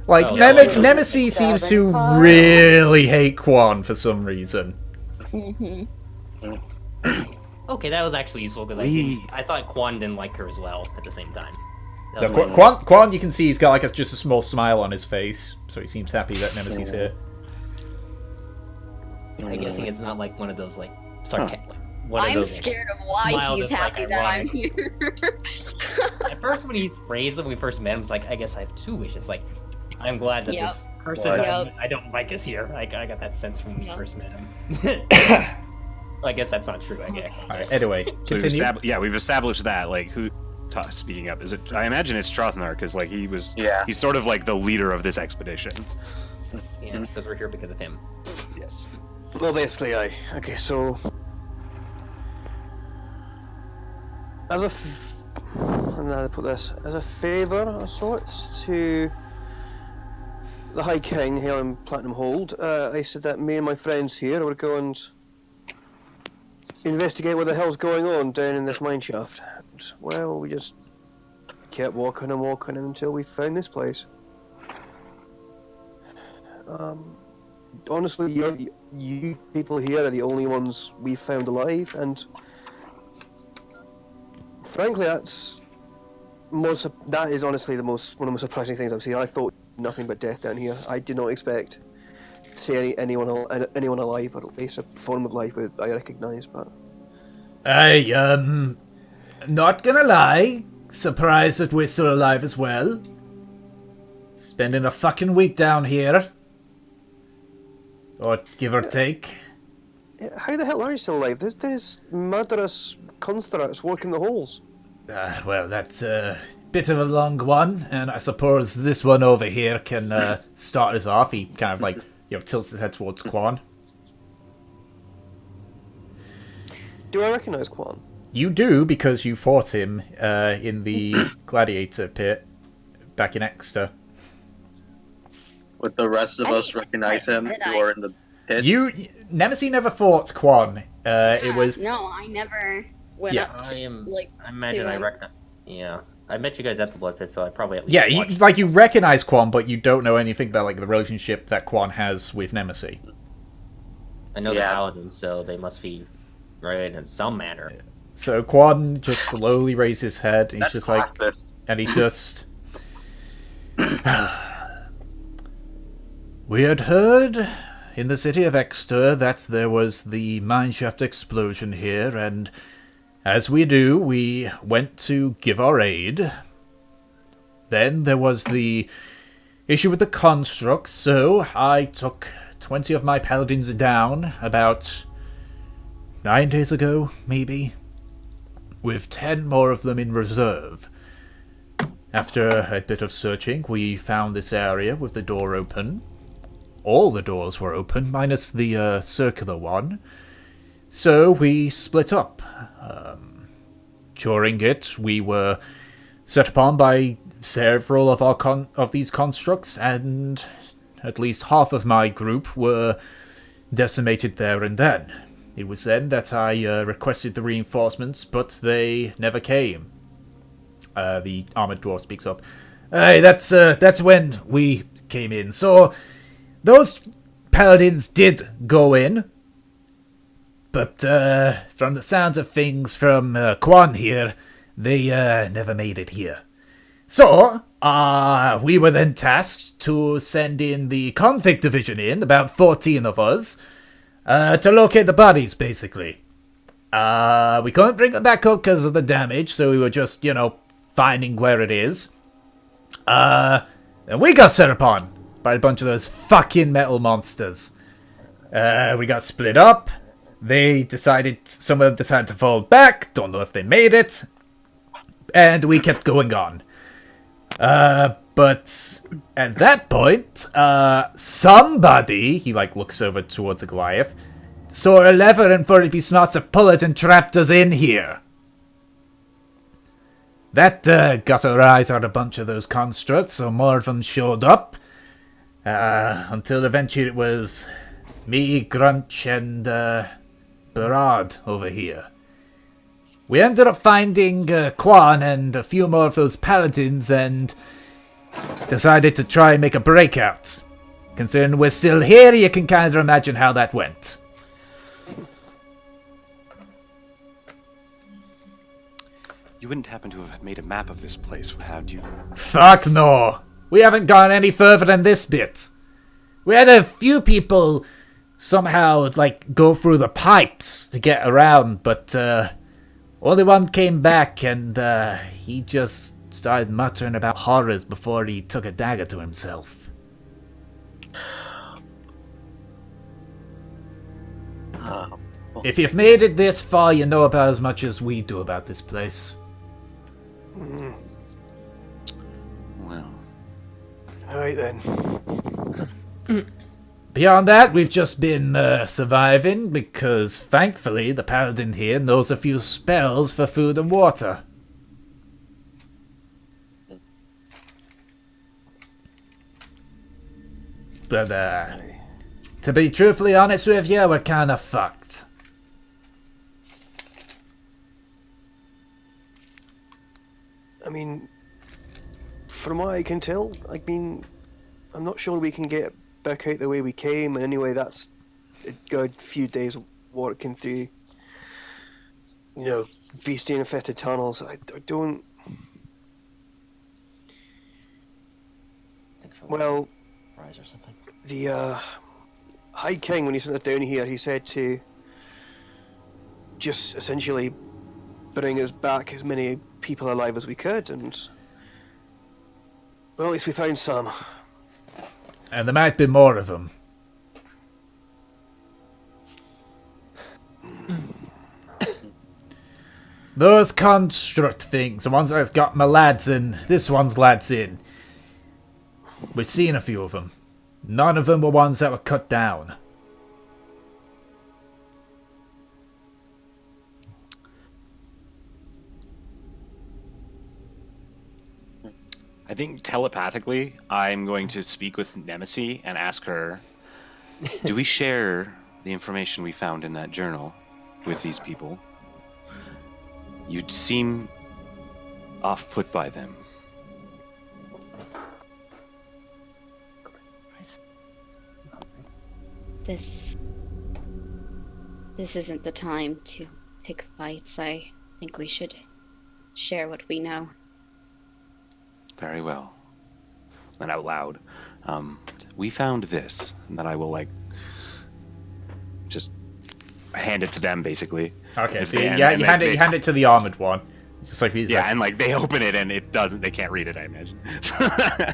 Like, Oh, Nemesis seems to really hate Quan for some reason. Mm-hmm. Okay, that was actually useful because I thought Quan didn't like her as well at the same time. No, Quan, you can see he's got like just a small smile on his face, so he seems happy that Nemesis here. I'm guessing it's not like one of those like sarcastic. I'm scared of why he's happy that I'm here. At first, when he phrased it when we first met him, it's like, I guess I have 2 wishes. Like, I'm glad that this person I don't like is here. Like, I got that sense from when we first met him. I guess that's not true. I guess. All right. Anyway, continue. So we've established that. Like, who? Speaking up, is it? I imagine it's Trothnar because like he was. Yeah. He's sort of like the leader of this expedition. Yeah, because we're here because of him. Yes. Well, basically, okay. So, as a how to put this, as a favour of sorts to the High King here in Platinum Hold, I said that me and my friends here would go and investigate what the hell's going on down in this mine shaft. And, well, we just kept walking and walking until we found this place. Honestly, you people here are the only ones we found alive, and frankly, that is honestly one of the most surprising things I've seen. I thought nothing but death down here. I did not expect to see anyone alive, or at least a form of life that I recognise. But not gonna lie, surprised that we're still alive as well. Spending a fucking week down here. Or give or take. How the hell are you still alive? There's murderous constructs working the holes. Well, that's a bit of a long one, and I suppose this one over here can start us off. He kind of like, tilts his head towards Quan. Do I recognise Quan? You do, because you fought him in the gladiator pit back in Exeter. Would the rest of us recognize him who are in the pits? Nemesis never fought Quan. It was... No, I never went up to, I imagine I recognize... Yeah. I met you guys at the blood pit, so I probably at least you recognize Quan, but you don't know anything about like the relationship that Quan has with Nemesis. I know the paladins, so they must be related in some manner. So Quan just slowly raises his head, and he's just classist. like... And he's just... We had heard in the city of Exeter that there was the mineshaft explosion here, and as we do, we went to give our aid. Then there was the issue with the constructs, so I took 20 of my paladins down about 9 days ago, maybe, with 10 more of them in reserve. After a bit of searching, we found this area with the door open. All the doors were open, minus the circular one. So we split up. During it, we were set upon by several of these constructs, and at least half of my group were decimated there and then. It was then that I requested the reinforcements, but they never came. The armored dwarf speaks up. Hey, that's when we came in. So those paladins did go in, but from the sounds of things from Quan here, they never made it here. So we were then tasked to send in the convict division about 14 of us, to locate the bodies, basically. We couldn't bring them back up because of the damage, so we were just, finding where it is. And we got set upon by a bunch of those fucking metal monsters. We got split up. Some of them decided to fall back. Don't know if they made it. And we kept going on. But at that point, somebody, he looks over towards a Goliath, saw a lever and thought it'd be smart to pull it and trapped us in here. That got our eyes on a bunch of those constructs, so more of them showed up. Until eventually it was me, Grunch, and Barad over here. We ended up finding Quan and a few more of those paladins and decided to try and make a breakout. Considering we're still here, you can kind of imagine how that went. You wouldn't happen to have made a map of this place, had you? Fuck no! We haven't gone any further than this bit. We had a few people somehow, like, go through the pipes to get around, but, only one came back and, he just started muttering about horrors before he took a dagger to himself. If you've made it this far, you know about as much as we do about this place. Well. Alright then. Beyond that, we've just been surviving because, thankfully, the paladin here knows a few spells for food and water. But, to be truthfully honest with you, we're kind of fucked. I mean, from what I can tell, I mean, I'm not sure we can get back out the way we came, and anyway, that's a good few days working through, you know, beastie-infested tunnels. I don't... Well, Rise or something. the High King, when he sent us down here, he said to just essentially bring us back as many people alive as we could, and well, at least we found some. And there might be more of them. Those construct things, the ones that's got my lads in, this one's lads in. We've seen a few of them. None of them were ones that were cut down. I think telepathically, I'm going to speak with Nemesis and ask her, do we share the information we found in that journal with these people? You'd seem off-put by them. This isn't the time to pick fights. I think we should share what we know. Very well. And out loud, we found this, and then I will, like, just hand it to them, basically. Okay, so And- you and hand they- it to the armored one. It's just like he's Yeah, just, and like they open it and it doesn't. They can't read it, I imagine.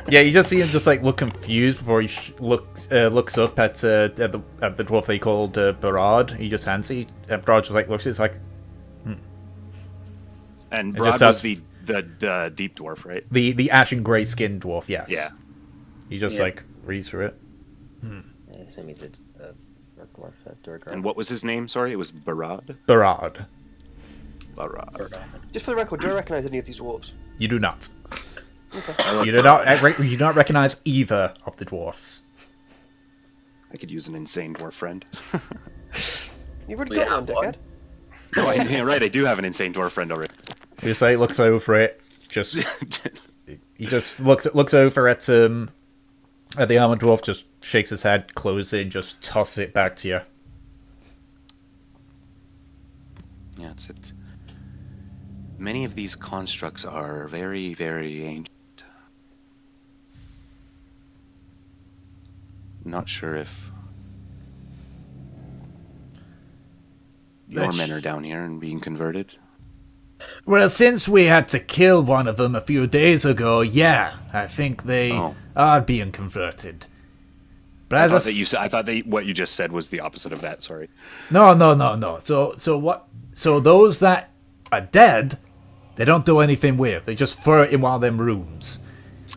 yeah, you just see him just like look confused before he looks up at the dwarf they called Barad. He just hands it. Barad just like looks. It's like, And It Brad just was says- the deep dwarf, right? the ashen grey skinned dwarf. Yes. Yeah. He just like reads through it. I assume he's a dwarf, Durgar. And what was his name? Sorry, it was Barad. Barad. Barad. Just for the record, do I recognise any of these dwarves? You do not. Okay. You do not recognize either of the dwarfs. I could use an insane dwarf friend. You've already We got have one, one. dickhead. Oh, yeah, right. I do have an insane dwarf friend already. He just like looks over it. Just he just looks over at the armored dwarf. Just shakes his head, closes it, and just tosses it back to you. Yeah, it's it. Many of these constructs are very, very ancient. Not sure if your That's- men are down here and being converted. Well, since we had to kill one of them a few days ago, yeah, I think they are being converted. But I as thought that you said. I thought that what you just said was the opposite of that. Sorry. No. So what? So those that are dead, they don't do anything weird. They just throw it in one of them rooms.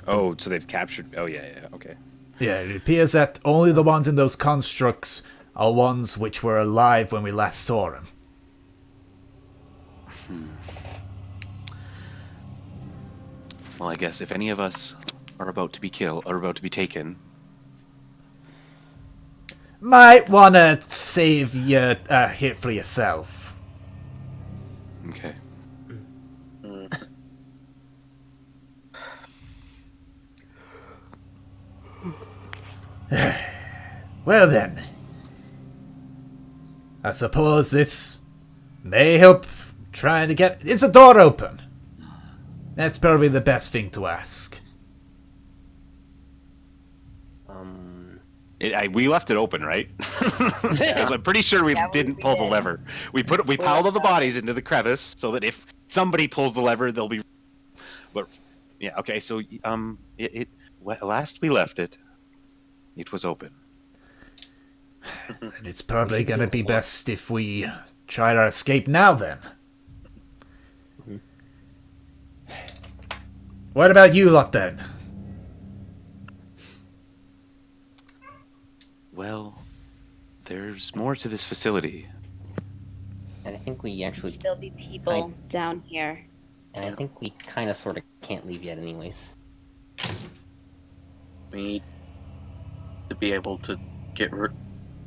Oh, so they've captured. Oh yeah, okay. Yeah, it appears that only the ones in those constructs are ones which were alive when we last saw them. Well, I guess if any of us are about to be killed or about to be taken, Might wanna save your hit for yourself. okay. Well then, I suppose this may help trying to get... Is the door open? That's probably the best thing to ask. We left it open, right? Because I'm pretty sure we didn't pull the lever. We piled all the bodies into the crevice so that if somebody pulls the lever, they'll be. But yeah, okay. So last we left it, it was open. And it's probably gonna be best if we try our escape now. Then. What about you lot then? Well, there's more to this facility. And I think we actually Still be people down here. And I think we kind of sort of can't leave yet anyways. We need to be able to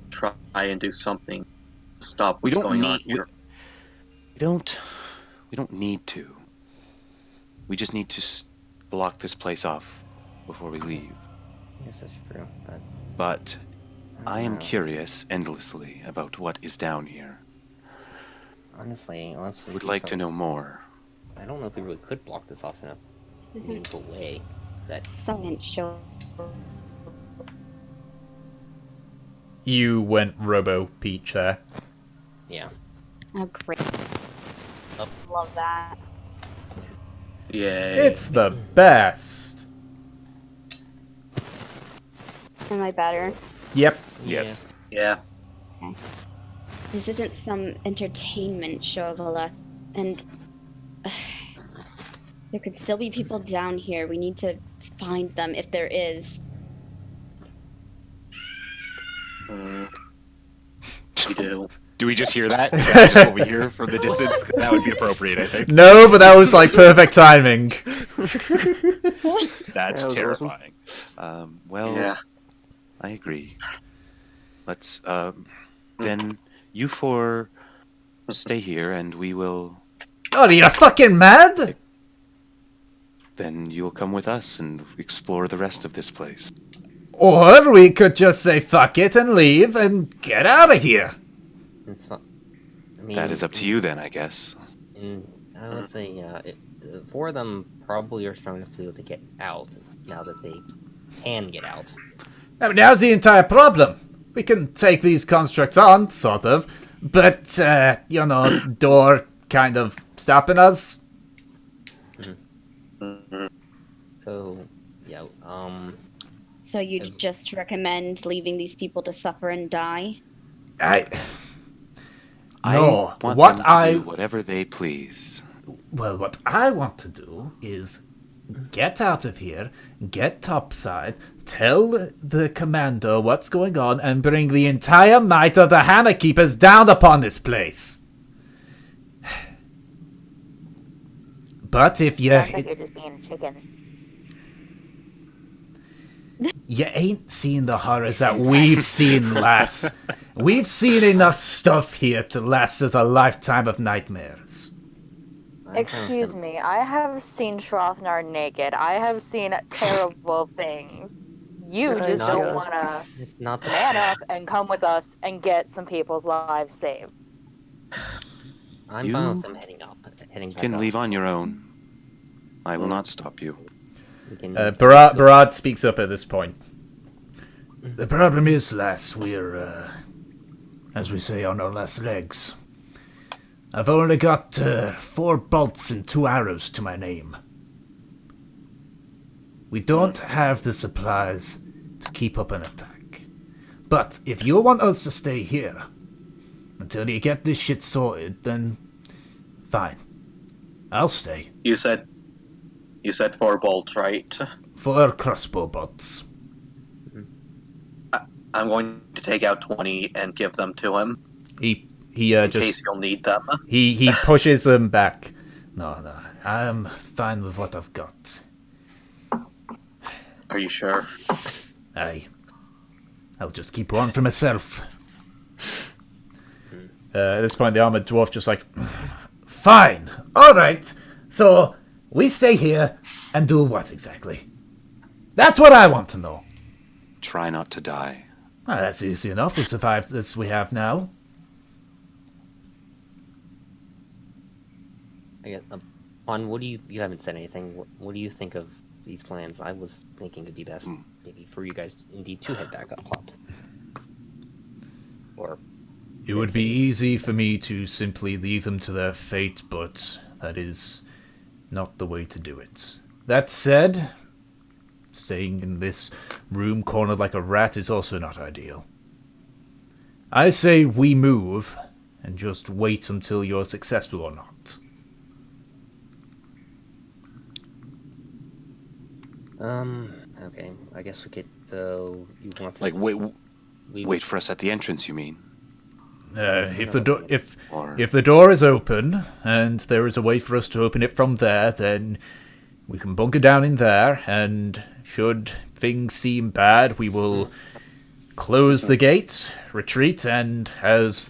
try and do something to stop what's going on here. We don't need to. We just need to block this place off before we leave. Yes, that's true, But I am curious endlessly about what is down here. Honestly, unless we would like to know more. I don't know if we really could block this off in a meaningful way. That Science show. You went Robo Peach there. Yeah. Oh, great. Love that. Yay. It's the best. Am I better? Yep. Yes. Yeah. This isn't some entertainment show of a lesson, and there could still be people down here. We need to find them if there is. We do. Do we just hear that? Is that just what we hear from the distance? 'Cause that would be appropriate, I think. No, but that was like perfect timing. That's was terrifying. Well, Yeah. I agree. Let's, then you four stay here and we will... Oh, are you fucking mad? Then you'll come with us and explore the rest of this place. Or we could just say fuck it and leave and get out of here. it's not. I mean, That is up to you then, I guess. I would say, four of them probably are strong enough to be able to get out now that they can get out. I mean, now's the entire problem. We can take these constructs on, sort of, but, door kind of stopping us. So, yeah, So you'd just recommend leaving these people to suffer and die? No, I want what them to do whatever they please. Well, what I want to do is get out of here, get topside, tell the commander what's going on, and bring the entire might of the Hammer Keepers down upon this place. But if you... Sounds like you're just being chicken. You ain't seen the horrors that we've seen, lass. We've seen enough stuff here to last us a lifetime of nightmares. Excuse me, I have seen Shrothnard naked. I have seen terrible things. You just don't want to man up and come with us and get some people's lives saved. I'm fine with them heading You back can up. leave on your own. I will not stop you. Barad speaks up at this point. The problem is, lass, we're, as we say, on our last legs. I've only got 4 bolts and 2 arrows to my name. We don't have the supplies to keep up an attack. But if you want us to stay here until you get this shit sorted, then fine. I'll stay. You said 4 bolts, right? 4 crossbow bolts. I'm going to take out 20 and give them to him. He in just case you'll need them. he pushes them back. No, I'm fine with what I've got. Are you sure? Aye. I'll just keep one for myself. At this point, the armored dwarf just like, fine, all right. So we stay here and do what exactly? That's what I want to know. Try not to die. Well, that's easy enough. We survived as we have now. I guess Han, what do you haven't said anything. What do you think of these plans? I was thinking it'd be best maybe for you guys indeed to head back up top. Or it would be easy for me to simply leave them to their fate, but that is not the way to do it. That said, staying in this room cornered like a rat is also not ideal. I say we move and just wait until you're successful or not. Okay. I guess we could. You want to Like wait for us at the entrance? You mean? If the door is open and there is a way for us to open it from there, then we can bunker down in there. And should things seem bad, we will close the gates, retreat, and as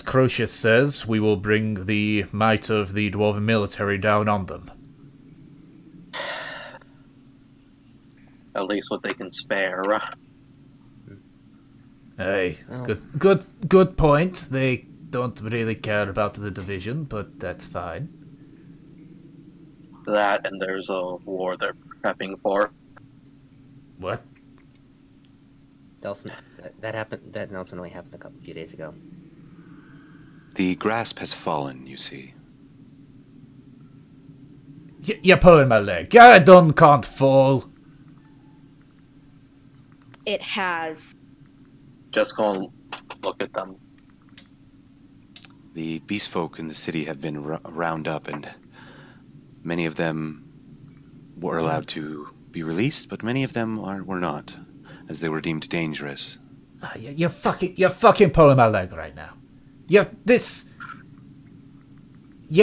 Croesus says, we will bring the might of the dwarven military down on them. At least what they can spare. Hey, good point. They don't really care about the division, but that's fine. That and there's a war they're prepping for. What? That happened. That announcement only happened a few days ago. The grasp has fallen, you see. You're pulling my leg. Garadon can't fall. It has. Just go and look at them. The beast folk in the city have been round up, and many of them were allowed to be released, but many of them were not, as they were deemed dangerous. You're fucking pulling my leg right now. You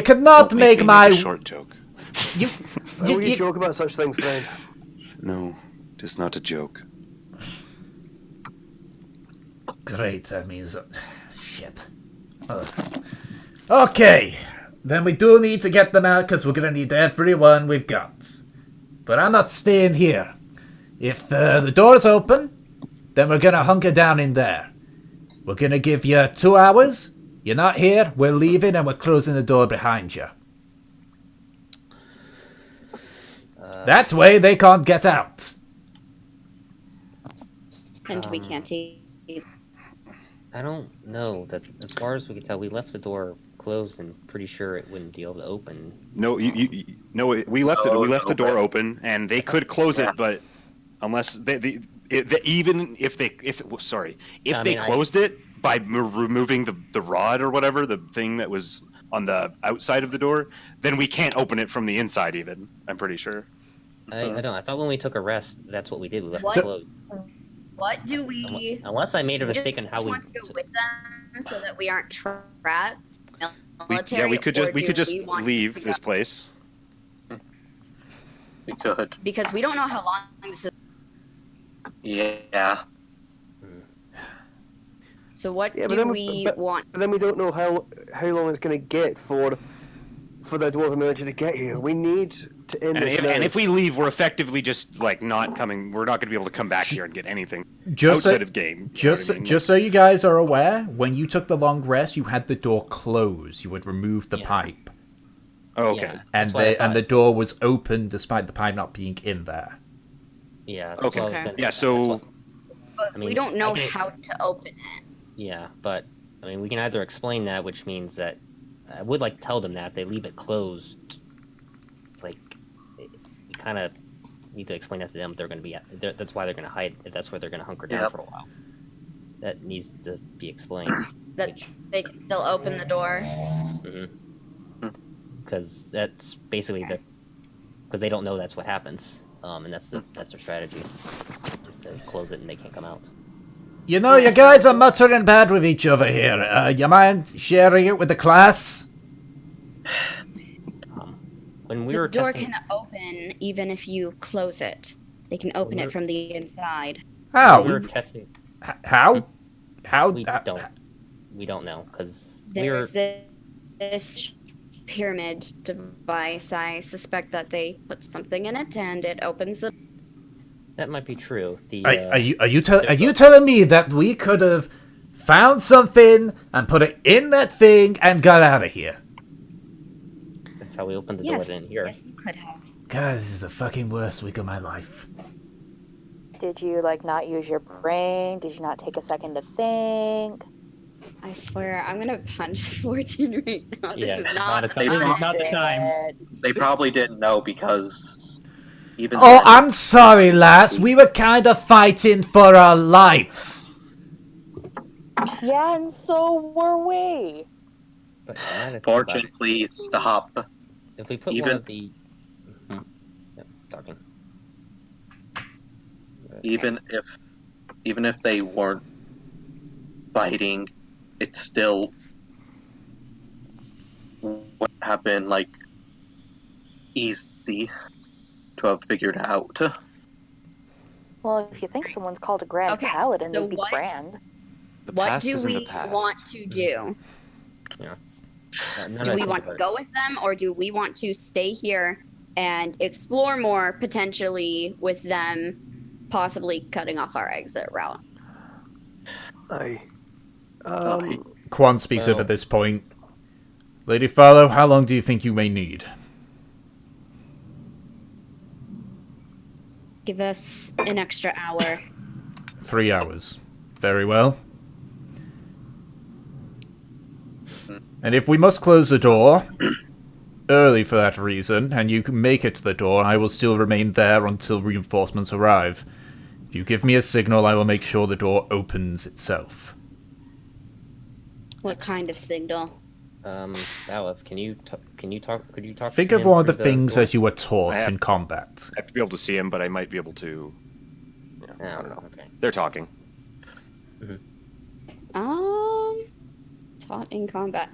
cannot make my a short joke. Why would you joke about such things, friend? No, just not a joke. Great, that means... shit. Okay, then we do need to get them out, because we're going to need everyone we've got. But I'm not staying here. If the door's open, then we're going to hunker down in there. We're going to give you 2 hours. You're not here, we're leaving, and we're closing the door behind you. That way they can't get out. And we can't eat. I don't know. That as far as we can tell, we left the door closed and pretty sure it wouldn't be able to open. No, no. We left it. We left the door open, and they could close it, but unless even if they closed it by removing the rod or whatever, the thing that was on the outside of the door, then we can't open it from the inside. Even I'm pretty sure. I don't. I thought when we took a rest, that's what we did. We left it closed. What do we... Unless I made a mistake on how we... want to go with them so that we aren't trapped? Yeah, we could just leave this place. We could. Because we don't know how long this is. Yeah. So what do we want? But then we don't know how long it's going to get for the dwarven military to get here. We need to end this now. And if we leave, we're effectively just like not coming. We're not going to be able to come back here and get anything outside of game. Just so you guys are aware, when you took the long rest, you had the door closed. You had removed the pipe. Oh, okay. Yeah, and the door was open despite the pipe not being in there. Yeah. Okay. Yeah. So. But we don't know how to open it. Yeah, but I mean, we can either explain that, which means that I would like to tell them that if they leave it closed, like, we kind of need to explain that to them. They're going to be that's why they're going to hide. If that's where they're going to hunker down for a while. That needs to be explained. That they can still open the door. Because that's basically because they don't know that's what happens. And that's their strategy, just to close it and they can't come out. You know, you guys are muttering bad with each other here. You mind sharing it with the class? When we the were door testing... can open even if you close it. They can open it from the inside. How? We were testing. How? How? We don't know because there's this pyramid device. I suspect that they put something in it and it opens the. That might be true. Are you telling me that we could have found something and put it in that thing and got out of here? That's how we opened the door in here. Yes, you could have. God, this is the fucking worst week of my life. Did you like not use your brain? Did you not take a second to think? I swear, I'm gonna punch Fortune right now. Yeah, This is not the this is not the time. They probably didn't know because even. Oh, then- I'm sorry, lass. We were kind of fighting for our lives. Yeah, and so were we. But now that I think Fortune, about please stop. it, if we put even- one of the... Yep, talking. Even if they weren't fighting, it still would have been like easy to have figured out. Well, if you think someone's called a Grand Okay, Paladin, so they'd be what- grand. The What past do is in the we past. want to do? Now Do that I we think want to about go with them, or do we want to stay here and explore more, potentially with them possibly cutting off our exit route? Aye. Quan speaks up Well- at this point. Lady Farlow, how long do you think you may need? Give us an extra hour. 3 hours. Very well. And if we must close the door early for that reason, and you can make it to the door, I will still remain there until reinforcements arrive. If you give me a signal, I will make sure the door opens itself. What kind of signal? Aleph, could you talk Think to of him one of the through things door? that you were taught I have- in combat. I have to be able to see him, but I might be able to. I don't know. Okay. They're talking. Taught in combat.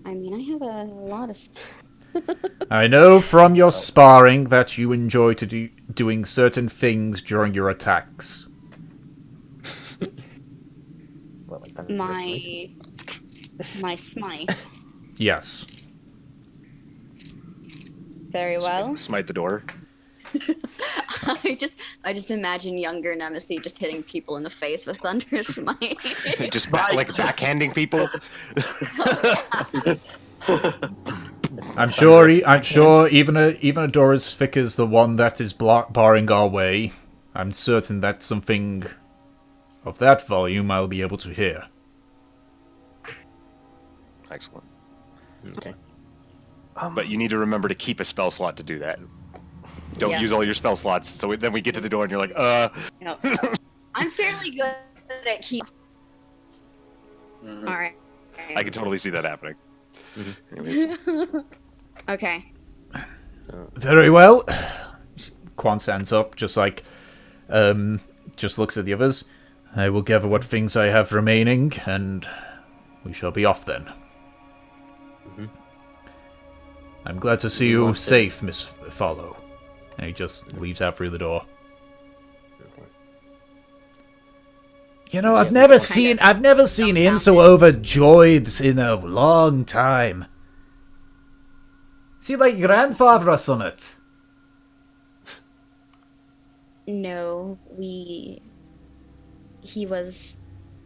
I mean, I have a lot of stuff. I know from your sparring that you enjoy doing certain things during your attacks. What, like that My smite. Yes. Very well. Smite the door. I just imagine younger Nemesis just hitting people in the face with Thunderous Smite. Just like backhanding people. I'm sure even a door as thick as the one that is barring our way, I'm certain that something of that volume I'll be able to hear. Excellent. Okay. But you need to remember to keep a spell slot to do that. Don't Yeah. use all your spell slots. So then we get to the door and you're like, Yep. I'm fairly good at keep. Mhm. All right. I can totally see that happening. Anyways, Okay. Very well. Quan stands up, just looks at the others. I will gather what things I have remaining, and we shall be off then. I'm glad to see you safe, Miss Follow. And he just leaves out through the door. You know, I've never seen him so overjoyed in a long time. Is he like your grandfather or something? No, he was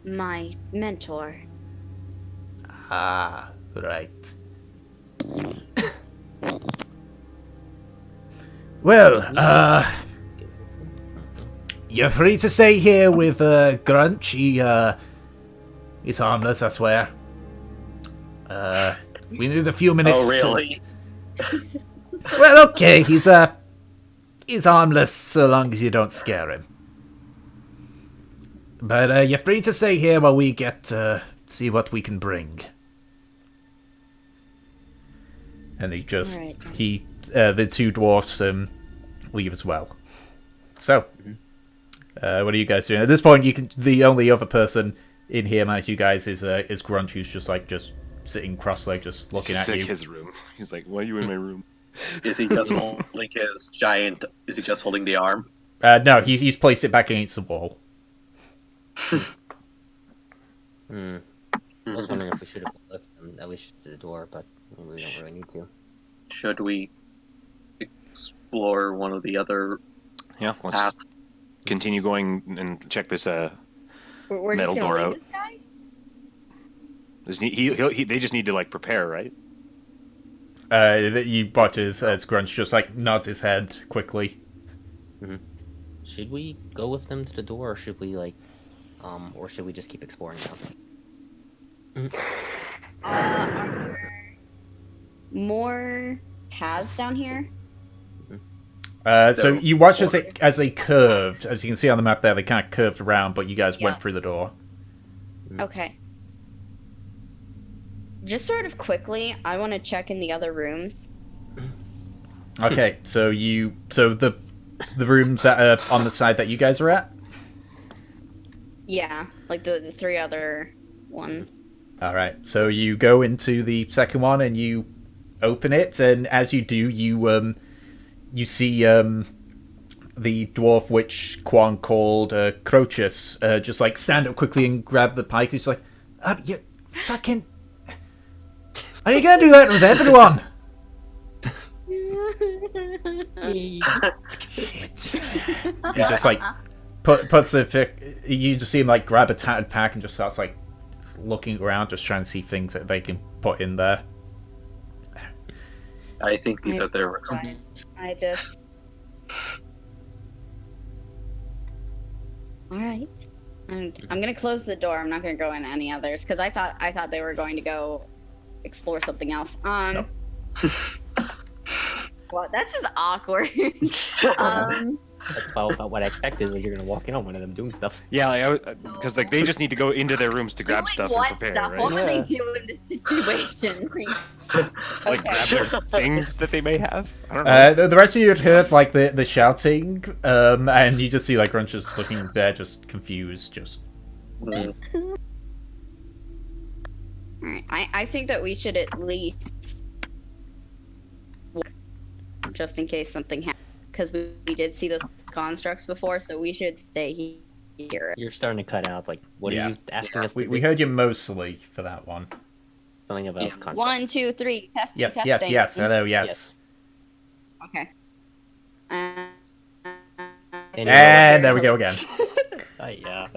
my mentor. Ah, right. Well, you're free to stay here with Grunch. He's harmless, I swear. We need a few minutes. Oh, really? Well, okay, he's harmless so long as you don't scare him. But you're free to stay here while we get see what we can bring. And he just Alright. the two dwarfs leave as well. So, what are you guys doing at this point? The only other person in here, minus you guys, is Grunt, who's just sitting cross-legged, just looking it's at like you. his room. He's like, why are you in my room? Is he just holding his giant? Is he just holding the arm? No, he's placed it back against the wall. I was wondering if we should have left them at least to the door, but we don't really need to. Should we explore one of the other Yeah, let's paths? continue going and check this We're metal just gonna door leave out. this guy? They just need to prepare, right? That you watch as Grunch just like nods his head quickly. Should we go with them to the door, or should we or should we just keep exploring now? Are there more paths down here? So you watch as they curved, as you can see on the map there, they kind of curved around, but you guys went through the door. Okay. Just sort of quickly, I want to check in the other rooms. Okay, so the rooms that are on the side that you guys are at? Yeah, like the 3 other ones. Alright, so you go into the second one and you open it, and as you do, you see the dwarf witch Quan called Crochus just like stand up quickly and grab the pike. He's like, you fucking... Are you gonna do that with everyone? Shit. He just like puts the... You just see him like grab a tattered pack and just starts like looking around, just trying to see things that they can put in there. I think these are their recruits. I just... Alright. I'm gonna close the door. I'm not gonna go in any others, because I thought they were going to go explore something else. No. Well, that's just awkward. That's about what I expected, was you're gonna walk in on one of them doing stuff. Yeah, because like they just need to go into their rooms to grab stuff and prepare, stuff? right? What are they doing in this situation? Like grab their things that they may have. I don't know. The rest of you had heard like the shouting, and you just see like Grunch just looking there, just confused, just. Alright, I think that we should at least, just in case something happens, because we did see those constructs before, so we should stay here. You're starting to cut out. Like, what are you asking us to do? We heard you mostly for that one. Something about constructs. 1, 2, 3, testing, Yes, testing. yes. Hello, yes. Okay. And there we go again. Yeah.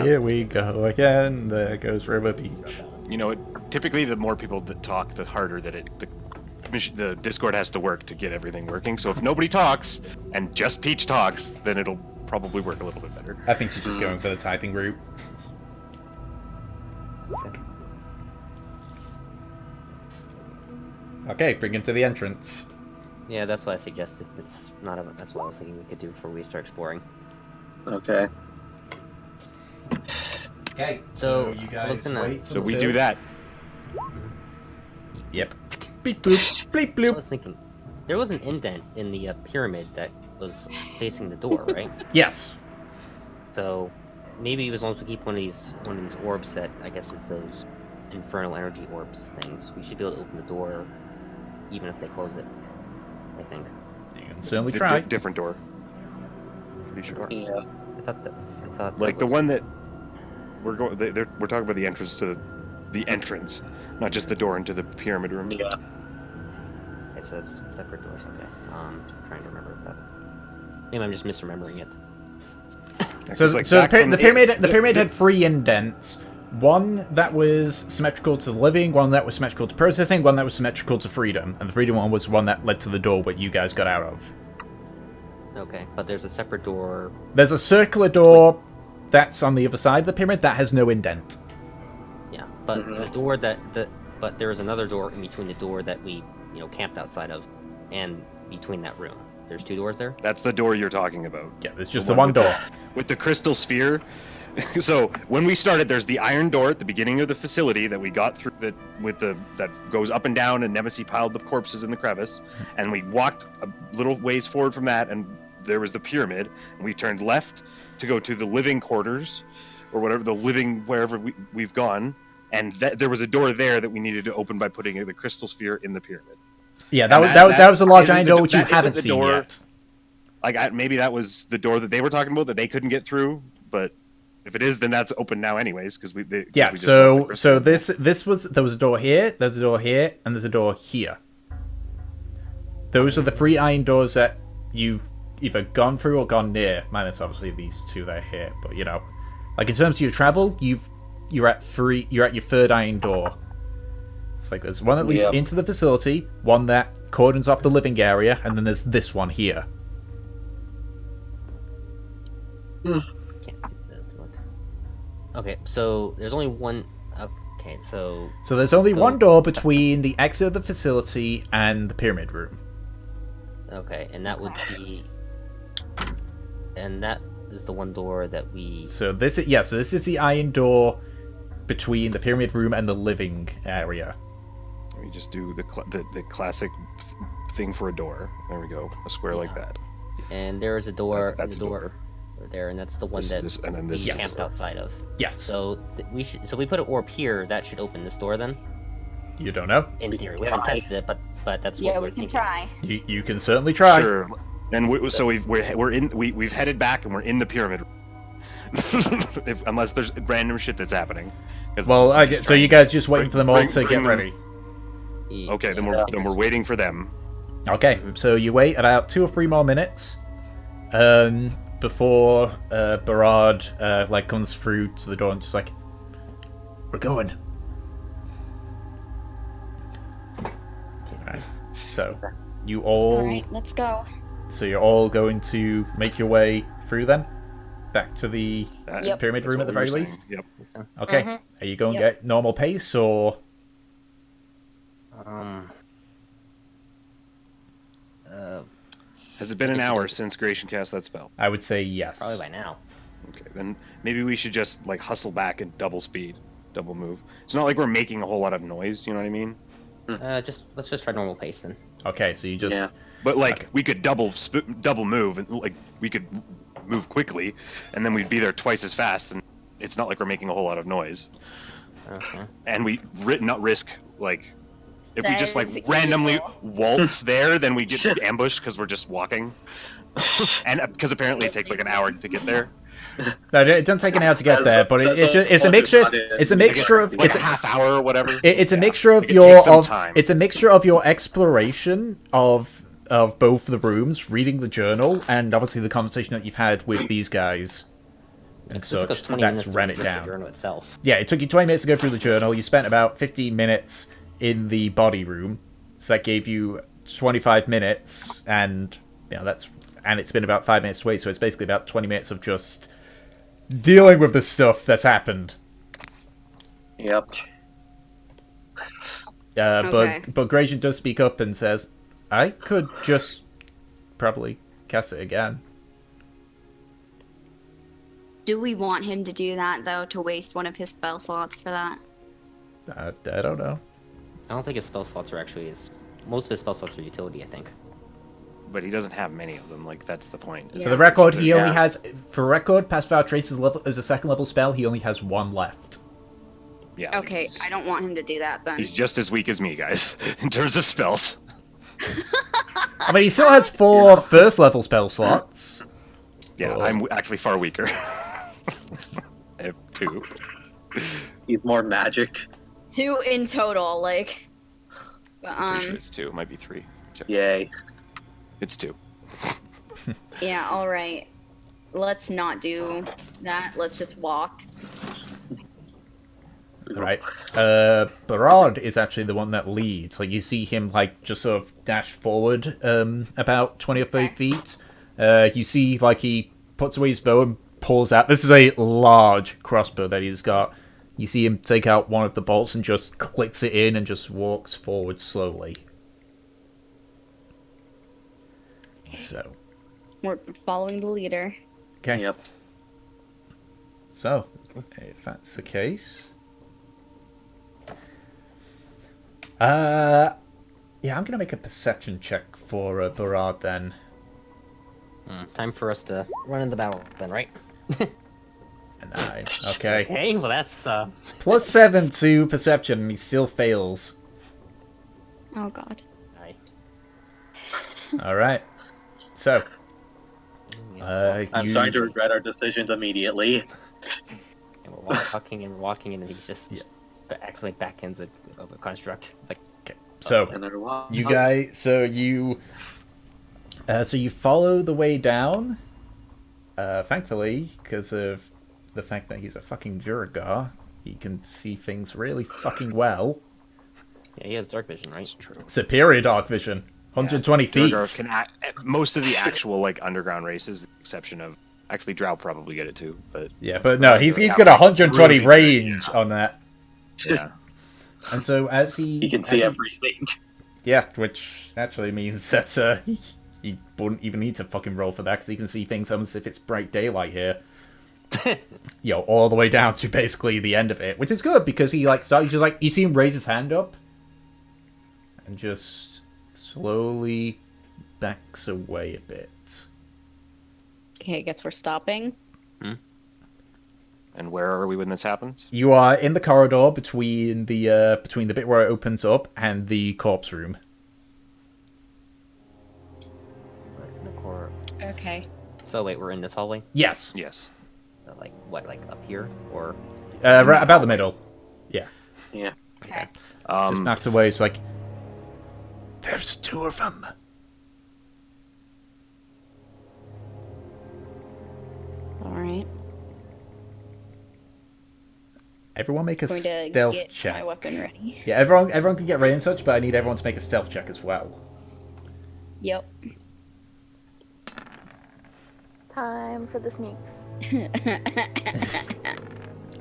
Here we go again. There goes River Beach. You know, typically the more people that talk, the harder that the Discord has to work to get everything working. So if nobody talks and just Peach talks, then it'll probably work a little bit better. I think she's just going for the typing route. Okay, bring him to the entrance. Yeah, that's what I suggested. That's what I was thinking we could do before we start exploring. Okay. Okay, so you guys wait. So we do that. Yep. Beep bloop, bleep bloop. I was thinking, there was an indent in the pyramid that was facing the door, right? Yes. So maybe as long as we keep one of these orbs that I guess is those infernal energy orbs things, we should be able to open the door, even if they close it. I think. You can certainly try. Different door. Pretty sure. Yeah. I thought like the one that we're going. We're talking about the entrance to the entrance, not just the door into the pyramid room. Yeah. Okay, so that's separate doors. Okay. Trying to remember that. Maybe I'm just misremembering it. So the pyramid had 3 indents. One that was symmetrical to the living, one that was symmetrical to processing, one that was symmetrical to freedom. And the freedom one was one that led to the door what you guys got out of. Okay, but there's a separate door. There's a circular door that's on the other side of the pyramid that has no indent. Yeah, but the door but there is another door in between the door that we, camped outside of, and between that room. There's 2 doors there? That's the door you're talking about. Yeah, there's just the one door. With the crystal sphere. So when we started, there's the iron door at the beginning of the facility that we got through that goes up and down, and Nemesis piled the corpses in the crevice, and we walked a little ways forward from that, and there was the pyramid, and we turned left to go to the living quarters, or whatever, wherever we've gone, and there was a door there that we needed to open by putting the crystal sphere in the pyramid. Yeah, that was a large iron door which you haven't seen yet. Like maybe that was the door that they were talking about that they couldn't get through, but if it is, then that's open now anyways, because we just so there was a door here, there's a door here, and there's a door here. Those are the 3 iron doors that you've either gone through or gone near. Minus obviously these 2 that are here, but like in terms of your travel, you're at your 3rd iron door. It's like there's one that leads into the facility, one that cordons off the living area, and then there's this one here. Okay, so there's only one. Okay, so there's only one door between the exit of the facility and the pyramid room. Okay, and that would be, and that is the one door that we. So this is the iron door between the pyramid room and the living area. We just do the classic thing for a door. There we go, a square like that. And there is a door. That's the door there, and that's the one we camped outside of. Yes. So we put an orb here. That should open this door then. You don't know. In theory, we haven't tested it, but that's what we're thinking. Try. You can certainly try. Sure. And we've headed back and we're in the pyramid. Unless there's random shit that's happening. Well, so you guys just waiting for them all to get ready. Okay, then we're waiting for them. Okay, so you wait about 2 or 3 more minutes, before Barad comes through to the door and just like, we're going. Right. So you all right, let's go. So you're all going to make your way through then, back to the pyramid room at the very least. Yep. Okay. Are you going at normal pace or? Has it been an hour since Gratian cast that spell? I would say yes. Probably by now. Okay, then maybe we should just hustle back and double speed, double move. It's not like we're making a whole lot of noise. You know what I mean? Let's just try normal pace then. Okay, so you just. Yeah. But we could double move and we could move quickly, and then we'd be there twice as fast, and it's not like we're making a whole lot of noise. Okay. And we not risk if we just randomly waltz there, then we get ambushed because we're just walking, and because apparently it takes an hour to get there. No, it doesn't take an hour to get there, but it's a mixture. It's a mixture of a half hour or whatever. It's a mixture of it's a mixture of your exploration of both the rooms, reading the journal, and obviously the conversation that you've had with these guys. And such. That's ran it down. The journal itself. Yeah, it took you 20 minutes to go through the journal. You spent about 15 minutes in the body room, so that gave you 25 minutes, and it's been about 5 minutes to wait, so it's basically about 20 minutes of just dealing with the stuff that's happened. Yep. But Gratian does speak up and says, I could just probably cast it again. Do we want him to do that, though, to waste one of his spell slots for that? I don't know. I don't think his spell slots are actually most of his spell slots are utility, I think. But he doesn't have many of them. That's the point. Yeah. So the record, he only has, for record, Pacifier Trace is a second level spell. He only has 1 left. Yeah. Okay, I don't want him to do that then. He's just as weak as me, guys, in terms of spells. I mean, he still has 4 first level spell slots. Yeah, I'm actually far weaker. I have 2. He's more magic. 2 in total, Pretty sure it's 2. It might be 3. Check. Yay. It's 2. Yeah, alright. Let's not do that. Let's just walk. Right. Barad is actually the one that leads. You see him, just sort of dash forward about 20 or 30 feet. You see, he puts away his bow and pulls out. This is a large crossbow that he's got. You see him take out one of the bolts and just clicks it in and just walks forward slowly. So. We're following the leader. Okay. Yep. So, if that's the case... yeah, I'm going to make a perception check for Barad then. Time for us to run in the battle then, right? A 9. Okay. Okay, well that's Plus 7 to perception, and he still fails. Oh god. Alright. So. I'm starting to regret our decisions immediately. And we're walking and he just acts like back ends of a construct. Okay. So you guys, so you follow the way down. Thankfully, because of the fact that he's a fucking Juragar, he can see things really fucking well. Yeah, he has dark vision, right? That's true. Superior dark vision. 120 feet. Durgar can most of the actual like underground races, with the exception of actually Drow probably get it too, but Yeah, but no, he's yeah, got 120 really range good, on that. yeah. And so as he can see everything. Yeah, which actually means that he wouldn't even need to fucking roll for that because he can see things almost if it's bright daylight here. All the way down to basically the end of it, which is good because he like starts just like you see him raise his hand up and just slowly backs away a bit. Okay, I guess we're stopping. And where are we when this happens? You are in the corridor between the bit where it opens up and the corpse room. Okay. So wait, we're in this hallway? Yes. Yes. Like what? Like up here or? Right about the middle. Yeah. Yeah. Okay. Just backed away. It's like there's two of them. All right. Everyone make a Going to stealth get check. my weapon ready. Yeah, everyone can get ready and such, but I need everyone to make a stealth check as well. Yep. Time for the sneaks.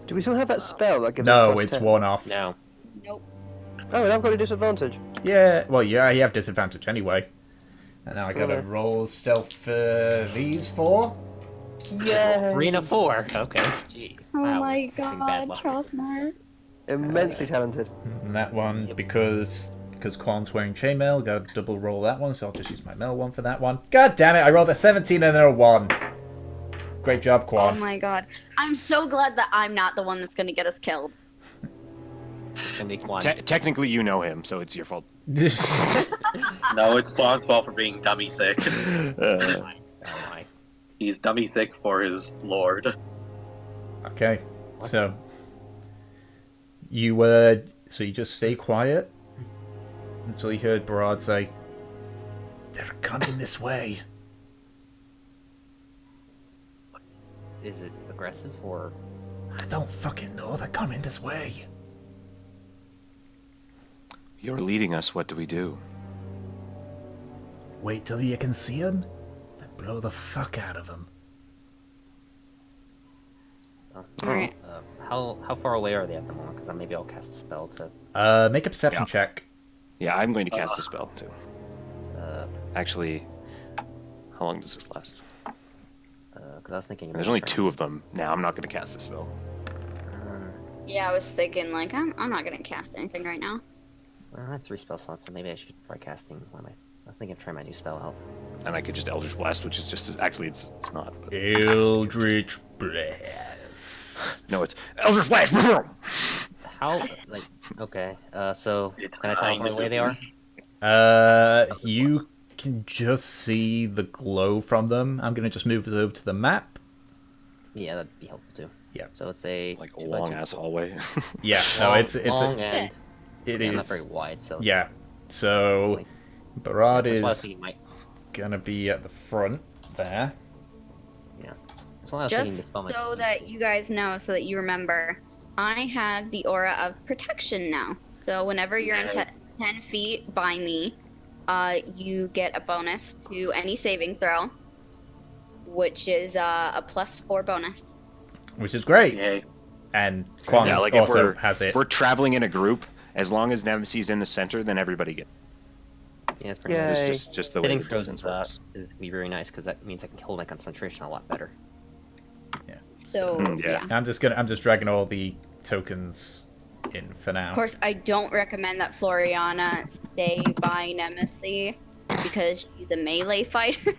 Do we still have that spell that gives No, us plus it's 10? worn off. No. Nope. Oh, and I've got a disadvantage. Yeah, well, yeah, you have disadvantage anyway. And now I gotta Alright. roll stealth for these four. Yeah. 3 and a 4. Okay. Gee. Oh Wow. my Bad god, luck. Trotner. Immensely talented. And that one, because Quan's wearing chainmail, gotta double roll that one, so I'll just use my mail one for that one. God damn it, I rolled a 17 and then a 1. Great job, Quan. Oh my god. I'm so glad that I'm not the one that's gonna get us killed. And make one. Technically, you know him, so it's your fault. No, it's Fawn's fault for being dummy thick. Oh my. He's dummy thick for his lord. Okay, What? so you just stay quiet until you heard Barad say, "They're coming this way." Is it aggressive or? I don't fucking know. They're coming this way. You're leading us. What do we do? Wait till you can see them. Then blow the fuck out of them. Alright. How far away are they at the moment? Because maybe I'll cast a spell to. Make a perception check. Yeah, I'm going to cast a spell too. Uh, Actually, how long does this last? Because I was thinking. There's only 2 of them. Now I'm not going to cast the spell. Yeah, I was thinking, like, I'm not gonna cast anything right now. I have 3 spell slots, so maybe I should try casting one of my. I was thinking of trying my new spell out. And I could just Eldritch Blast, which is just as actually it's not. But... Eldritch Blast. No, it's Eldritch Blast. How? Like, okay. So It's can I tell how far kind away of they are? You can just see the glow from them. I'm gonna just move it over to the map. Yeah, that'd be helpful too. Yeah. So it's a Like a 2 by long 2 ass floor. hallway. Yeah, no, Long- it's long and it yeah, is not very wide. So yeah. So Barad That's why I was is thinking might. gonna be at the front there. That's why I was thinking the Just spell might. so that you guys know, so that you remember, I have the aura of protection now. So whenever you're in 10 feet by me, you get a bonus to any saving throw, which is a +4 bonus. Which is great. Yay. And Quan Yeah, like if also has it. If we're traveling in a group, as long as Nemesis in the center, then everybody gets. Yeah, it's pretty Yay. nice. It's just the way Hitting the throws distance is works. gonna be very nice because that means I can hold my concentration a lot better. So yeah. yeah. I'm just dragging all the tokens in for now. Of course, I don't recommend that Floriana stay by Nemesis because she's a melee fighter.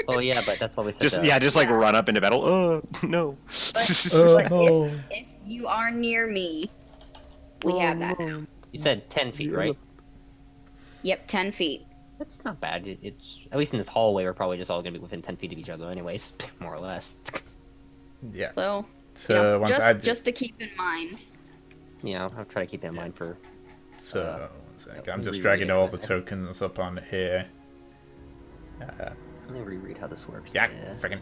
Oh yeah, but that's why we said. Just like run up into battle. Oh no. But, but no. if you are near me, we have that now. You said 10 feet, right? Yep, 10 feet. That's not bad. It's at least in this hallway, we're probably just all gonna be within 10 feet of each other, anyways, more or less. Yeah. So, So you know, once just to keep in mind. Yeah, I'll try to keep it in mind for. So one sec, I'm just reread dragging it, all 'cause the I- tokens up on here. Let me reread how this works. Yeah, friggin'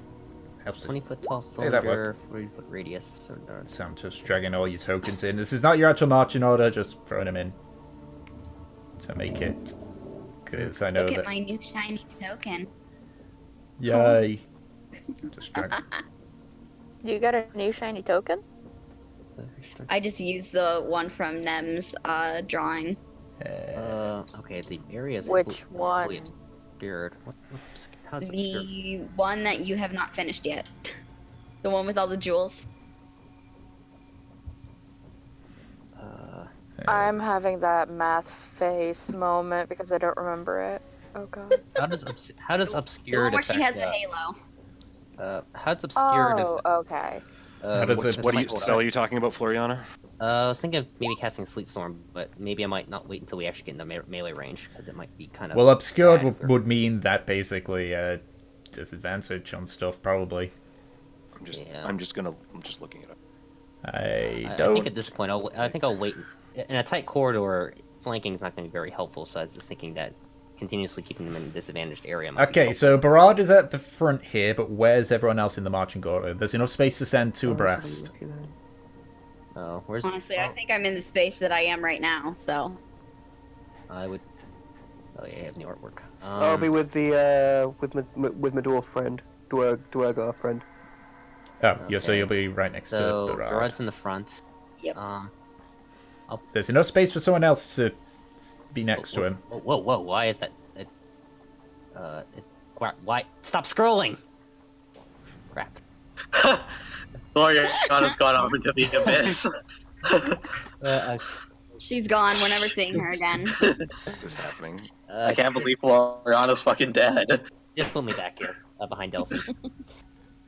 helps us. 20 foot tall Hey, that cylinder, 40 foot radius. So I'm just dragging all your tokens in. This is not your actual marching order, just throwing them in. to make it, because I know Look that. at my new shiny token. Yay! Just trying. You got a new shiny token? I just used the one from Nem's drawing. Okay, the area is Which one? obscured. How's obscured? The one that you have not finished yet. The one with all the jewels. I'm having that math face moment because I don't remember it. Oh god. How does The obscured one where she has affect the halo. how does obscured Oh, okay. How does it- What spell are you talking about, Floriana? I was thinking of maybe casting Sleet Storm, but maybe I might not wait until we actually get in the melee range, because it might be kind of... Well, obscured bad for- would mean that basically disadvantage on stuff, probably. I'm just Yeah. I'm just looking it up. I I don't. think at this point, I think I'll wait. In a tight corridor, flanking is not going to be very helpful, so I was just thinking that continuously keeping them in a disadvantaged area might be Okay, helpful. so Barad is at the front here, but where's everyone else in the marching order? There's enough space to send two abreast. Oh, where's... Honestly, I think I'm in the space that I am right now, so. I would... Oh, yeah, I have the artwork. I'll be with the with my dwarf friend, Dwergar friend. Oh, yeah, so Okay. you'll be right next So, to Barad. Barad's in the front. Yep. There's enough space for someone else to be next to him. Whoa, why is that? Why? Stop scrolling! Crap. Gloriana's gone off into the abyss. She's gone. We're never seeing her again. What is happening? I can't believe Gloriana's fucking dead. Just put me back here, behind Elsie.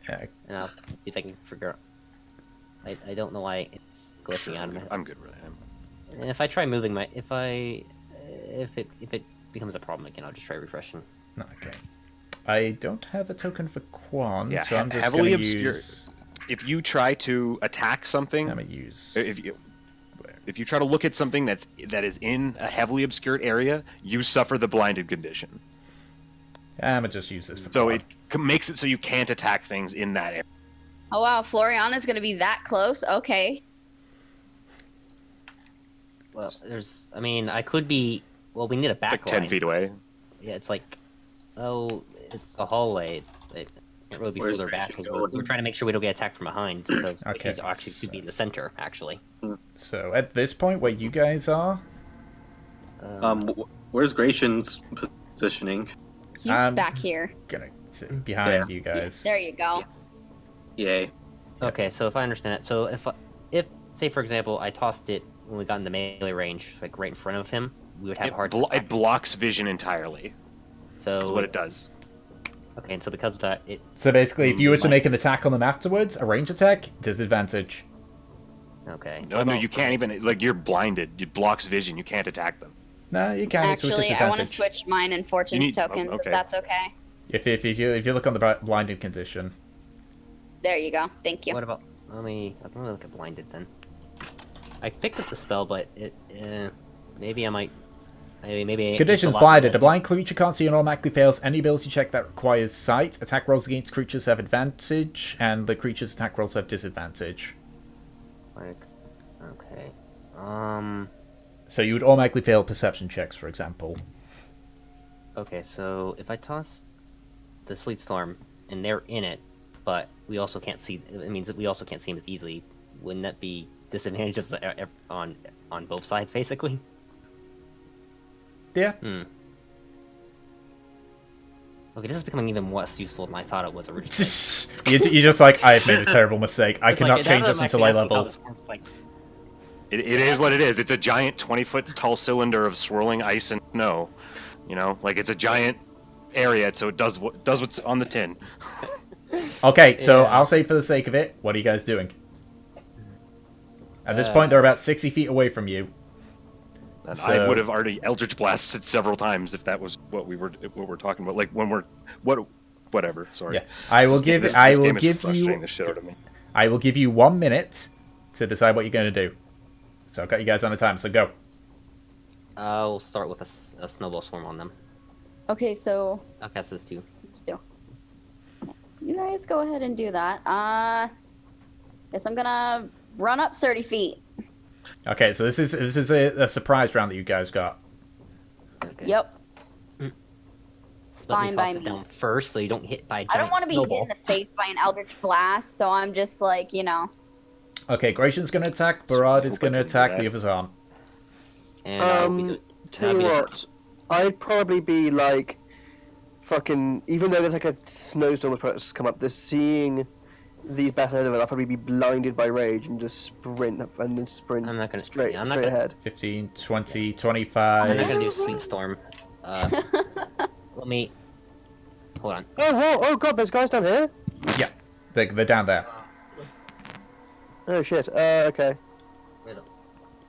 Yeah. And I'll see if I can figure out... I don't know why it's glitching out of me. I'm good with him. And if I try moving my... If it becomes a problem again, I'll just try refreshing. Okay. I don't have a token for Quan, Yeah, so I'm just heavily going to obscure. use... If you try to attack something, I'm going to use... if you try to look at something that is in a heavily obscured area, you suffer the blinded condition. I'm going to just use this for So Quan. it makes it so you can't attack things in that area. Oh wow, Floriana's gonna be that close? Okay. Well, there's... I mean, I could be... Well, we need a backline. Like 10 feet away. Yeah, it's like... Oh, it's the hallway. It can't really be Where's further back, Rachel because we're trying to make sure we don't get attacked from behind. So Okay, it actually could be in the center, actually. So at this point, where you guys are... Where's Gratian's positioning? He's I'm back here. Gonna sit behind you guys. There you go. Yay. Okay, so if I understand it, so if say for example I tossed it when we got in the melee range, like right in front of him, we would have hard. It blocks vision entirely. So Is what it does. Okay, and so because of that, it. So basically, if you were to make an attack on them afterwards, a range attack, disadvantage. Okay. No, you can't even. Like you're blinded. It blocks vision. You can't attack them. No, you can. It's with Actually, I want to disadvantage. switch mine and Fortune's tokens, okay. if that's okay. If you look on the blinded condition. There you go. Thank you. What about? I'm gonna look at blinded then. I picked up the spell, but it. Maybe I might. Maybe. Conditions blinded. A blind creature can't see and automatically fails any ability check that requires sight. Attack rolls against creatures have advantage, and the creature's attack rolls have disadvantage. Like, okay. So you would automatically fail perception checks, for example. Okay, so if I toss the Sleet Storm and they're in it, but we also can't see. It means that we also can't see them as easily. Wouldn't that be disadvantages on both sides, basically? Yeah. Okay, this is becoming even less useful than I thought it was originally. You're just like, I've made a terrible mistake. I It's cannot like, change now this that I'm until I actually asking how level. this works, like, It is what it is. It's a giant 20-foot tall cylinder of swirling ice and snow. You know, like it's a giant area, so it does what's on the tin. Okay, so Yeah. I'll say for the sake of it, what are you guys doing? At this point, they're about 60 feet away from you. And So- I would have already Eldritch blasted several times if that was what we're talking about. Like when whatever. Sorry. Yeah, I will give This you. game is frustrating the shit out of me. I will give you 1 minute to decide what you're going to do. So I've got you guys on a time. So go. I'll start with a snowball swarm on them. Okay, so I'll cast this too. you guys go ahead and do that. Guess I'm gonna run up 30 feet. Okay, so this is a surprise round that you guys got. Okay. Yep. Let Fine me by toss it me. down first, so you don't hit by a I giant don't want to be hit snowball. in the face by an Eldritch Blast, so I'm just like, you know. Okay, Gracian's going to attack. Barad is going to attack. The others aren't. And I will be good. Tell you what, I'd probably be like, fucking, even though there's like a snowstorm approach to come up, just seeing these bats ahead of it, I'll probably be blinded by rage and just sprint up and then sprint I'm not gonna, straight, yeah, I'm not straight gonna, ahead. 15, 20, I'm 25. not gonna do Sleet Storm. Let me. Hold on. Oh god, there's guys down here? Yeah, they're down there. Oh shit, okay. Wait up.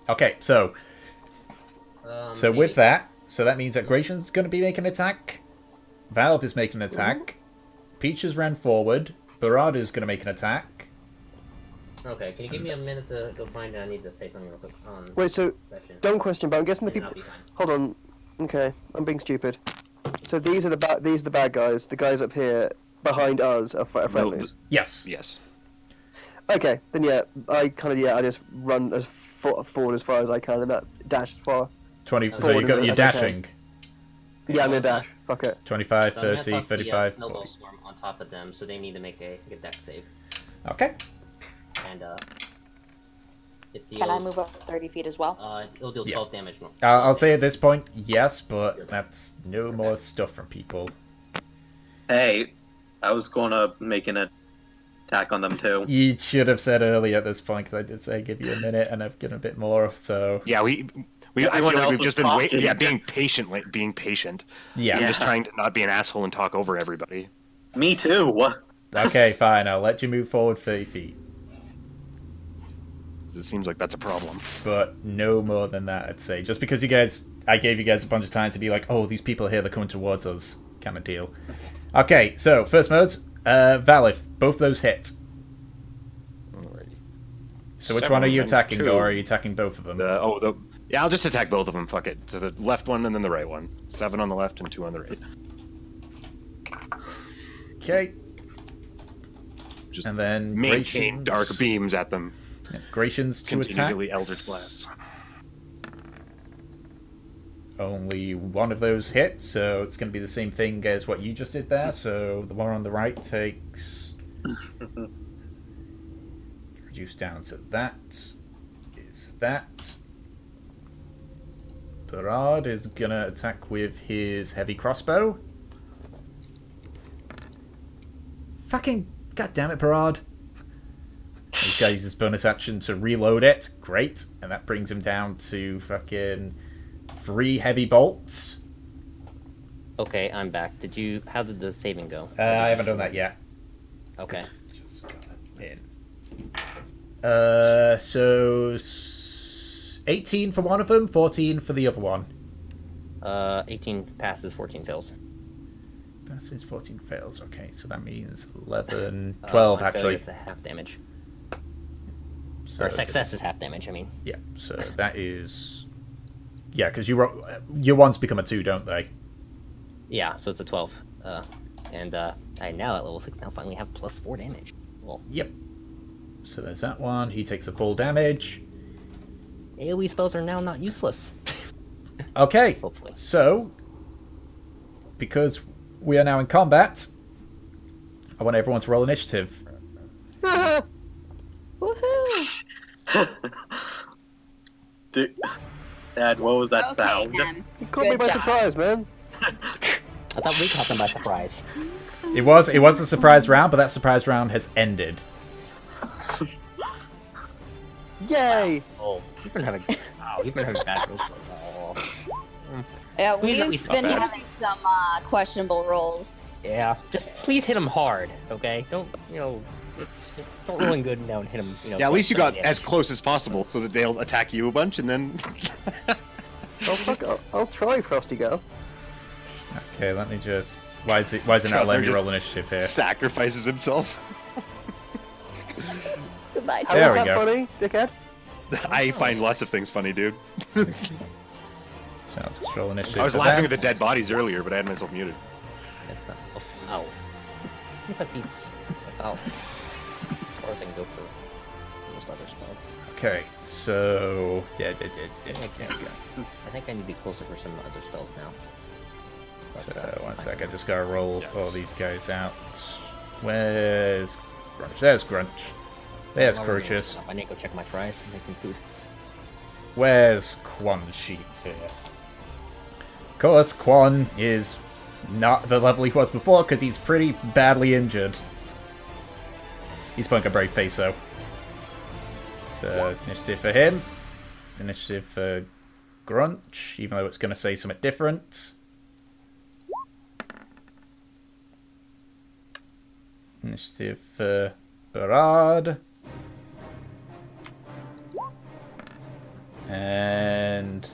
Okay, so Maybe. with that, so that means that Gracian's going to be making an attack. Valve is making an attack. Peach has ran forward. Barad is going to make an attack. Okay, can you give me a minute to go find it? I need to say something real quick on Wait, so, session. dumb question, but I'm guessing the And I'll people... be fine. Hold on. Okay, I'm being stupid. So these are the bad guys. The guys up here behind us are friendlies. Yes. Yes. Okay, then yeah, I just run as forward as far as I can and that dash as far. 20. Okay. So you got your As I can. dashing. Yeah, I'm gonna dash. Fuck it. 25, So I'm gonna 30, toss 35. the snowball 40. storm on top of them, so they need to make a dex save. Okay. And it deals, Can I move up 30 feet as well? It'll deal 12 damage more. I'll say at this point, yes, but that's no more stuff from people. Hey, I was gonna make an attack on them too. You should have said earlier at this point, because I did say give you a minute, and I've given a bit more, so... Yeah, I feel Everyone like else we've was just been talking. being patient, being patient. Yeah. I'm just trying to not be an asshole and talk over everybody. Me too. What? Okay, fine, I'll let you move forward 30 feet. It seems like that's a problem. But no more than that, I'd say. Just because I gave you guys a bunch of time to be like, oh, these people here, they're coming towards us, kind of deal. Okay, so, first modes, Valif, both those hit. Alrighty. So which Seven one are you and attacking, two. or are you attacking both of them? Yeah, I'll just attack both of them, fuck it. So the left one and then the right one. 7 on the left and 2 on the right. Okay. Just and then maintain Gracian's- dark beams at them. Yeah, Gracian's two Continually attacks. Eldritch Blast. Only one of those hits, so it's going to be the same thing as what you just did there. So the one on the right takes... reduce down to that. Is that. Barad is going to attack with his heavy crossbow. Fucking... God damn it, Barad. He's got to use his bonus action to reload it. Great. And that brings him down to fucking 3 heavy bolts. Okay, I'm back. How did the saving go? I haven't done that yet. Okay. Just got it in. So 18 for one of them, 14 for the other one. 18 passes, 14 fails. Passes, 14 fails. Okay, so that means 11, 12 actually. It's a half damage. So Or success is half damage, I mean. Yeah, so that is... Yeah, because your ones become a 2, don't they? Yeah, so it's a 12. And I now at level 6 now finally have plus 4 damage. Well, Yep. So there's that one. He takes the full damage. AoE spells are now not useless. Okay, Hopefully. so because we are now in combat, I want everyone to roll initiative. Woohoo! Dude, Dad, what was that Okay, sound? then. You caught me Good by job. surprise, man. I thought we caught them by surprise. It was a surprise round, but that surprise round has ended. Yay! Oh, you've been having bad rolls. Oh. Yeah, Please at we've least been not bad. having some questionable rolls. Yeah, just please hit them hard, okay? Don't, just start rolling good and now hit them, Yeah, at least you got damage. as close as possible so that they'll attack you a bunch and then... Oh fuck, I'll try, Frosty Girl. Okay, let me just... Why is it not Trevor letting me just roll initiative here? sacrifices himself. Goodbye, How There is we that go. funny, dickhead? I find lots of things funny, dude. So I'll just roll initiative. I was for laughing that. at the dead bodies earlier, but I had myself muted. That's not. Ow. If I beats about as far as I can go for those other spells. Okay, so yeah. I think I need to be closer for some other spells now. So one sec, I just gotta roll all these guys out. Where's Grunch? There's Grunch. There's Crucius. I need to go check my tries and make me food. Where's Quan's sheets here? Of course, Quan is not the level he was before because he's pretty badly injured. He's putting a brave face, though. So, initiative for him. Initiative for Grunch, even though it's going to say something different. Initiative for Barad. And...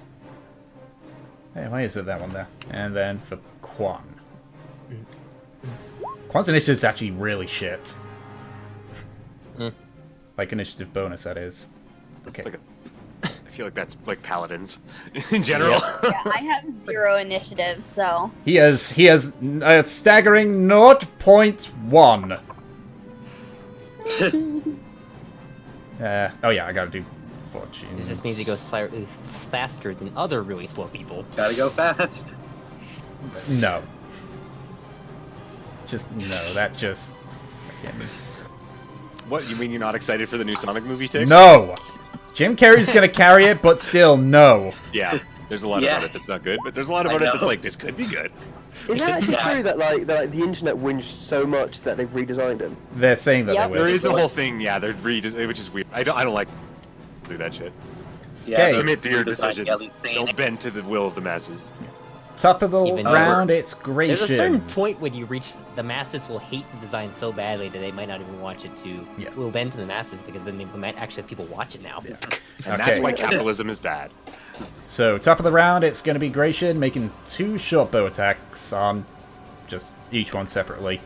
Hey, why is it that one there? And then for Quan. Quan's initiative is actually really shit. Like initiative bonus, that is. Okay. I feel like that's like paladins in general. Yeah, I have 0 initiative, so. He has a staggering 0.1. Oh yeah, I gotta do fortune. This means he goes slightly faster than other really slow people. Gotta go fast. No. Just no. That just. Fucking... What, you mean you're not excited for the new Sonic movie, Tick? No! Jim Carrey's gonna carry it, but still, no. Yeah, there's a lot about it that's not good, but there's a lot about it that's like, this could be good. Is that actually true that like the internet whinged so much that they've redesigned him? They're saying that they will. There is the whole thing, yeah, they're which is weird. I don't like do that shit. Yeah, commit to your decisions. Don't bend to the will of the masses. Top of the round, it's Gratian. There's a certain point when you reach the masses will hate the design so badly that they might not even watch it to will bend to the masses because then they might actually have people watch it now. Yeah. And that's why capitalism is bad. So top of the round, it's going to be Gratian making 2 short bow attacks on just each one separately.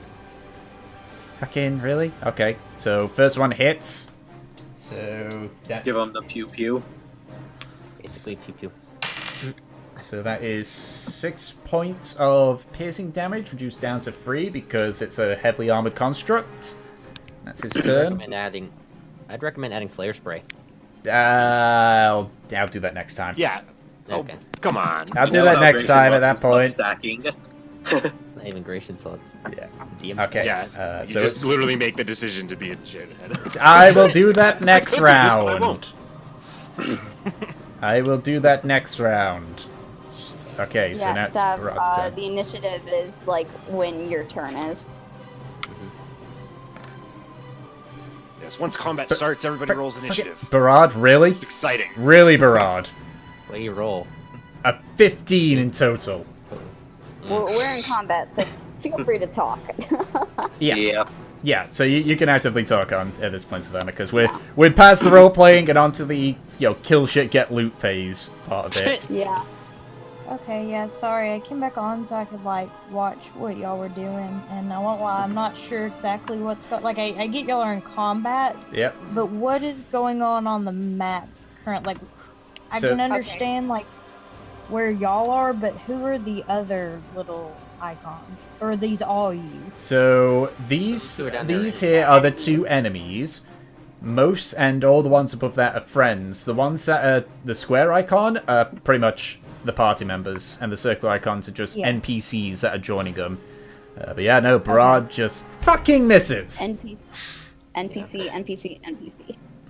Fucking really? Okay. So first one hits. So that give him the pew pew. Basically pew pew. So that is 6 points of piercing damage, reduced down to 3 because it's a heavily armored construct. That's his turn. I'd recommend adding Slayer Spray. I'll do that next time. Yeah. Okay. Oh, come on. I'll do that next time at that point. Stacking. Not even Gratian, so it's Okay. Yeah. You so just it's... literally make the decision to be a shithead. I will do that next round. I will do that next round. Okay, so now it's Rod's turn. The initiative is like when your turn is. Yes, once combat starts, everybody rolls initiative. Barad, really? It's exciting. Really, Barad? What do you roll? A 15 in total. We're in combat, so feel free to talk. Yeah, so you can actively talk on at this point, Savannah, because we're past the role playing and onto the kill shit get loot phase part of it. Yeah. Okay, yeah, sorry, I came back on so I could, like, watch what y'all were doing, and I won't lie, I'm not sure exactly what's going... Like, I get y'all are in combat, Yep. But what is going on the map currently? Like, I can understand, like, where y'all are, but who are the other little icons? Or are these all you? So, these here are the 2 enemies. Most and all the ones above that are friends. The ones that are the square icon are pretty much the party members, and the circle icons are just NPCs that are joining them. But yeah, no, Barad just fucking misses. NPC.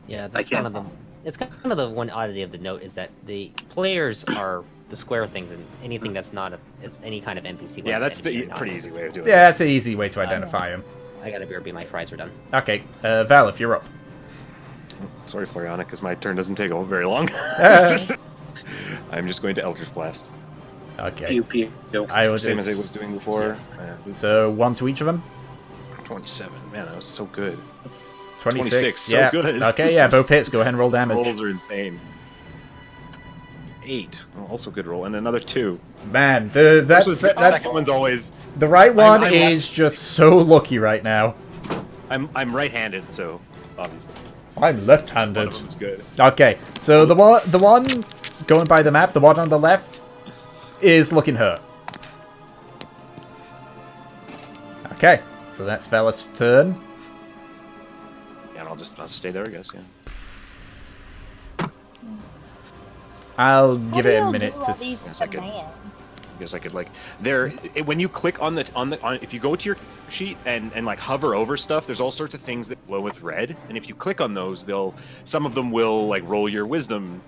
Yeah, that's kind of the. It's kind of the one oddity of the note is that the players are the square things, and anything that's not it's any kind of NPC. Yeah, that's the pretty easy way of doing it. Yeah, that's an easy way to identify them. I gotta BRB, my fries are done. Okay, Val, if you're up. Sorry, Floriana, because my turn doesn't take very long. I'm just going to Eldritch Blast. Okay. Pew pew. I was same as I was doing before. So 1 to each of them. 27. Man, that was so good. 26. So yeah. good. Okay, yeah, both hits. Go ahead and roll damage. Rolls are insane. 8. Also good roll, and another 2. Man, that's second one's always the right one. Is just so lucky right now. I'm right-handed, so obviously. I'm left-handed. One of them's good. Okay, so the one going by the map, the one on the left, is looking hurt. Okay, so that's Velas' turn. Yeah, and I'll I'll stay there, I guess. Yeah. I'll give it a minute to. Guess I could like there when you click on if you go to your sheet and like hover over stuff, there's all sorts of things that glow with red, and if you click on those, some of them will like roll your wisdom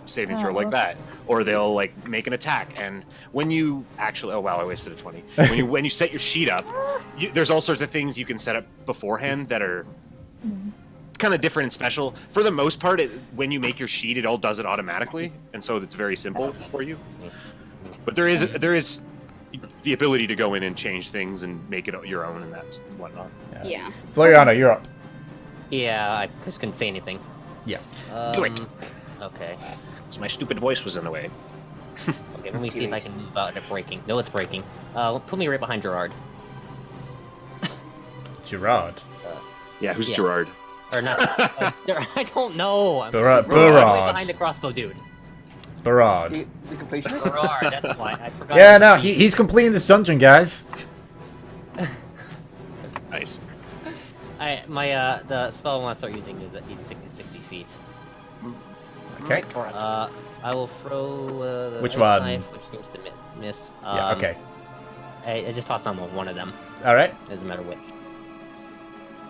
saving throw like that, or they'll like make an attack. And when you actually, oh wow, I wasted a 20. When you set your sheet up, there's all sorts of things you can set up beforehand that are kind of different and special. For the most part, when you make your sheet, it all does it automatically, and so it's very simple for you. But there is the ability to go in and change things and make it your own and that's whatnot. Yeah. Floriana, you're up. Yeah, I just couldn't say anything. Yeah. Do it. Okay. So my stupid voice was in the way. Okay, let me see if I can move out of breaking. No, it's breaking. Put me right behind Gerard. Gerard? Yeah, who's Gerard? Or not. I don't know. Gerard. Right behind the crossbow dude. Barad. The completionist? Gerard, that's why. I forgot. Yeah, no, he's completing this dungeon, guys. Nice. The spell I want to start using is at 60 feet. Okay. I will throw the which ice one? knife, which seems to miss. Yeah, okay. I just tossed on one of them. Alright. Doesn't matter which.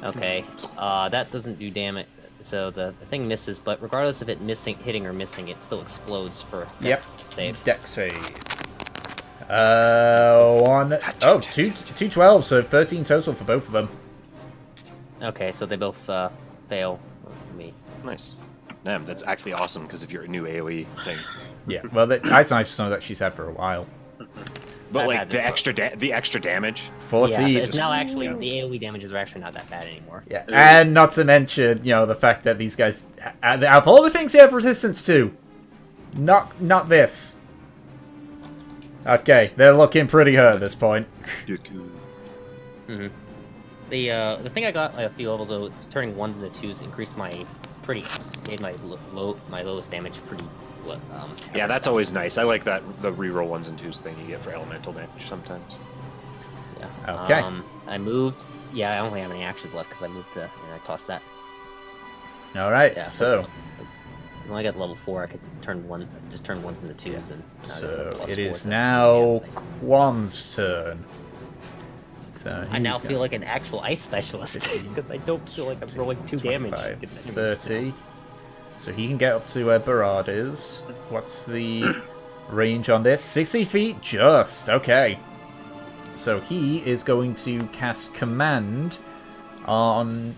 Okay. That doesn't do damage. So the thing misses, but regardless of it hitting or missing, it still explodes for a dex save. Dex save. 212, so 13 total for both of them. Okay, so they both fail for me. Nice. Damn, that's actually awesome because of your new AoE thing. Yeah, well, the ice knife's something that she's had for a while. But like the extra damage. 40. Yeah, so it's now actually the AoE damages are actually not that bad anymore. Yeah, and not to mention, the fact that these guys, out of all the things they have resistance to, not this. Okay, they're looking pretty hurt at this point. Mm-hmm. The thing I got a few levels ago, it's turning 1s into 2s, made my lowest damage pretty. Yeah, that's always nice. I like that the reroll 1s and 2s thing you get for elemental damage sometimes. Yeah. Okay. I moved. Yeah, I only have any actions left because I moved and I tossed that. All right. Yeah, so. As long as I got level 4, I could turn 1s into 2s, and so it is now Quan's turn. So I now feel like an actual ice specialist because I don't feel like I'm rolling 2 damage. 30. So he can get up to where Barad is. What's the range on this? 60 feet, just. Okay. So he is going to cast Command on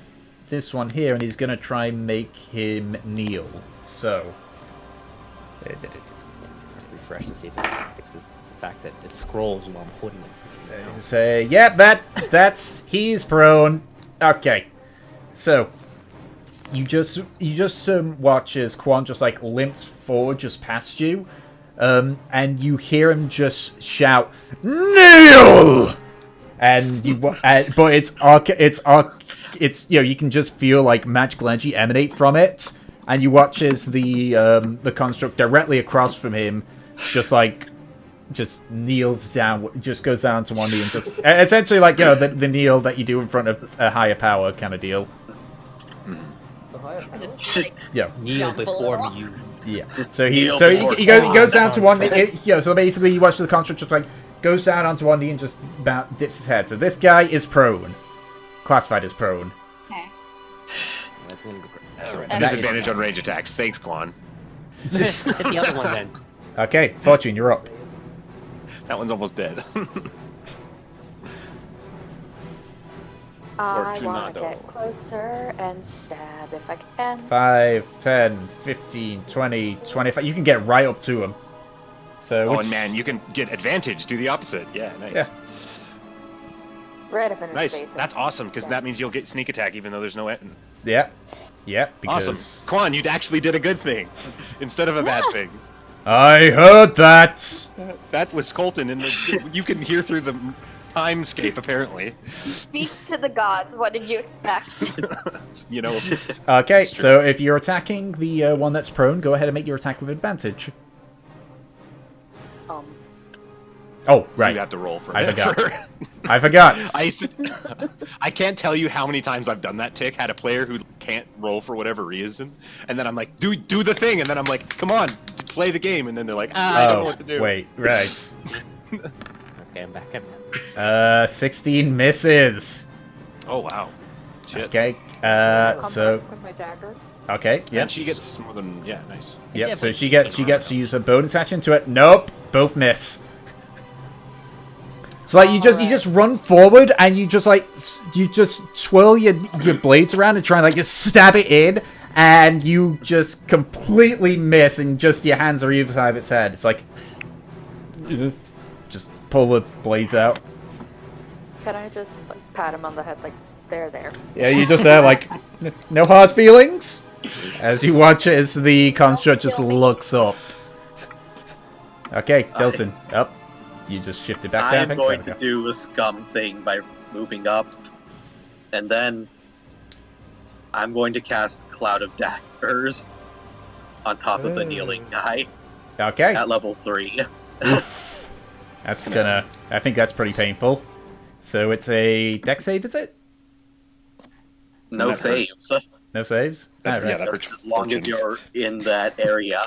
this one here, and he's going to try and make him kneel. So. Refresh to see if it fixes the fact that it scrolls while I'm holding it. Say, yep, that's he's prone. Okay. So. You just watch as Quan just like limps forward just past you, and you hear him just shout, "Kneel!" And but it's you can just feel like magical energy emanate from it, and you watch as the construct directly across from him just kneels down, just goes down to one knee and just essentially like the kneel that you do in front of a higher power kind of deal. Yeah. Kneel before me, you. Yeah. So he goes down to one knee. So basically, you watch the construct just like goes down onto one knee and just dips his head. So this guy is prone, classified as prone. Okay. That's gonna go great. Disadvantage on range attacks. Thanks, Quan. Hit the other one then. Okay, Fortune, you're up. That one's almost dead. I want to get closer and stab if I can. 5, 10, 15, 20, 25. You can get right up to him. So and man, you can get advantage. Do the opposite. Yeah, nice. Yeah. Right up in his face. That's awesome, because that means you'll get sneak attack even though there's no weapon. Yeah. Yeah, because... Awesome. Quan, you actually did a good thing instead of a bad thing. I heard that! That was Colton, you can hear through the timescape, apparently. Speaks to the gods. What did you expect? Okay, so if you're attacking the one that's prone, go ahead and make your attack with advantage. Oh, right. You have to roll for I it. forgot. I forgot. I can't tell you how many times I've done that tick. Had a player who can't roll for whatever reason, and then I'm like, do the thing, and then I'm like, come on, play the game, and then they're like, I don't know what to do. Wait, right. Okay, I'm back. 16 misses. Oh wow. Shit. Okay. So. With my dagger. Okay. Yeah. And she gets more than nice. Yep. Yeah, So but she gets to use her bonus action to it. Nope. Both miss. So like you just run forward and you just twirl your blades around and try and like just stab it in, and you just completely miss, and just your hands are either side of its head. It's like just pull the blades out. Can I just pat him on the head there? Yeah, you just like no hard feelings. As you watch it, as the construct just looks up. Okay, Delson, up. You just shifted back down. I'm going to do a scum thing by moving up, and then I'm going to cast Cloud of Daggers on top of the kneeling guy. Okay. At level 3. Oof. That's gonna. I think that's pretty painful. So it's a dex save, is it? No saves. No saves? Right. Yeah, as long as you're in that area,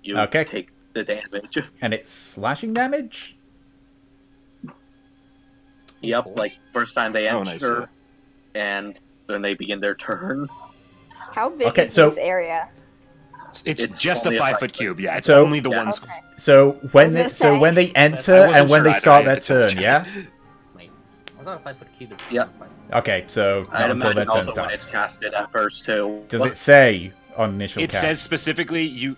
you take the damage. And it's slashing damage? Yep, like first time they enter, and then they begin their turn. How big is this area? It's just a 5-foot cube. Yeah, it's So- only the ones. Okay. So when I was they gonna say. enter I wasn't and when sure they either. start I their had to double turn, check. yeah? Wait, I thought a 5-foot cube is. Yep. Okay, so I'd not until their imagine turn also when it's starts. casted at first too. Does it say on initial It cast? says specifically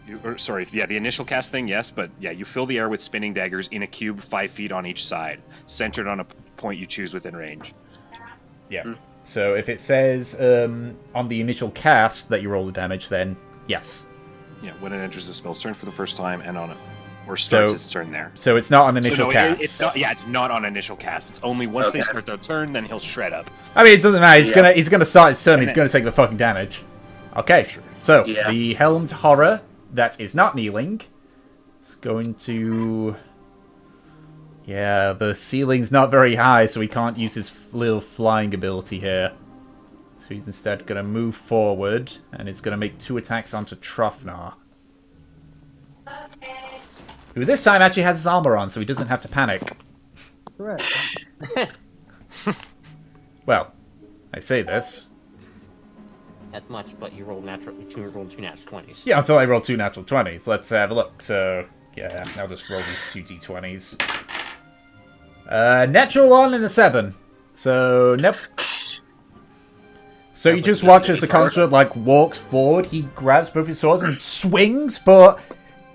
the initial cast thing, yes, but yeah, you fill the air with spinning daggers in a cube 5 feet on each side, centered on a point you choose within range. Yeah. So if it says on the initial cast that you roll the damage, then yes. Yeah, when it enters the spell's turn for the first time and on it, or starts its turn there. So it's not on initial no, cast. It's not on initial cast. It's only once they start their turn, then he'll shred up. I mean, it doesn't matter. He's gonna start his turn. He's gonna take the fucking damage. Okay. So the helmed horror that is not kneeling is going to. Yeah, the ceiling's not very high, so he can't use his little flying ability here. So he's instead going to move forward, and he's going to make 2 attacks onto Trofnar. Who this time actually has his armor on, so he doesn't have to panic. Correct. Well, I say this. As much, but you roll two natural 20s. Yeah, until I roll 2 natural 20s. Let's have a look. So, yeah, I'll just roll these 2 d20s. Natural 1 and a 7. So, nope. So you just watch as the construct, walks forward, he grabs both his swords and swings, but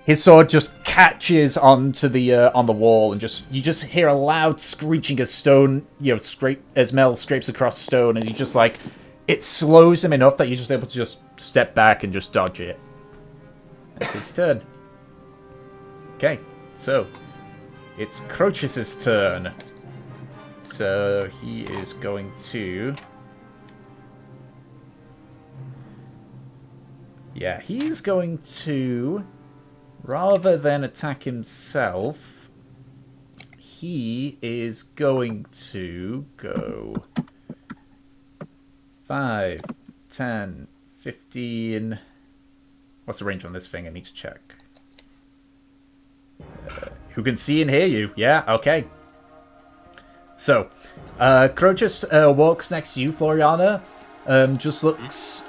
his sword just catches onto the on the wall, and you just hear a loud screeching as stone, as metal scrapes across stone, and it slows him enough that you're just able to just step back and just dodge it. That's his turn. Okay, so it's Crochus's turn. So he is going to. Yeah, he's going to, rather than attack himself, he is going to go 5, 10, 15... What's the range on this thing? I need to check. Who can see and hear you? Yeah, okay. So, Crochus walks next to you, Floriana. Just looks...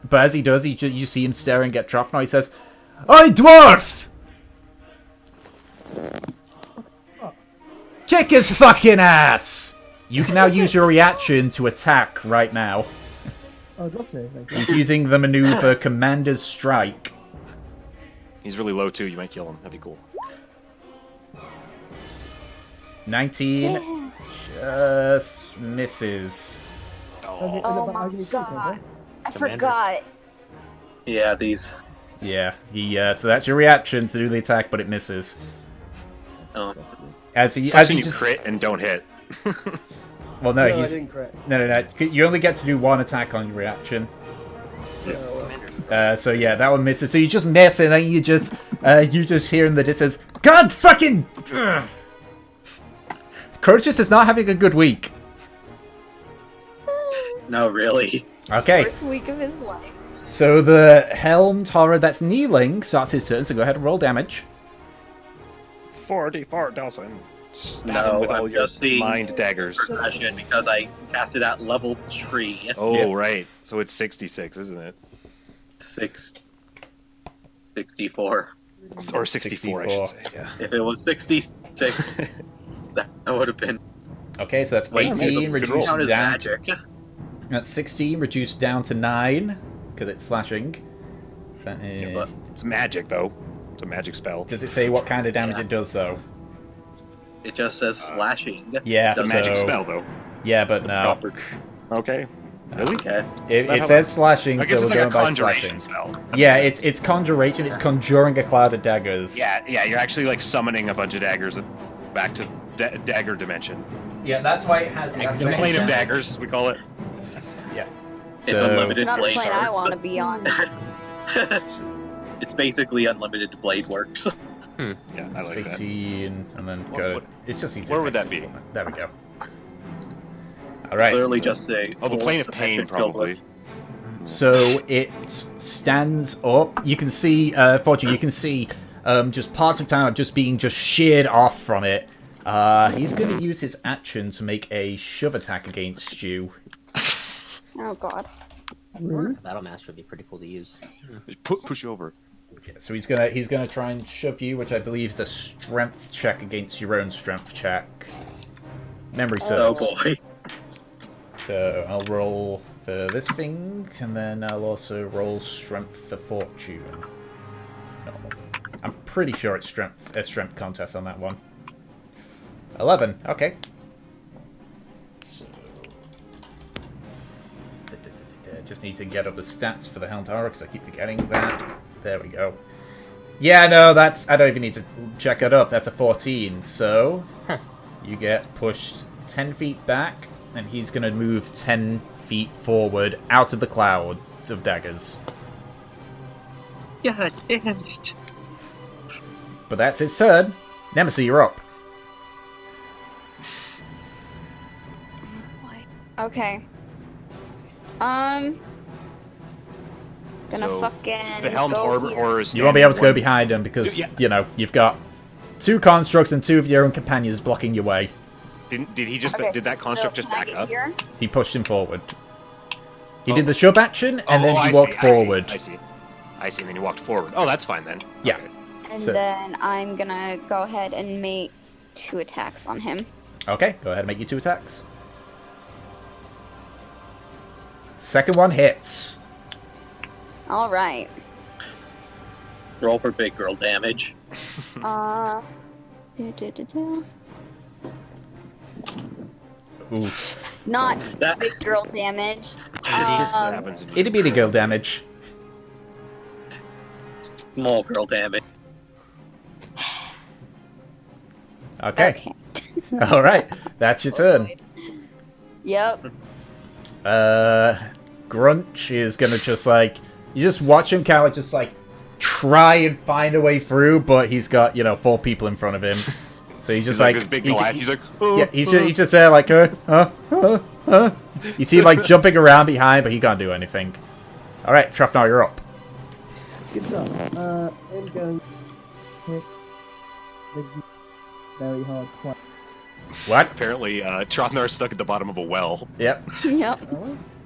But as he does, you see him staring at Trofnar. He says, "Oi, dwarf! Kick his fucking ass!" You can now use your reaction to attack right now. I'd love to, thank you. He's using the maneuver Commander's Strike. He's really low too, you might kill him. That'd be cool. 19 just misses. Oh my god. I forgot. Yeah, these. Yeah, so that's your reaction to do the attack, but it misses. Oh. As he just crit and don't hit. Well, no, I he's didn't crit. no. You only get to do 1 attack on your reaction. So yeah, that one misses. So you just miss, and then you just You just hear in the distance, God fucking... Crotius is not having a good week. No, really. Okay. Worst week of his life. So the helmed horror that's kneeling starts his turn, so go ahead and roll damage. 44,000. No, with all I'm your just seeing mind daggers. progression because I casted at level 3. Oh, Yep. right. So it's 66, isn't it? 64. Or 64, I should say. Yeah. If it was 66, that would have been. Okay, so that's Wait, 18 reduced count as down. magic. That's 16 reduced down to 9 because it's slashing. So that is... Yeah, but it's magic, though. It's a magic spell. Does it say what kind of damage it does, though? It just says slashing. Yeah, It's a magic spell, though. Yeah, but no. Okay. Really? Okay. It says slashing, I guess so we're it's like going a by conjuration slashing. spell. Yeah, it's conjuration. It's conjuring a cloud of daggers. Yeah, you're actually like summoning a bunch of daggers back to dagger dimension. Yeah, that's why it has The plane of daggers, as we call it. Yeah. It's unlimited It's not a blade plane I arts. want to be on. It's basically unlimited blade works. Yeah, I like that. 18, and then go. It's just easy. Where would that be? There we go. All right. Clearly just say. Oh, the plane of pain, probably. So it stands up. You can see, Fortune, you can see just parts of town just being sheared off from it. He's going to use his action to make a shove attack against you. Oh god. Battle Master would be pretty cool to use. Push you over. Yeah, so he's gonna try and shove you, which I believe is a strength check against your own strength check. Memory serves. Oh boy. So I'll roll for this thing, and then I'll also roll strength for fortune. No, I'm pretty sure it's a strength contest on that one. 11. Okay. So just need to get up the stats for the Helmed Horror because I keep forgetting that. There we go. Yeah, no, I don't even need to check it up. That's a 14. So you get pushed 10 feet back, and he's going to move 10 feet forward out of the cloud of daggers. Yeah, damn it. But that's his turn. Nemesis, you're up. Okay. Gonna So, fucking the helmed go horror is You won't be able to go one- behind him because, Yeah. you know, you've got 2 constructs and 2 of your own companions blocking your way. Did he just Okay, did that construct so just can I back get up? here? He pushed him forward. He did the shove action, and then he walked forward. I see. And then you walked forward. Oh, that's fine then. Yeah. Okay. And So- then I'm gonna go ahead and make 2 attacks on him. Okay, go ahead and make your 2 attacks. Second one hits. All right. Roll for big girl damage. Do. Oof. Not That- big girl damage. happens in Itty bitty girl damage. Small girl damage. Okay. Alright, that's your turn. Yep. Grunch is gonna just like... You just watch him kind of just like try and find a way through, but he's got, 4 people in front of him. So he's just He's like like... this big Goliath. He's like, yeah, he's just there like, You see him like jumping around behind, but he can't do anything. Alright, Trapnar, you're up. Good stuff. I'm going to hit the very hard quite. What? Apparently, Trothnar's stuck at the bottom of a well. Yep. Yep.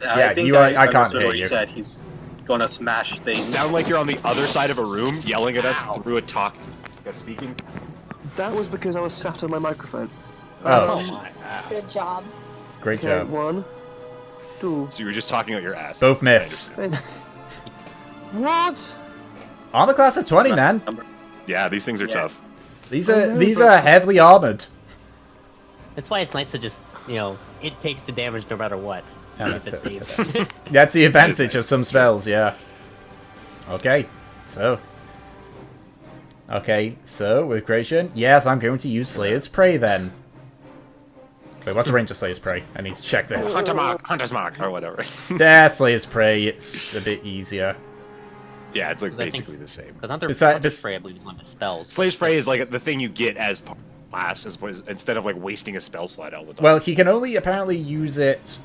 Yeah, I think you are- I can't understood hear what you. Said he's gonna smash things. Sound like you're on the other side of a room, yelling at us through a speaking. That was because I was sat on my microphone. Oh. Good job. Great Okay, job. 1, 2. So you were just talking out your ass. Both miss. What? Armor class of 20, man. Yeah, these things are tough. These are heavily armored. That's why it's nice to just, it takes the damage no matter what. Yeah, Even if that's it it. saves. That's the advantage of some spells, yeah. Okay, so with Gratian, yes, I'm going to use Slayer's Prey then. Wait, what's the range of Slayer's Prey? I need to check this. Hunter's Mark, or whatever. Yeah, Slayer's Prey, it's a bit easier. Yeah, it's like 'Cause I think- basically the same. Because Hunter Spray, I believe, is one that spells. Slave Spray is like the thing you get as part of the class, as opposed, instead of like wasting a spell slot all the time. Well, he can only apparently use it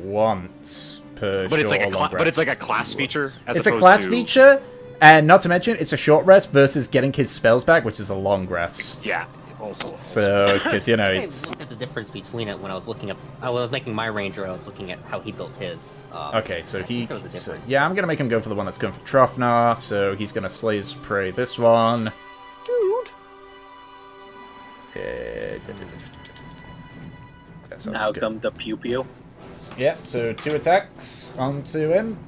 once per But it's short like or long but it's rest. like a class feature. As It's a opposed class to... feature, and not to mention, it's a short rest versus getting his spells back, which is a long rest. Yeah. Also. So, because, you know, I it's... looked at the difference between it when I was looking up. I was making my ranger. I was looking at how he built his. Okay, so he... there was a difference. yeah, I'm going to make him go for the one that's going for Trofnar, so he's going to Slay Spray this one. Dude. Now come the pew pew. Yep, so 2 attacks onto him.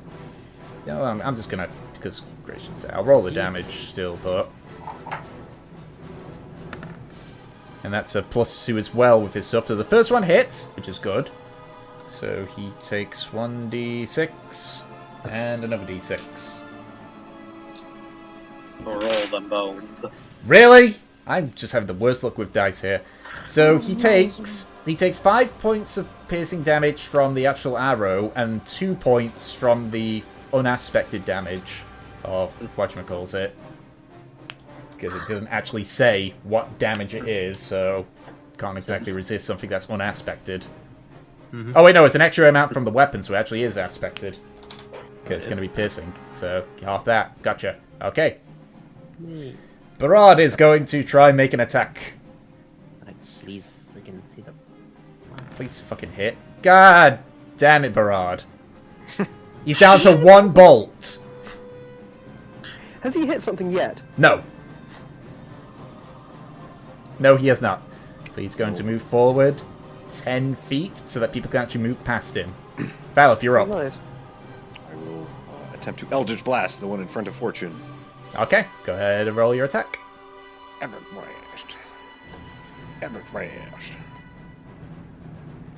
Yeah, well, I'm just going to... because gracious, I'll roll the damage still, but... And that's a +2 as well with his stuff. So the first one hits, which is good. So he takes 1d6 and another d6. Roll them bones. Really? I'm just having the worst luck with dice here. So he takes 5 points of piercing damage from the actual arrow and 2 points from the unaspected damage of whatchamacallit. Because it doesn't actually say what damage it is, so can't exactly resist something that's unaspected. Oh wait, no, it's an extra amount from the weapon, so it actually is aspected. Okay, it's going to be piercing, so half that. Gotcha. Okay. Barad is going to try and make an attack. Please freaking see the... Please fucking hit. God damn it, Barad. He's down to 1 bolt. Has he hit something yet? No. No, he has not. But he's going to move forward 10 feet so that people can actually move past him. Val, if you're up. Nice. I will attempt to Eldritch Blast the one in front of Fortune. Okay, go ahead and roll your attack. Eldritch Blast. Eldritch Blast.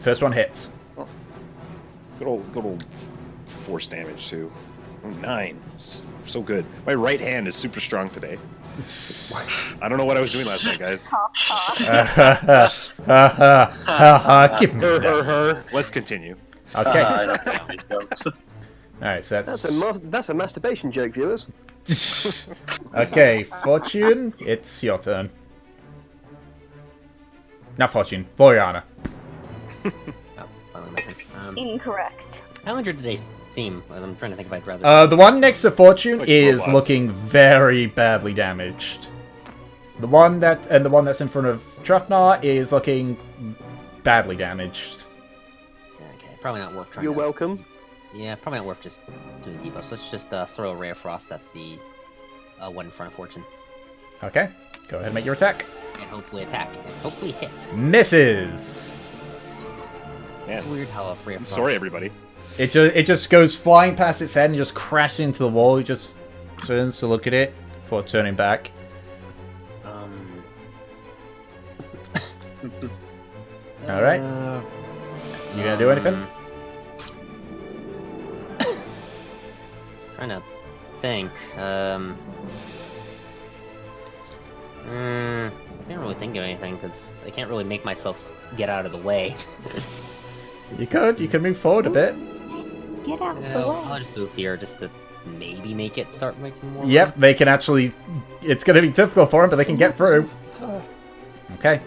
First one hits. Oh. Good old force damage too. Oh, 9. So good. My right hand is super strong today. I don't know what I was doing last night, guys. Give me that. Let's continue. Okay. Alright, so that's a masturbation joke, viewers. Okay, Fortune, it's your turn. Not Fortune, Floriana. Incorrect. How injured did they seem? I'm trying to think if I'd rather... The one next to Fortune Like is robots. looking very badly damaged. The one that's in front of Trofnar is looking badly damaged. Okay, probably not worth trying You're to... welcome. Yeah, probably not worth just doing debuffs. Let's just throw a Ray of Frost at the one in front of Fortune. Okay, go ahead and make your attack. And hopefully attack. And hopefully hit. Misses! It's weird how a Ray of Frost... Sorry, everybody. It just goes flying past its head and just crashes into the wall. He just turns to look at it before turning back. Alright. You gonna do anything? Trying to think. I can't really think of anything because I can't really make myself get out of the way. You could move forward a bit. Get out of the No, way. I'll just move here just to maybe make it start making more. Yep, they can actually... It's gonna be difficult for them, but they can get through. Okay.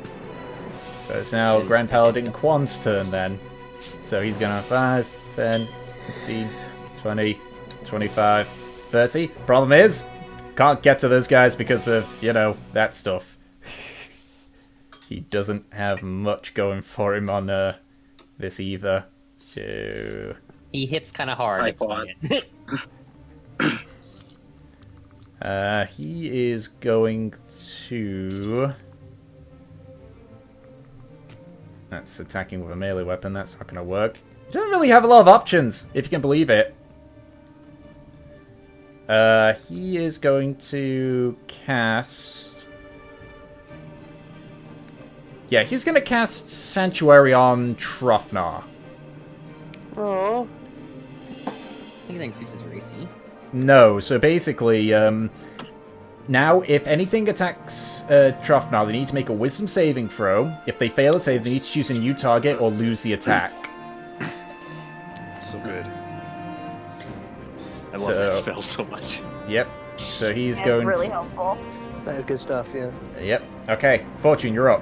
So it's now Grand Paladin Quan's turn then. So he's gonna 5, 10, 15, 20, 25, 30. Problem is, can't get to those guys because of, you know, that stuff. He doesn't have much going for him on this either. So... He hits kind of hard. It's fine. He is going to... That's attacking with a melee weapon. That's not going to work. He doesn't really have a lot of options, if you can believe it. He is going to cast... Yeah, he's going to cast Sanctuary on Trofnar. Oh. I think that increases your AC. No, so basically, now if anything attacks Trofnar, they need to make a Wisdom saving throw. If they fail to save, they need to choose a new target or lose the attack. So good. I love that spell so much. Yep. So he's Yeah, going. it's really helpful. That is good stuff, yeah. Yep. Okay, Fortune, you're up.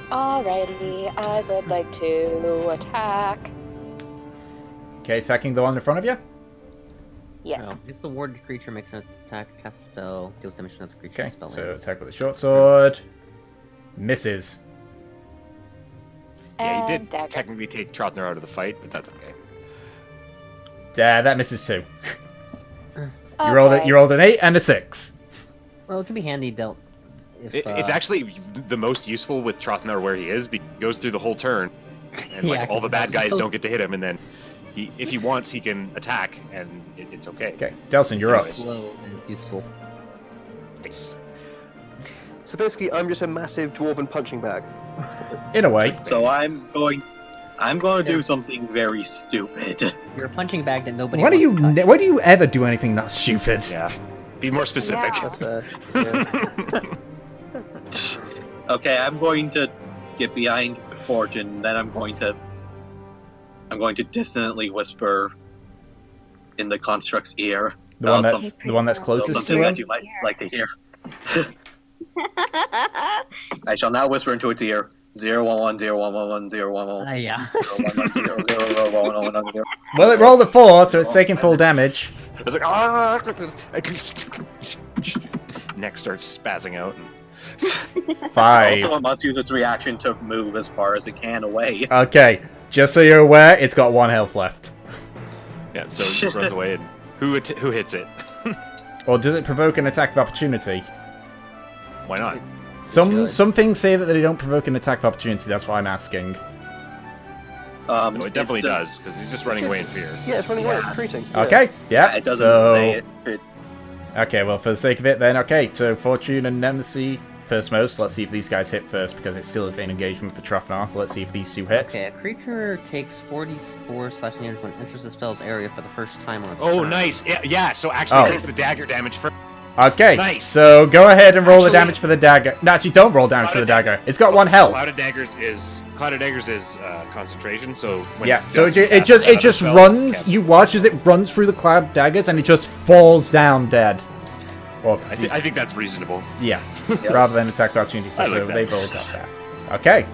Alrighty, I would like to attack. Okay, attacking the one in front of you. Yes. Well, if the warded creature makes an attack, casts a spell, deals damage to another creature. Okay, Spell so ends. attack with a short sword. Misses. Yeah, you And did dagger. technically take Trotner out of the fight, but that's okay. That misses too. You rolled an 8 and a 6. Well, it can be handy dealt. If, It's actually the most useful with Trotner where he is. He goes through the whole turn, and Yeah, all the bad guys those- don't get to hit him, and then if he wants, he can attack, and it's okay. Okay, Delson, you're up. it's slow and it's useful. Nice. So basically, I'm just a massive dwarven punching bag. In a way. So I'm going to do something very stupid. You're a punching bag that nobody. Why do you wants to touch. why do you ever do anything that stupid? Yeah. Be more specific. Yeah. That's fair. Yeah. Okay, I'm going to get behind Fortune, then I'm going to dissonantly whisper in the construct's ear. The one about that's the one that's closest something to that him. you might like to hear. I shall now whisper into its ear. 011011011011011. Yeah. 011001110. Well, it rolled a 4, so it's taking full damage. It's like, ah! Neck starts spazzing out. 5. Also, it must use its reaction to move as far as it can away. Okay, just so you're aware, it's got 1 health left. Yeah, so it just runs away. And who hits it? Or does it provoke an attack of opportunity? Why not? Some things say that they don't provoke an attack of opportunity. That's why I'm asking. No, it definitely does, because he's just running away in fear. Yeah, it's running away, it's retreating. Okay, yeah. It doesn't so... say it. Okay, well, for the sake of it, then, okay. So Fortune and Nemesis first most. Let's see if these guys hit first, because it's still a vain engagement for Trofnar. So let's see if these two hit. Okay, a creature takes 44 slashing damage when it enters the spell's area for the first time on a Oh, turn. nice. Yeah, so actually it takes the dagger damage first. Okay, Nice. so go ahead and roll the Actually- damage for the dagger. No, actually, don't roll damage for the dagger. It's got 1 health. Cloud of Daggers is concentration, so when Yeah, it so does it cast just another just spell, runs. cast- You watch as it runs through the cloud daggers, and it just falls down dead. Or I think that's reasonable. yeah, rather than attack of opportunity. So I like that. they've all got that. Okay.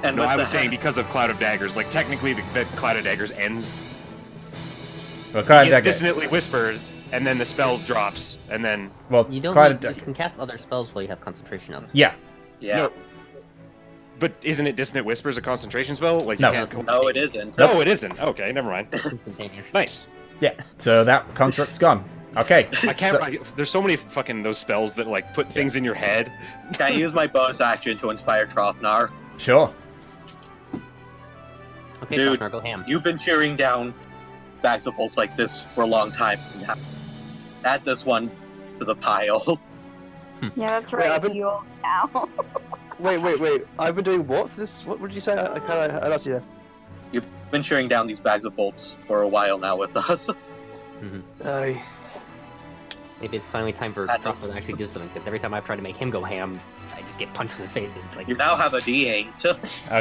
And No, with I the was saying because of Cloud of Daggers, like technically the Cloud of Daggers ends. Well, cloud It's dagger. dissonantly whispered, and then the spell drops, and then Well, You don't cloud need, you dagger. can cast other spells while you have concentration on them. Yeah. Yeah. No. But isn't it Dissonant Whispers a concentration spell? Like No. you can't. No, it isn't. No, it isn't. Okay, never mind. Instantaneous. Nice. Yeah. So that construct's gone. Okay. I can't. so- There's so many fucking those spells that like put things in your head. Can I use my bonus action to inspire Trofnar? Sure. Okay, Dude, Trofnar, go ham. You've been shearing down bags of bolts like this for a long time now. Add this one to the pile. Yeah, that's Wait, right. I've been- You now. Wait. I've been doing what for this? What did you say? I lost you there. You've been shearing down these bags of bolts for a while now with us. Aye. Maybe it's finally time for That's it. Trofnar to actually do something, because every time I've tried to make him go ham, I just get punched in the face. And it's like, You now have a D8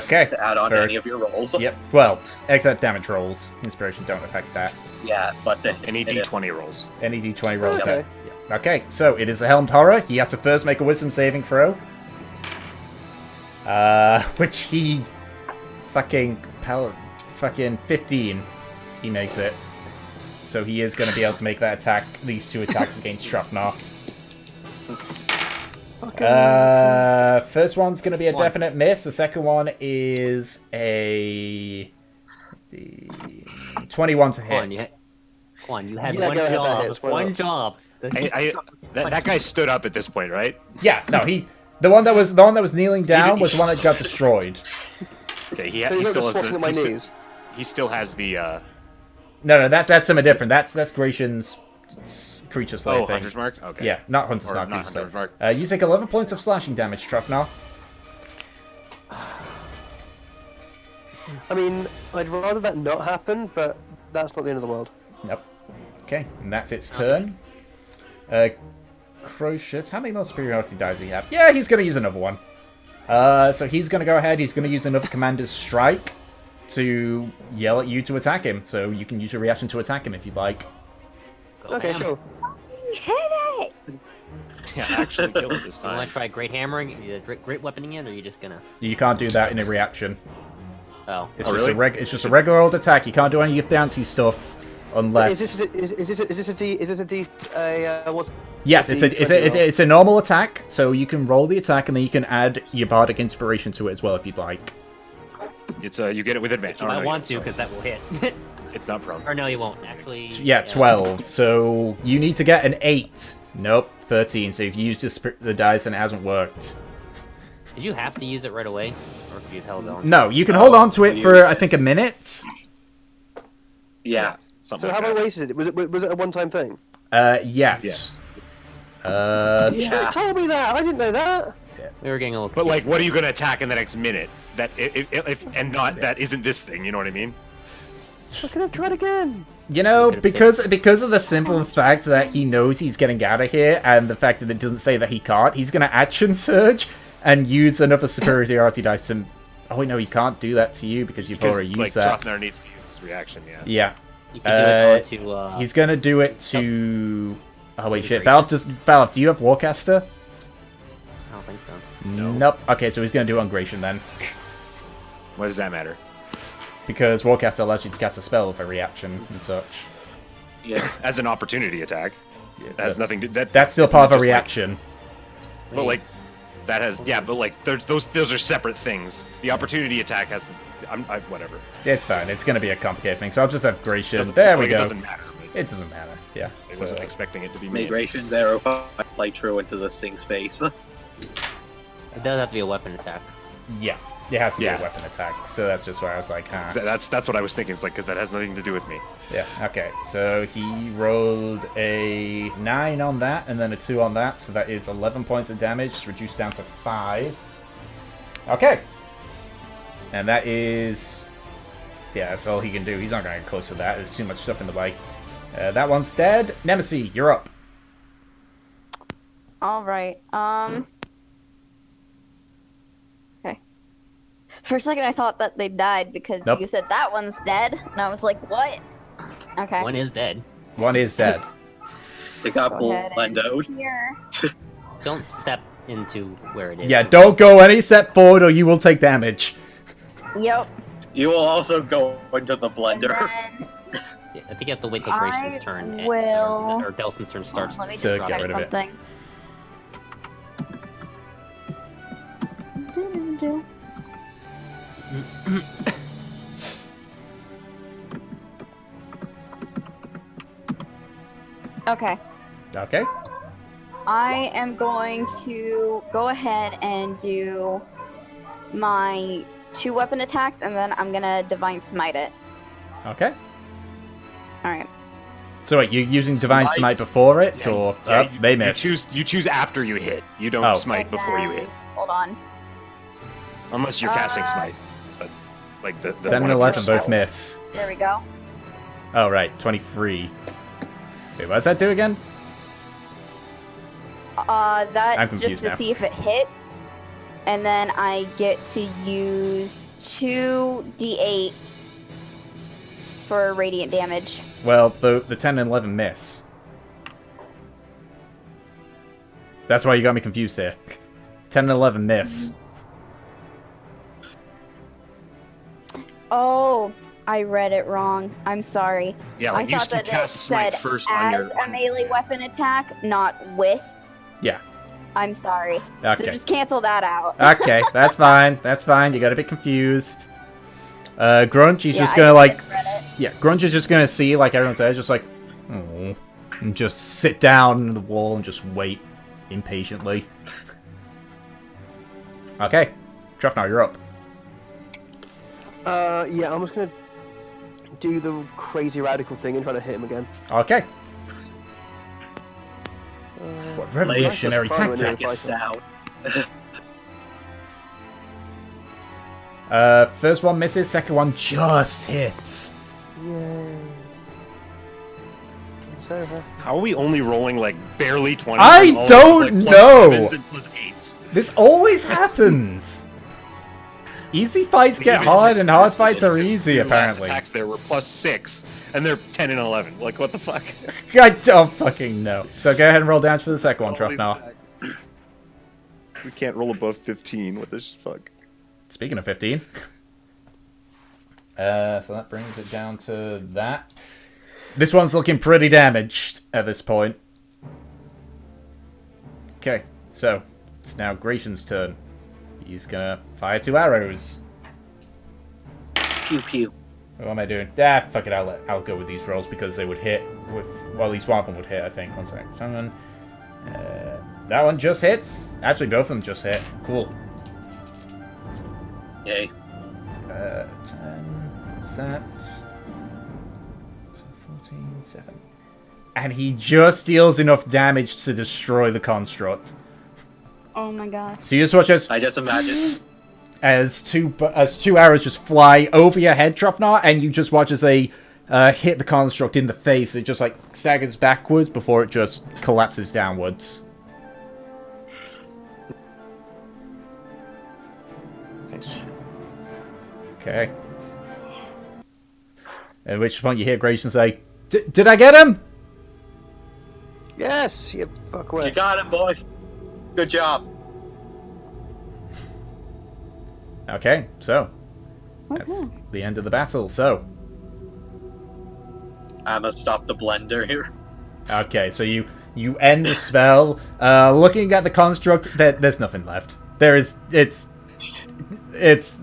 Okay. to add on Fair. to any of your rolls. Yep. Well, except damage rolls. Inspiration don't affect that. Yeah, but Any D20 rolls. Any d20 rolls. Okay. Okay, so it is a helmed horror. He has to first make a wisdom saving throw. Which he fucking 15. He makes it. So he is going to be able to make that attack, these 2 attacks against Trofnar. First one's going to be a definite miss. The second one is a 21 to hit. Come on, you had Yeah, one go ahead, that job. hits, why One not? job. That guy stood up at this point, right? Yeah, no, the one that was kneeling down was the one that got destroyed. Okay, he So you're not still just has squatting the. at my knees. He still has the. No, that's something different. That's Gratian's creature slay Oh, thing. Hunter's Mark. Okay. Yeah, not Hunter's Or Mark. not Creature Slay. Hunter's Mark. You take 11 points of slashing damage, Trofnar. I mean, I'd rather that not happen, but that's not the end of the world. Nope. Okay, and that's its turn. Crocious, how many more superiority dice do we have? Yeah, he's going to use another one. So he's going to go ahead. He's going to use another Commander's Strike. to yell at you to attack him. So you can use your reaction to attack him if you'd like. Okay, sure. Hit it! Yeah, actually kill it this You time. want to try great hammering, great weaponing it, or are you just gonna? You can't do that in a reaction. Oh. It's Oh, just really? it's just a regular old attack. You can't do any of the anti stuff unless. Is this a D? What's? Yes, it's a normal attack. So you can roll the attack and then you can add your bardic inspiration to it as well if you'd like. It's you get it with advantage. You might want to because that will hit. It's not prone. Or no, you won't actually. Yeah, 12. So you need to get an 8. Nope, 13. So you've used the dice and it hasn't worked. Did you have to use it right away, or could you have held on? No, you can hold on to it for I think a minute. Yeah. So how about wasted it? Was it a one-time thing? Yes. Yes. You should have told me that. I didn't know that. We were getting a little. But like, what are you gonna attack in the next minute? That and not that isn't this thing. You know what I mean? I could have tried again. You know, because of the simple fact that he knows he's getting out of here, and the fact that it doesn't say that he can't, he's gonna action surge and use another superiority dice to. Oh wait, no, he can't do that to you because you've already used that. Drothnar needs to use his reaction. Yeah. Yeah. You can do it onto, he's gonna do it to. Oh wait, shit. Valve, do you have Warcaster? I don't think so. No. Nope. Okay, so he's gonna do it on Gratian then. What does that matter? Because Warcaster allows you to cast a spell with a reaction and such. Yeah. As an opportunity attack. It has nothing to. That's still part of a reaction. But like, that has but like those are separate things. The opportunity attack has to. Whatever. It's fine. It's gonna be a complicated thing, so I'll just have Gratian. There we go. It doesn't matter. It doesn't matter. Yeah. I wasn't expecting it to be May Gratian's arrow fly true into this thing's face. It does have to be a weapon attack. Yeah. It has to be a weapon attack, so that's just why I was like, huh. That's what I was thinking. It's like, because that has nothing to do with me. Yeah, okay. So he rolled a 9 on that, and then a 2 on that, so that is 11 points of damage, reduced down to 5. Okay. And that is... Yeah, that's all he can do. He's not going to get close to that. There's too much stuff in the way. That one's dead. Nemesis, you're up. Alright, Okay. For a second I thought that they died because you said that one's dead, and I was like, what? Okay. One is dead. One is dead. They got blended out. Here. Don't step into where it is. Yeah, don't go any step forward or you will take damage. Yep. You will also go into the blender. Yeah, I think you have to wait till Gratian's turn. will- Or Delson's turn starts. Let me just So check get rid of it. something. Okay. Okay. I am going to go ahead and do my 2 weapon attacks, and then I'm gonna Divine Smite it. Okay. Alright. So wait, you're using Divine Smite before it, or... they miss. You choose after you hit. You don't smite before you hit. Hold on. Unless you're casting smite. But, like, the 10 and 11 both miss. There we go. Oh, right, 23. Wait, what does that do again? I'm That's confused just to now. see if it hits. And then I get to use 2d8 for radiant damage. Well, the 10 and 11 miss. That's why you got me confused here. 10 and 11 miss. Oh, I read it wrong. I'm sorry. Yeah, like, I you thought that cast it smite said first as on your... a melee weapon attack, not with. Yeah. I'm sorry. So Okay. just cancel that out. Okay, that's fine. That's fine. You got a bit confused. Grunch, he's Yeah, just I gonna, just like... misread it. Yeah, Grunch is just gonna see, like everyone says, just like... Oh, and just sit down in the wall and just wait impatiently. Okay. Drothnar, you're up. Yeah, I'm just gonna do the crazy radical thing and try to hit him again. Okay. What revolutionary tactics! First one misses, second one just hits. Yay. It's over. How are we only rolling, like, barely 20? I All, don't like, know! +7s and +8s? This always happens! Easy fights get hard, and hard fights are easy, apparently. Attacks there were +6, and they're 10 and 11. Like, what the fuck? I don't fucking know. So go ahead and roll damage for the second one, Truffnell. We can't roll above 15. What the fuck? Speaking of 15. So that brings it down to that. This one's looking pretty damaged at this point. Okay, so it's now Gratian's turn. He's gonna fire 2 arrows. Pew pew. What am I doing? Fuck it, I'll go with these rolls because they would hit with, well, at least one of them would hit, I think. One second. Someone, that one just hits. Actually, both of them just hit. Cool. Yay. 10, what's that? 14, 7. And he just deals enough damage to destroy the construct. Oh my gosh. So you just watch as I just imagine as two arrows just fly over your head, Truffnell, and you just watch as they hit the construct in the face. It just like staggers backwards before it just collapses downwards. Nice. Okay. At which point you hear Grayson say, "Did I get him?" Yes, you fuckwit. you got him, boy. Good job. Okay, so that's the end of the battle. So I'm gonna stop the blender here. okay, so you end the spell. Looking at the construct, there's nothing left. It's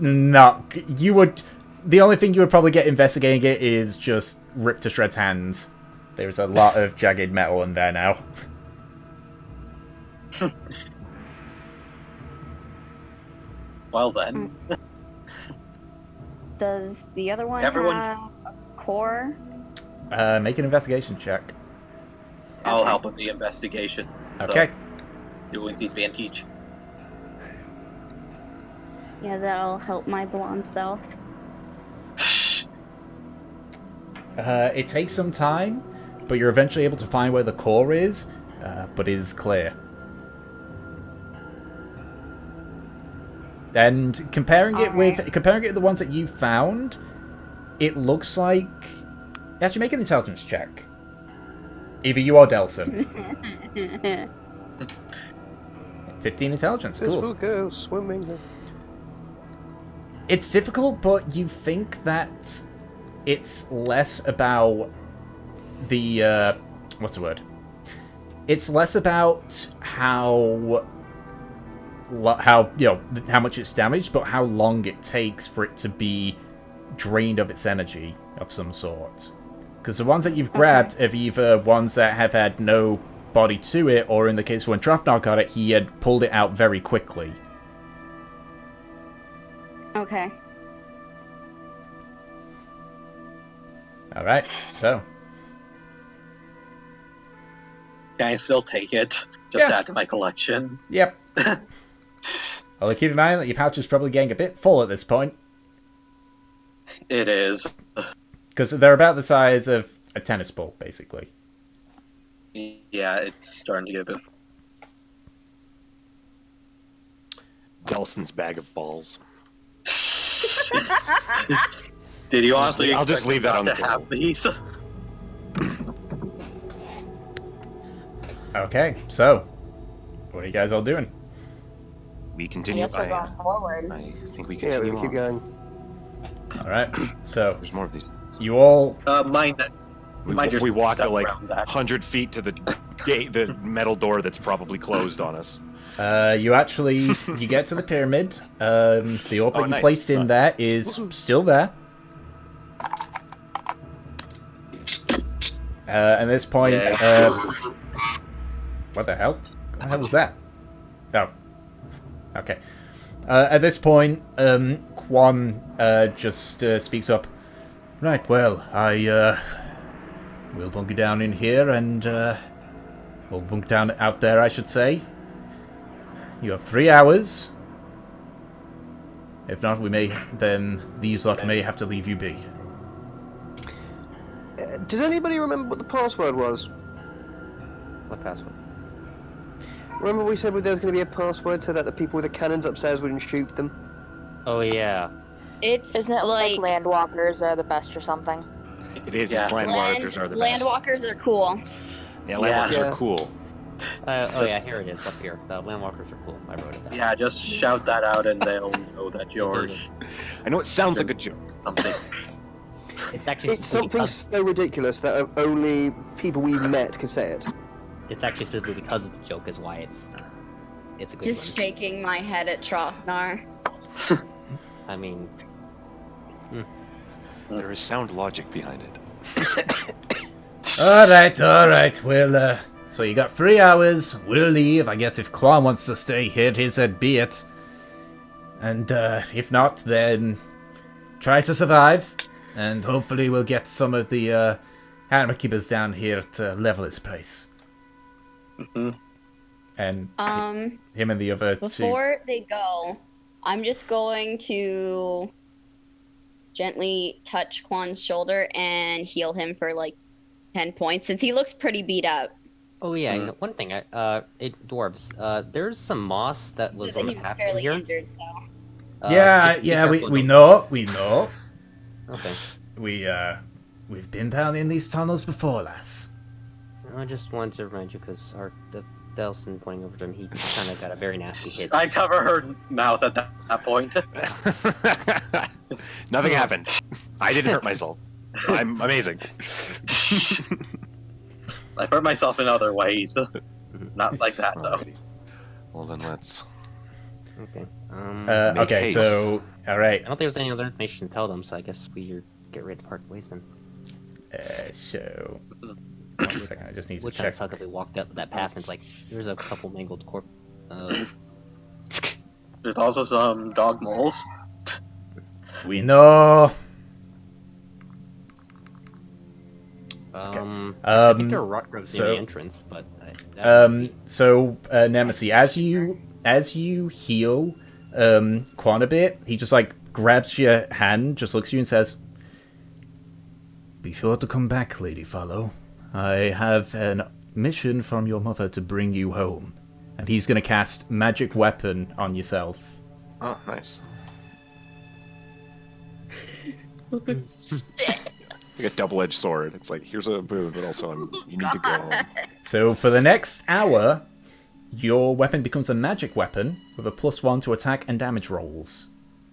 not. You would. The only thing you would probably get investigating it is just rip to shreds hands. There's a lot of jagged metal in there now. Well then. Does the other one Everyone's- have a core? Make an investigation check. I'll help with the investigation. So Okay. you're with the advantage. Yeah, that'll help my blonde self. It takes some time, but you're eventually able to find where the core is, but it is clear. And comparing it with the ones that you found, it looks like. Actually, make an intelligence check. Either you or Delson. 15 intelligence. This Cool. will go swimming. It's difficult, but you think that it's less about the what's the word? It's less about how how much it's damaged, but how long it takes for it to be drained of its energy of some sort. Because the ones that you've grabbed are either ones that have had no body to it, or in the case when Truffnell got it, he had pulled it out very quickly. Okay. Alright, so. Can I still take it? Just add to my collection. Yep. Although keep in mind that your pouch is probably getting a bit full at this point. It is. Because they're about the size of a tennis ball, basically. Yeah, it's starting to get a bit. Delson's bag of balls. Did you honestly? I'll just leave that on the have these. Okay, so what are you guys all doing? We continue. I guess we're going forward. I think we Yeah, continue. we keep going. All right, so There's more of these. you all. Mine that. We walk stuff like around that. 100 feet to the gate, the metal door that's probably closed on us. You get to the pyramid. The orb that you nice. placed in there is still there. At this point, what the hell? What the hell was that? Oh, okay. At this point, Quan just speaks up. Right, well, we'll bunker down in here, and we'll bunker down out there, I should say. You have 3 hours. If not, then these lot may have to leave you be. Does anybody remember what the password was? What password? Remember we said there was going to be a password so that the people with the cannons upstairs wouldn't shoot them? Oh yeah. Isn't it like landwalkers are the best or something? It is. Yeah. It's landwalkers are the best. Landwalkers are cool. Yeah, landwalkers are cool. Oh yeah, here it is up here. The landwalkers are cool. I wrote it down. Yeah, just shout that out and they'll know that you're. I know it sounds like a joke. Something. It's actually It's something so ridiculous that only people we met can say it. It's actually simply because it's a joke is why it's a good Just shaking my head at Trothnar. one. I mean, There is sound logic behind it. All right. Well, so you got 3 hours. We'll leave. I guess if Quan wants to stay here, he said be it. And if not, then try to survive. And hopefully we'll get some of the animal keepers down here to level its pace. Mm-hmm. And him and the other Before they go, I'm just going to gently touch Quan's shoulder and heal him for like 10 points since he looks pretty beat up. oh yeah, you know, one thing. Dwarves. There's some moss that was on the He's path fairly here. injured, so. Yeah, just be careful, we don't- know. Okay. We've been down in these tunnels before, lass. I just wanted to remind you because the Delson pointing over to him, he kind of got a very nasty hit. I cover her mouth at that point. Nothing happened. I didn't hurt myself. I'm amazing. I've hurt myself in other ways. Not like that, though. Alrighty. Well, then let's. Okay. Make Okay, haste. so all right. I don't think there's any other information to tell them, so I guess we get ready to part ways then. So 1 second, I just need to Would kind of check. suck if we walked up that path and it's like, there's a couple mangled corpse. There's also some dog moles. We know. I think there are rock growths near the entrance, but Nemesis, as you heal Quan a bit, he just like grabs your hand, just looks at you and says, "Be sure to come back, Lady Follow. I have a mission from your mother to bring you home." And he's gonna cast Magic Weapon on yourself. Oh, nice. Like a double-edged sword. It's like, here's a boon, but also you need to go home. So for the next hour, your weapon becomes a magic weapon with a +1 to attack and damage rolls.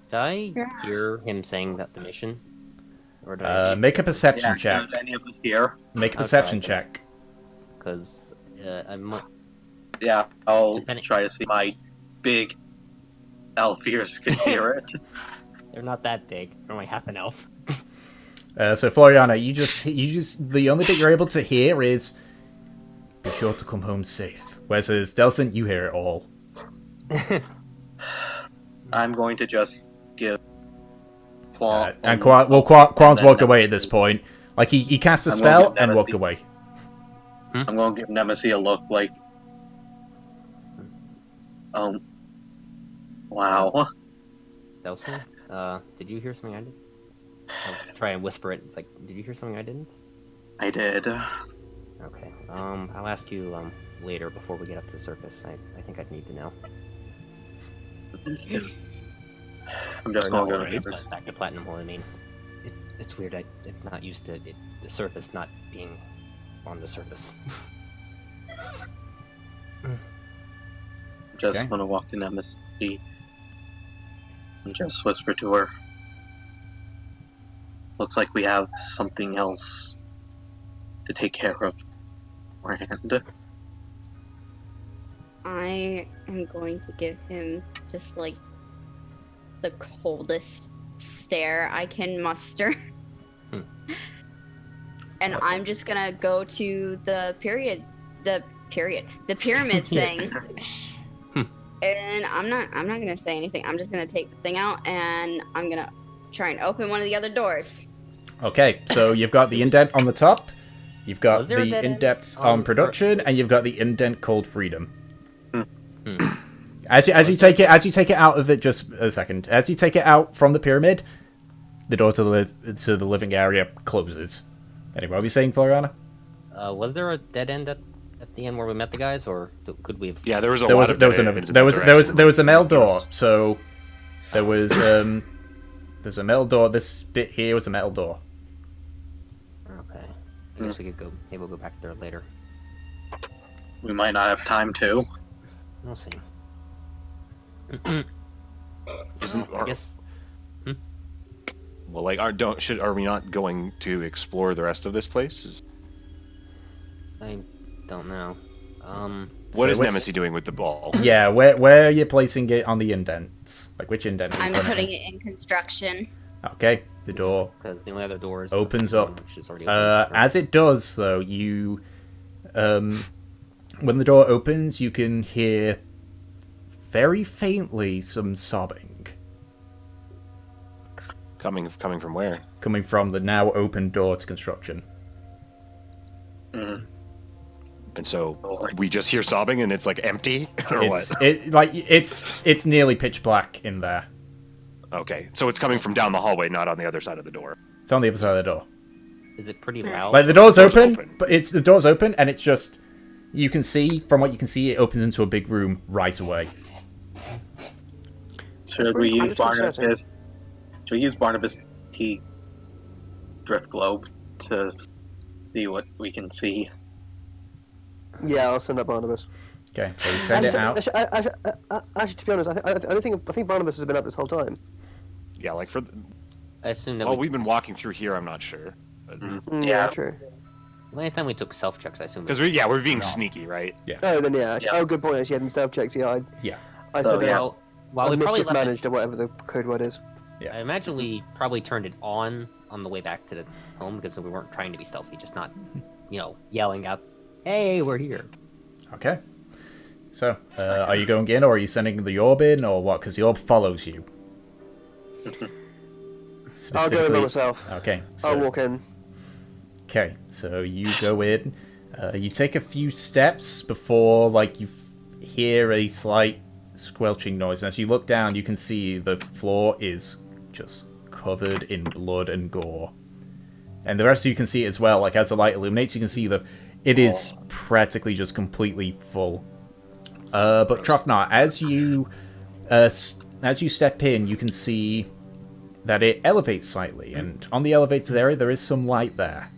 did I hear him saying that the mission? Or did I Make a perception check. Did any of us here? Make a perception check. Because I might. Yeah, I'll try to see my big elf ears can hear it. They're not that big. They're only half an elf. So Floriana, you just the only bit you're able to hear is "Be sure to come home safe." Whereas Delson, you hear it all. I'm going to just give Quan. And Quan's walked away at this point. Like he cast a I'm spell gonna give and walked Nemesis- away. I'm going to give Nemesis a look like. Wow. Delson, did you hear something I did? I'll try and whisper it. It's like, did you hear something I didn't? I did. Okay. I'll ask you later before we get up to the surface. I think I'd need to know. I'm just Or going not to already, go but back to Platinum Hole. I mean, it's weird. I'm not used to the surface not being on the surface. Just Okay. want to walk to Nemesis and just whisper to her. Looks like we have something else to take care of. Beforehand. I am going to give him just like the coldest stare I can muster. And I'm just gonna go to the pyramid thing. And I'm not gonna say anything. I'm just gonna take the thing out and I'm gonna try and open one of the other doors. Okay, so you've got the indent on the top, you've got Was there a the dead end indent on on production, and you've got the indent called freedom. Hmm. As you take it out of it, just a second. As you take it out from the pyramid, the door to the living area closes. Anyway, what were you saying, Floriana? Was there a dead end at the end where we met the guys, or could we have? Yeah, there was a There lot was of there dead was ends in there that was direction. there was a mail door. So There was there's a metal door. This bit here was a metal door. Okay. I guess we could go. Maybe we'll go back there later. We might not have time to. We'll see. I guess. Well, like, are we not going to explore the rest of this place? I don't know. What is Nemesis doing with the ball? Yeah, where are you placing it on the indents? Like, which indent? I'm putting it in construction. Okay, the door. Because the only other door is opens up. Which is already open. As it does, though, you, when the door opens, you can hear very faintly some sobbing. Coming from where? Coming from the now open door to construction. Mm. And so we just hear sobbing, and it's like empty, or what? It's nearly pitch black in there. Okay, so it's coming from down the hallway, not on the other side of the door. It's on the other side of the door. Is it pretty loud? Like the door's open, but the door's open, and it's just you can see from what you can see, it opens into a big room right away. Should we use Barnabas? Should we use Barnabas' key drift globe to see what we can see? Yeah, I'll send up Barnabas. Okay, so you send it out. Actually, to be honest, I think Barnabas has been up this whole time. Yeah, like for. I assume that. Well, we've been walking through here. I'm not sure. But... Yeah, true. The only time we took self checks, I assume. Because we're being sneaky, right? Yeah. Oh, then yeah. Oh, good point. Actually, yeah, then stealth checks. Yeah, I said while we probably left managed or whatever the code word is. Yeah. I imagine we probably turned it on the way back to the home because we weren't trying to be stealthy, just not, yelling out, "Hey, we're here." Okay. So, are you going in, or are you sending the orb in, or what? Because the orb follows you. I'll go in by myself. Okay. So, I'll walk in. Okay, so you go in. You take a few steps before, you hear a slight squelching noise. And as you look down, you can see the floor is just covered in blood and gore. And the rest of you can see it as well. Like, as the light illuminates, you can see it is practically just completely full. But Trofnar, as you step in, you can see that it elevates slightly, and on the elevated area there is some light there.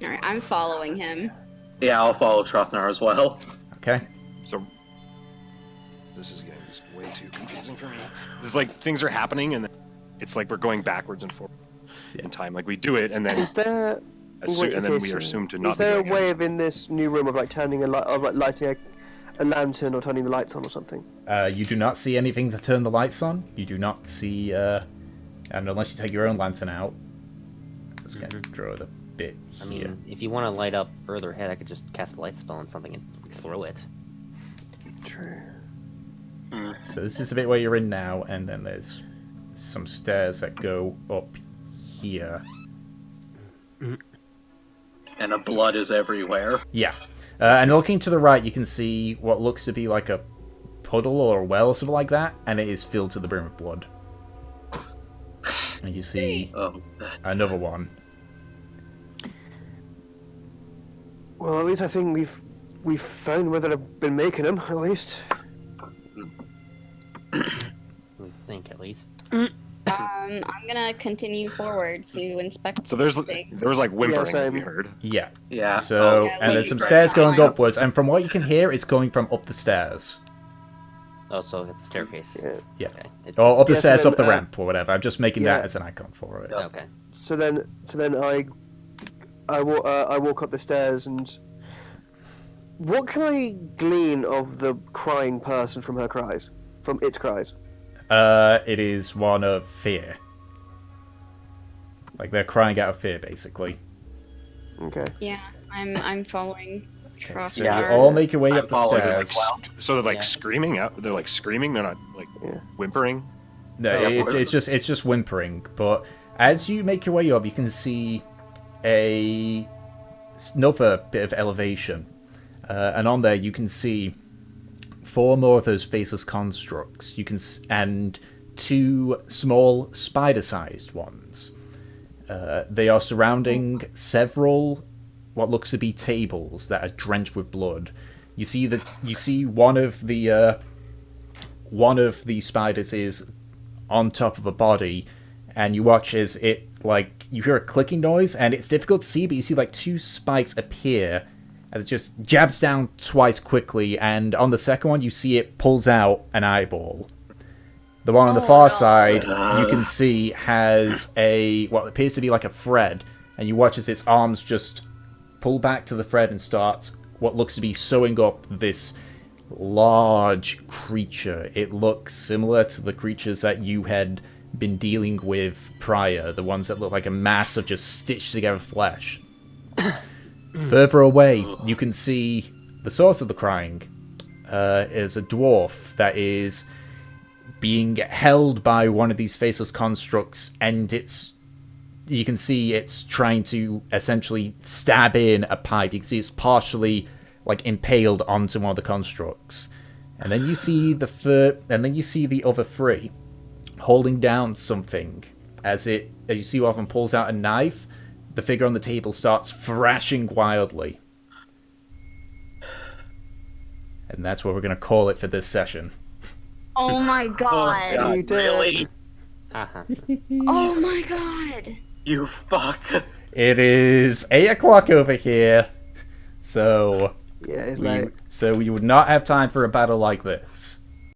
Alright, I'm following him. Yeah, I'll follow Trofnar as well. Okay. So this is getting just way too confusing for me. It's like things are happening, and it's like we're going backwards and forward in time. Like we do it, and then is there? and then we are assumed to not. Is there a way of in this new room of turning a light, lighting a lantern or turning the lights on or something? You do not see anything to turn the lights on. You do not see, and unless you take your own lantern out. Let's draw the bit here. I mean, if you want to light up further ahead, I could just cast a light spell on something and throw it. True. So this is the bit where you're in now, and then there's some stairs that go up here. And the blood is everywhere. Yeah. And looking to the right, you can see what looks to be like a puddle or a well or something like that, and it is filled to the brim with blood. And you see another one. Well, at least I think we've found where they've been making them, at least. We think, at least. I'm gonna continue forward to inspect. So there was whimpering that we heard. Yeah. Yeah. So and there's some stairs going upwards, and from what you can hear, it's going from up the stairs. Oh, so it's a staircase. Yeah. Okay. Or up the stairs, then, up the ramp, or whatever. I'm just making that as an icon for it. Okay. So then I walk up the stairs, and what can I glean of the crying person from her cries, from its cries? It is one of fear. Like they're crying out of fear, basically. Okay. Yeah, I'm following. So you all make your way up the stairs. So they're screaming out. They're screaming. They're not whimpering. No, it's just whimpering. But as you make your way up, you can see another bit of elevation, and on there you can see 4 more of those faceless constructs. And 2 small spider-sized ones. They are surrounding several what looks to be tables that are drenched with blood. You see one of the spiders is on top of a body, and you watch as it, like, you hear a clicking noise, and it's difficult to see, but you see like 2 spikes appear as it just jabs down twice quickly, and on the second one you see it pulls out an eyeball. The one on the far side you can see has what appears to be like a thread, and you watch as its arms just pull back to the thread and starts what looks to be sewing up this large creature. It looks similar to the creatures that you had been dealing with prior, the ones that look like a mass of just stitched together flesh. Further away, you can see the source of the crying is a dwarf that is being held by one of these faceless constructs, and you can see it's trying to essentially stab in a pipe. You can see it's partially like impaled onto one of the constructs, and then you see the other 3 holding down something. As you see, one of them pulls out a knife. The figure on the table starts thrashing wildly, and that's what we're gonna call it for this session. Oh my god! Oh, You God, did. really? Oh my god! You fuck. It is 8 o'clock over here, so Yeah, it's late. we would not have time for a battle like this.